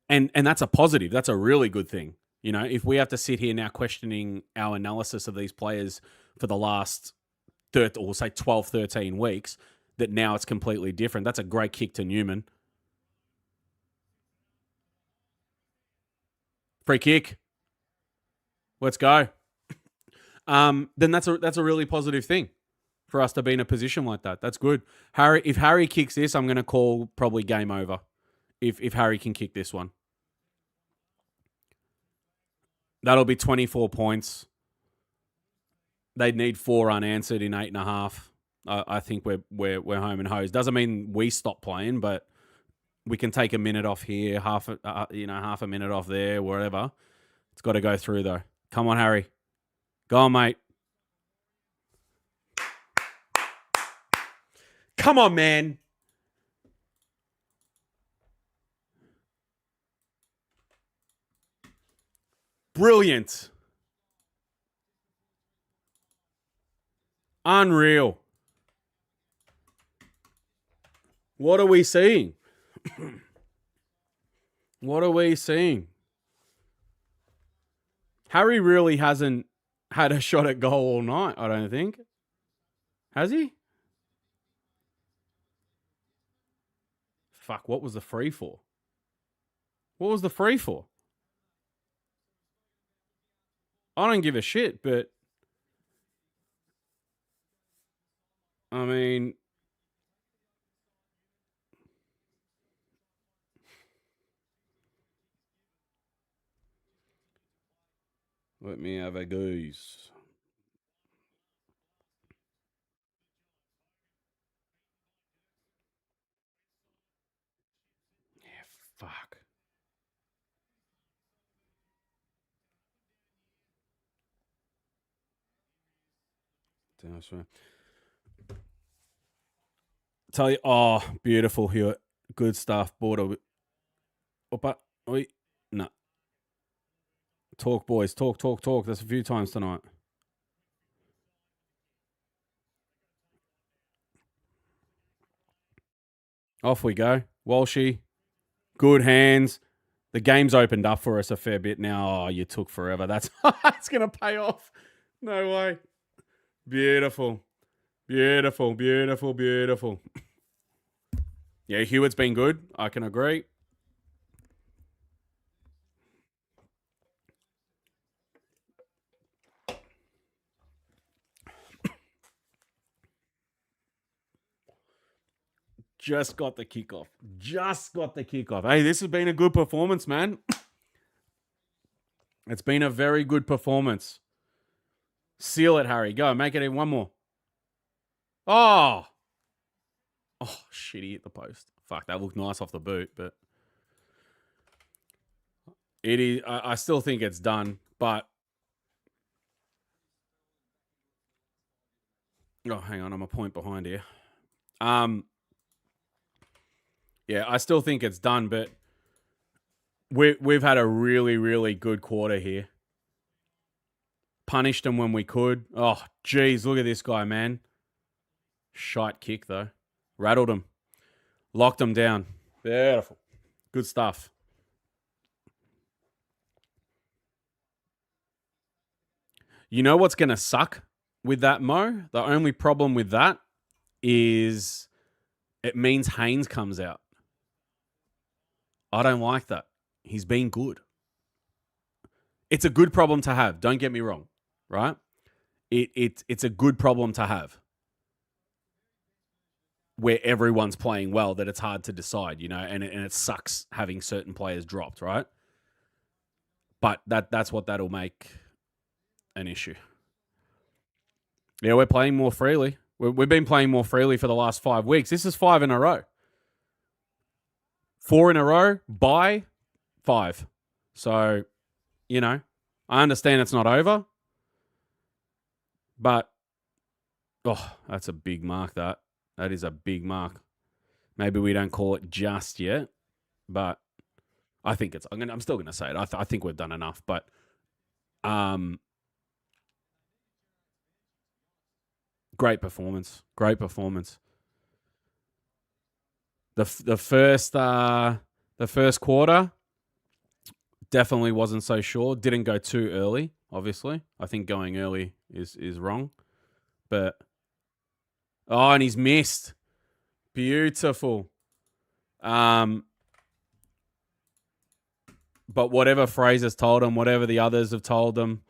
And that's a positive. That's a really good thing. You know, if we have to sit here now questioning our analysis of these players for the last 12, 13 weeks, that now it's completely different. That's a great kick to Newman. Free kick. Let's go. Then that's a really positive thing for us to be in a position like that. That's good. If Harry kicks this, I'm going to call probably game over. If Harry can kick this one. That'll be 24 points. They'd need 4 unanswered in 8.5. I think we're home and hosed. Doesn't mean we stop playing, but we can take a minute off here, half a minute off there, wherever. It's got to go through though. Come on, Harry. Go on, mate. Come on, man. Brilliant. Unreal. What are we seeing? What are we seeing? Harry really hasn't had a shot at goal all night, I don't think. Has he? Fuck, what was the free for? What was the free for? I don't give a shit, but I mean, let me have a goose. Yeah, fuck. Tell you, oh, beautiful, Hewitt. Good stuff. Border. No. Talk, boys. Talk. That's a few times tonight. Off we go. Walshy. Good hands. The game's opened up for us a fair bit now. Oh, you took forever. That's going to pay off. No way. Beautiful. Yeah, Hewitt's been good. I can agree. Just got the kickoff. Hey, this has been a good performance, man. It's been a very good performance. Seal it, Harry. Go. Make it even one more. Oh, shit, he hit the post. Fuck, that looked nice off the boot, but it is. I still think it's done, but Oh, hang on, I'm a point behind here. Um, yeah, I still think it's done, but we've had a really, really good quarter here. Punished them when we could. Oh, geez, look at this guy, man. Shite kick, though. Rattled him. Locked him down. Beautiful. Good stuff. You know what's going to suck with that, Mo? The only problem with that is it means Haynes comes out. I don't like that. He's been good. It's a good problem to have. Don't get me wrong, right? It's a good problem to have where everyone's playing well that it's hard to decide, and it sucks having certain players dropped, right? But that's what that'll make an issue. Yeah, we're playing more freely. We've been playing more freely for the last 5 weeks. This is 5 in a row. 4 in a row by 5. So, I understand it's not over, but that's a big mark. That is a big mark. Maybe we don't call it just yet, but I think it's. I'm still gonna say it. I think we've done enough, but great performance. Great performance. The first quarter definitely wasn't so sure. Didn't go too early. Obviously, I think going early is wrong, but and he's missed. Beautiful. But whatever Fraser's told him, whatever the others have told them,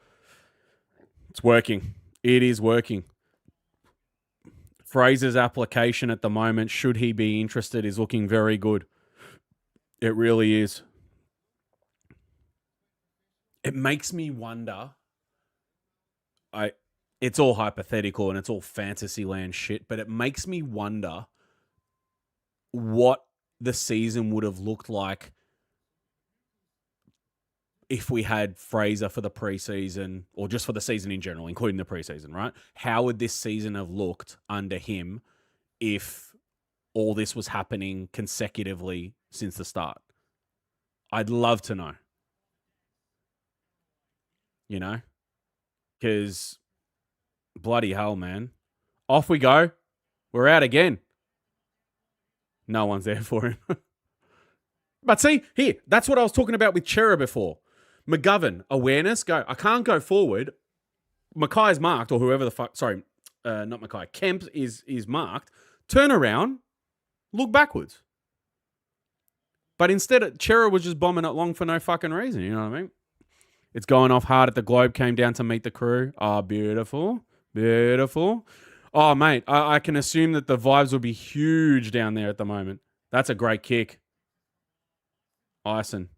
it's working. It is working. Fraser's application at the moment, should he be interested, is looking very good. It really is. It makes me wonder. It's all hypothetical and it's all fantasy land shit, but it makes me wonder what the season would have looked like if we had Fraser for the preseason, or just for the season in general, including the preseason, right? How would this season have looked under him if all this was happening consecutively since the start? I'd love to know. Because bloody hell, man. Off we go. We're out again. No one's there for him. But see, here, that's what I was talking about with Chera before. McGovern, awareness, go. I can't go forward. Mackay's marked, or whoever the fuck. Sorry, not Mackay. Kemp is marked. Turn around, look backwards. But instead, Chera was just bombing it long for no fucking reason. You know what I mean? It's going off hard at the Globe. Came down to meet the crew. Oh, beautiful. Beautiful. Oh, mate, I can assume that the vibes will be huge down there at the moment. That's a great kick. Ison.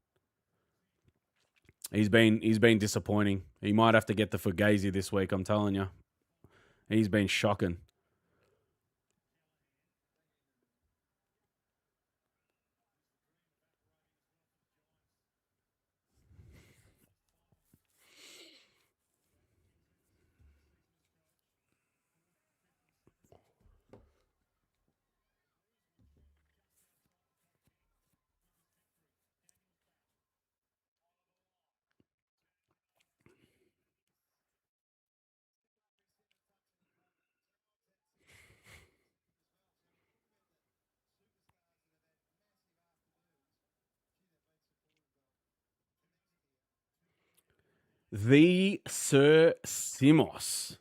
He's been disappointing. He might have to get the Fugazi this week, I'm telling you. He's been shocking. The Sir Simos.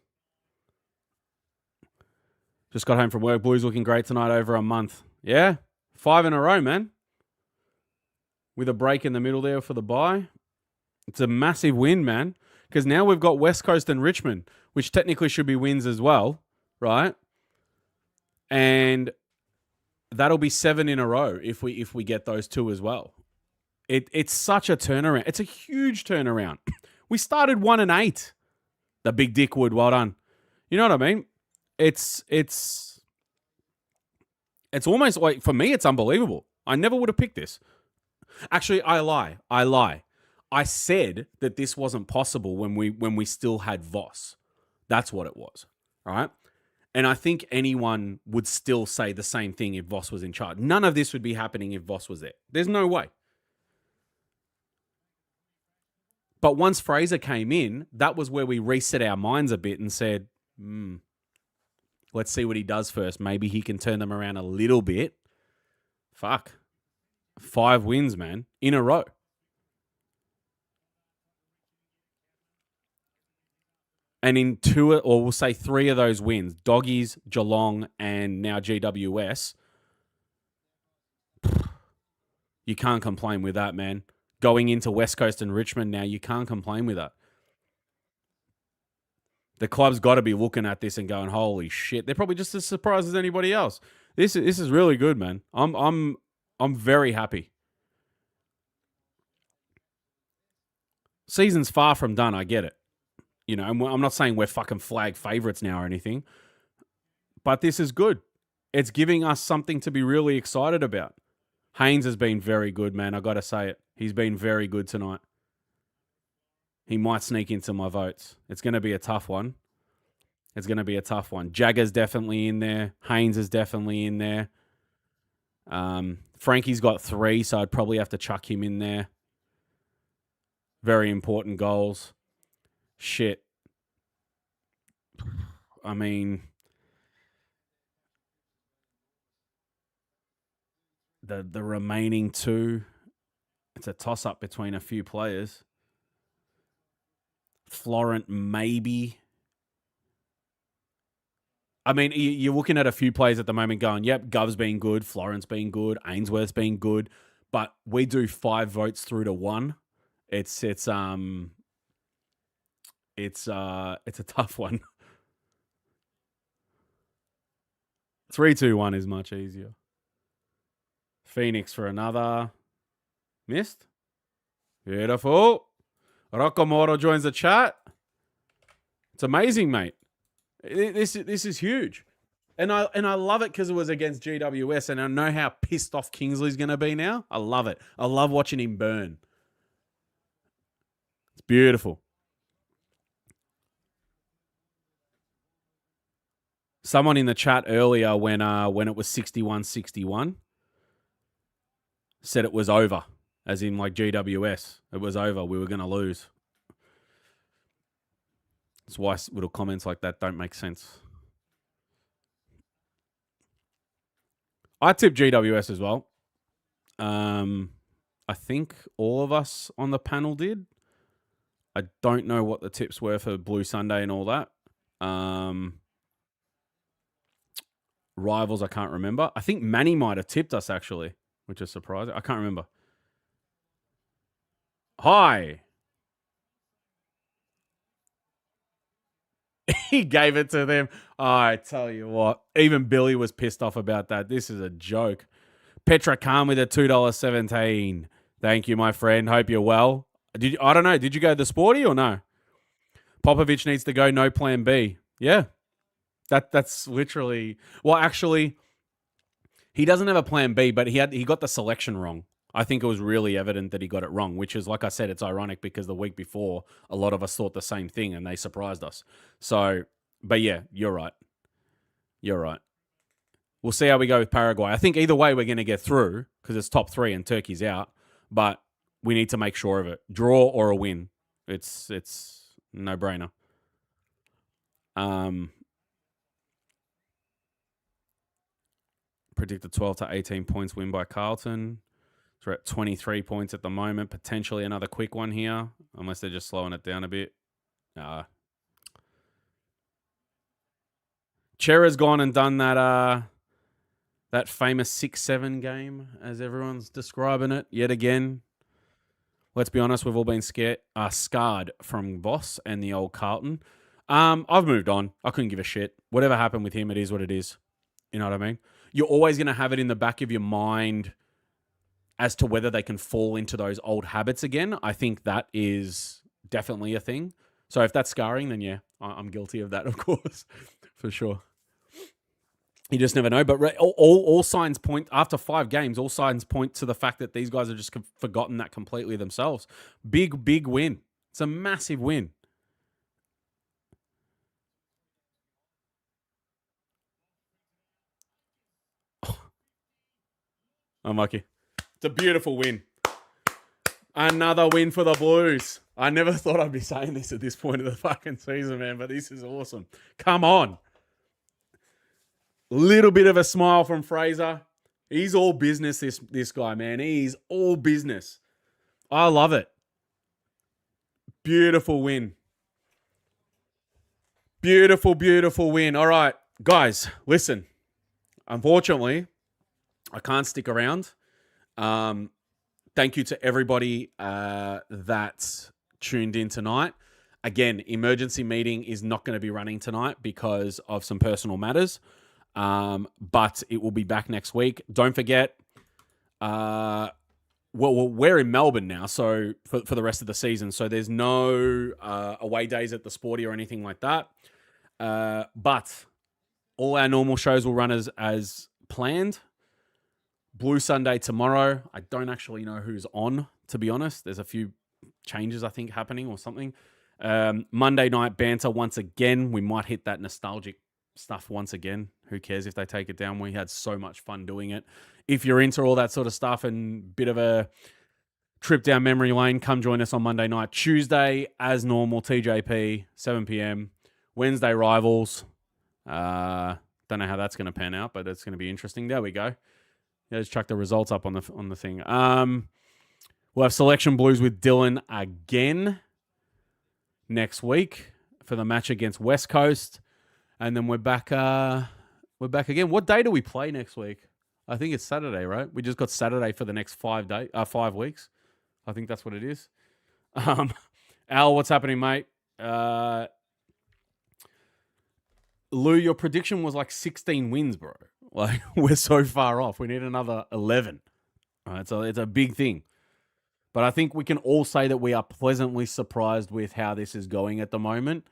Just got home from work. Blues looking great tonight over a month. Yeah, 5 in a row, man. With a break in the middle there for the bye. It's a massive win, man. Because now we've got West Coast and Richmond, which technically should be wins as well, right? And that'll be 7 in a row if we get those 2 as well. It's such a turnaround. It's a huge turnaround. We started 1-8. The big dick would. Well done. You know what I mean? It's almost like, for me, it's unbelievable. I never would have picked this. Actually, I lie. I said that this wasn't possible when we still had Voss. That's what it was, right? And I think anyone would still say the same thing if Voss was in charge. None of this would be happening if Voss was there. There's no way. But once Fraser came in, that was where we reset our minds a bit and said, let's see what he does first. Maybe he can turn them around a little bit. Fuck. 5 wins, man, in a row. And in 2, or we'll say 3 of those wins, Doggies, Geelong, and now GWS, you can't complain with that, man. Going into West Coast and Richmond now, you can't complain with that. The club's got to be looking at this and going, "Holy shit!" They're probably just as surprised as anybody else. This is really good, man. I'm very happy. Season's far from done. I get it. You know, I'm not saying we're fucking flag favourites now or anything, but this is good. It's giving us something to be really excited about. Haynes has been very good, man. I got to say it. He's been very good tonight. He might sneak into my votes. It's going to be a tough one. Jagger's definitely in there. Haynes is definitely in there. Frankie's got 3, so I'd probably have to chuck him in there. Very important goals. Shit. I mean, the remaining 2, it's a toss-up between a few players. Florent, maybe. I mean, you're looking at a few players at the moment going, yep, Gov's been good, Florent's been good, Ainsworth's been good, but we do 5 votes through to 1. It's a tough one. 3-2-1 is much easier. Phoenix for another. Missed. Beautiful. Rockamoro joins the chat. It's amazing, mate. This is huge. And I love it because it was against GWS, and I know how pissed off Kingsley's going to be now. I love it. I love watching him burn. It's beautiful. Someone in the chat earlier when it was 61-61 said it was over, as in like GWS. It was over. We were going to lose. That's why little comments like that don't make sense. I tipped GWS as well. I think all of us on the panel did. I don't know what the tips were for Blue Sunday and all that. Rivals, I can't remember. I think Manny might have tipped us, actually, which is surprising. I can't remember. Hi. He gave it to them. I tell you what, even Billy was pissed off about that. This is a joke. Petra Khan with a $2.17. Thank you, my friend. Hope you're well. I don't know. Did you go to the sporty or no? Popovich needs to go. No plan B. Yeah. That's literally... Well, actually, he doesn't have a plan B, but he got the selection wrong. I think it was really evident that he got it wrong, which is, like I said, it's ironic because the week before, a lot of us thought the same thing and they surprised us. So, but yeah, you're right. We'll see how we go with Paraguay. I think either way we're going to get through because it's top 3 and Turkey's out, but we need to make sure of it. Draw or a win. It's no-brainer. Predicted 12 to 18 points win by Carlton. So we're at 23 points at the moment. Potentially another quick one here, unless they're just slowing it down a bit. Chera's gone and done that famous 6-7 game, as everyone's describing it, yet again. Let's be honest, we've all been scarred from Voss and the old Carlton. I've moved on. I couldn't give a shit. Whatever happened with him, it is what it is. You know what I mean? You're always going to have it in the back of your mind as to whether they can fall into those old habits again. I think that is definitely a thing. So if that's scarring, then yeah, I'm guilty of that, of course, for sure. You just never know. But all signs point, after 5 games, all signs point to the fact that these guys have just forgotten that completely themselves. Big win. It's a massive win. Unlucky. It's a beautiful win. Another win for the Blues. I never thought I'd be saying this at this point of the fucking season, man, but this is awesome. Come on. Little bit of a smile from Fraser. He's all business, this guy, man. He's all business. I love it. Beautiful win. Beautiful, beautiful win. All right, guys, listen. Unfortunately, I can't stick around. Thank you to everybody that tuned in tonight. Again, emergency meeting is not going to be running tonight because of some personal matters. But it will be back next week. Don't forget, well, we're in Melbourne now, so for the rest of the season. So there's no away days at the Sporty or anything like that. But all our normal shows will run as planned. Blue Sunday tomorrow. I don't actually know who's on, to be honest. There's a few changes, I think, happening or something. Monday night banter once again. We might hit that nostalgic stuff once again. Who cares if they take it down? We had so much fun doing it. If you're into all that sort of stuff and bit of a trip down memory lane, come join us on Monday night. Tuesday, as normal, TJP, 7 p.m. Wednesday, Rivals. Don't know how that's going to pan out, but it's going to be interesting. There we go. Yeah, just chuck the results up on the thing. We'll have Selection Blues with Dylan again next week for the match against West Coast. And then we're back again. What day do we play next week? I think it's Saturday, right? We just got Saturday for the next 5 weeks. I think that's what it is. Al, what's happening, mate? Lou, your prediction was like 16 wins, bro. Like, we're so far off. We need another 11. All right, so it's a big thing. But I think we can all say that we are pleasantly surprised with how this is going at the moment.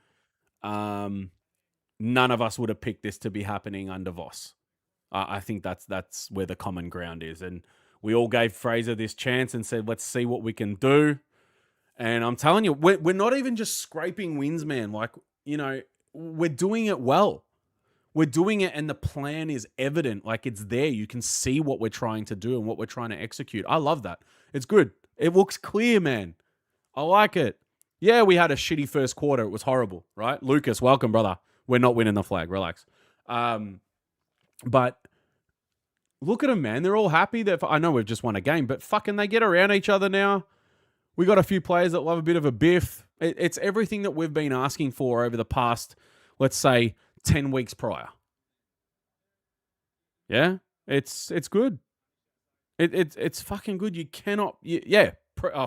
None of us would have picked this to be happening under Voss. I think that's where the common ground is. And we all gave Fraser this chance and said, let's see what we can do. And I'm telling you, we're not even just scraping wins, man. Like, you know, we're doing it well. We're doing it and the plan is evident. Like, it's there. You can see what we're trying to do and what we're trying to execute. I love that. It's good. It looks clear, man. I like it. Yeah, we had a shitty first quarter. It was horrible, right? Lucas, welcome, brother. We're not winning the flag. Relax. But look at them, man. They're all happy. I know we've just won a game, but fucking they get around each other now. We got a few players that love a bit of a biff. It's everything that we've been asking for over the past, let's say, 10 weeks prior. Yeah, it's good. It's fucking good. You cannot,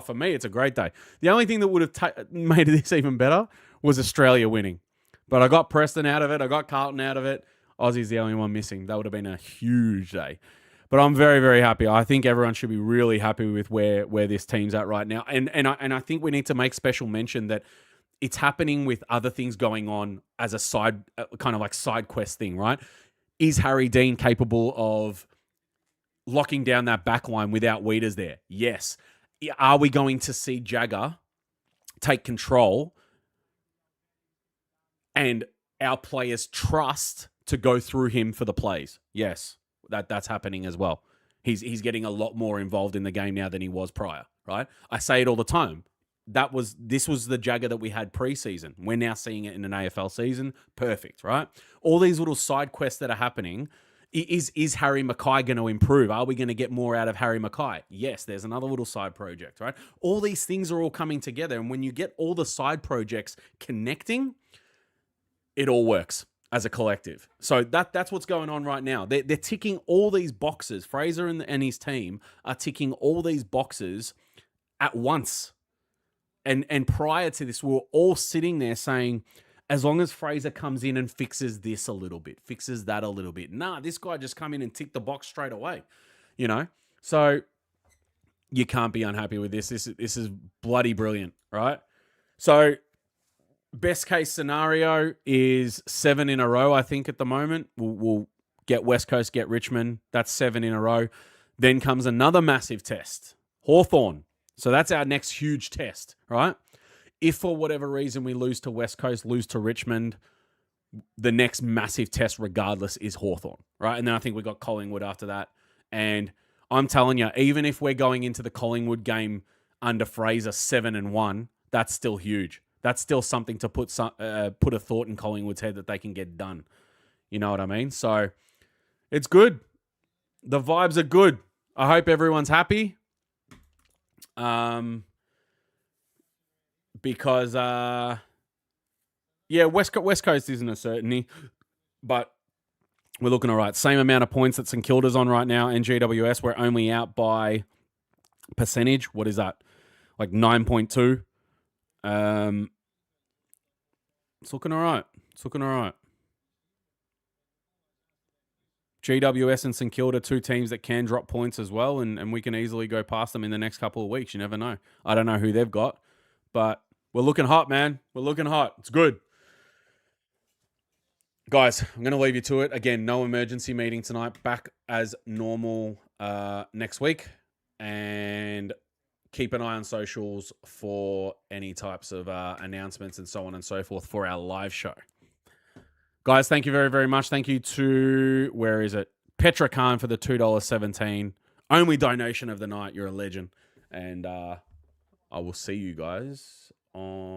for me, it's a great day. The only thing that would have made this even better was Australia winning. But I got Preston out of it. I got Carlton out of it. Aussie's the only one missing. That would have been a huge day. But I'm very, very happy. I think everyone should be really happy with where this team's at right now. And I think we need to make special mention that it's happening with other things going on as a side, kind of like side quest thing, right? Is Harry Dean capable of locking down that back line without Weeders there? Yes. Are we going to see Jagger take control and our players trust to go through him for the plays? Yes, that's happening as well. He's getting a lot more involved in the game now than he was prior, right? I say it all the time. This was the Jagger that we had preseason. We're now seeing it in an AFL season. Perfect, right? All these little side quests that are happening. Is Harry Mackay going to improve? Are we going to get more out of Harry Mackay? Yes, there's another little side project, right? All these things are all coming together. And when you get all the side projects connecting, it all works as a collective. So that's what's going on right now. They're ticking all these boxes. Fraser and his team are ticking all these boxes at once. And prior to this, we were all sitting there saying, as long as Fraser comes in and fixes this a little bit, fixes that a little bit. Nah, this guy just come in and tick the box straight away, you know? So you can't be unhappy with this. This is bloody brilliant, right? So best case scenario is 7 in a row, I think, at the moment. We'll get West Coast, get Richmond. That's 7 in a row. Then comes another massive test, Hawthorn. So that's our next huge test, right? If for whatever reason we lose to West Coast, lose to Richmond, the next massive test regardless is Hawthorn, right? And then I think we got Collingwood after that. And I'm telling you, even if we're going into the Collingwood game under Fraser 7-1, that's still huge. That's still something to put a thought in Collingwood's head that they can get done. You know what I mean? So it's good. The vibes are good. I hope everyone's happy. Because West Coast isn't a certainty, but we're looking all right. Same amount of points that St Kilda's on right now, and GWS. We're only out by percentage. What is that? Like 9.2. It's looking all right. GWS and St Kilda, two teams that can drop points as well, and we can easily go past them in the next couple of weeks. You never know. I don't know who they've got, but we're looking hot, man. We're looking hot. It's good. Guys, I'm going to leave you to it. Again, no emergency meeting tonight. Back as normal next week. And keep an eye on socials for any types of announcements and so on and so forth for our live show. Guys, thank you very, very much. Thank you to, where is it? Petra Khan for the $2.17. Only donation of the night. You're a legend. And I will see you guys on...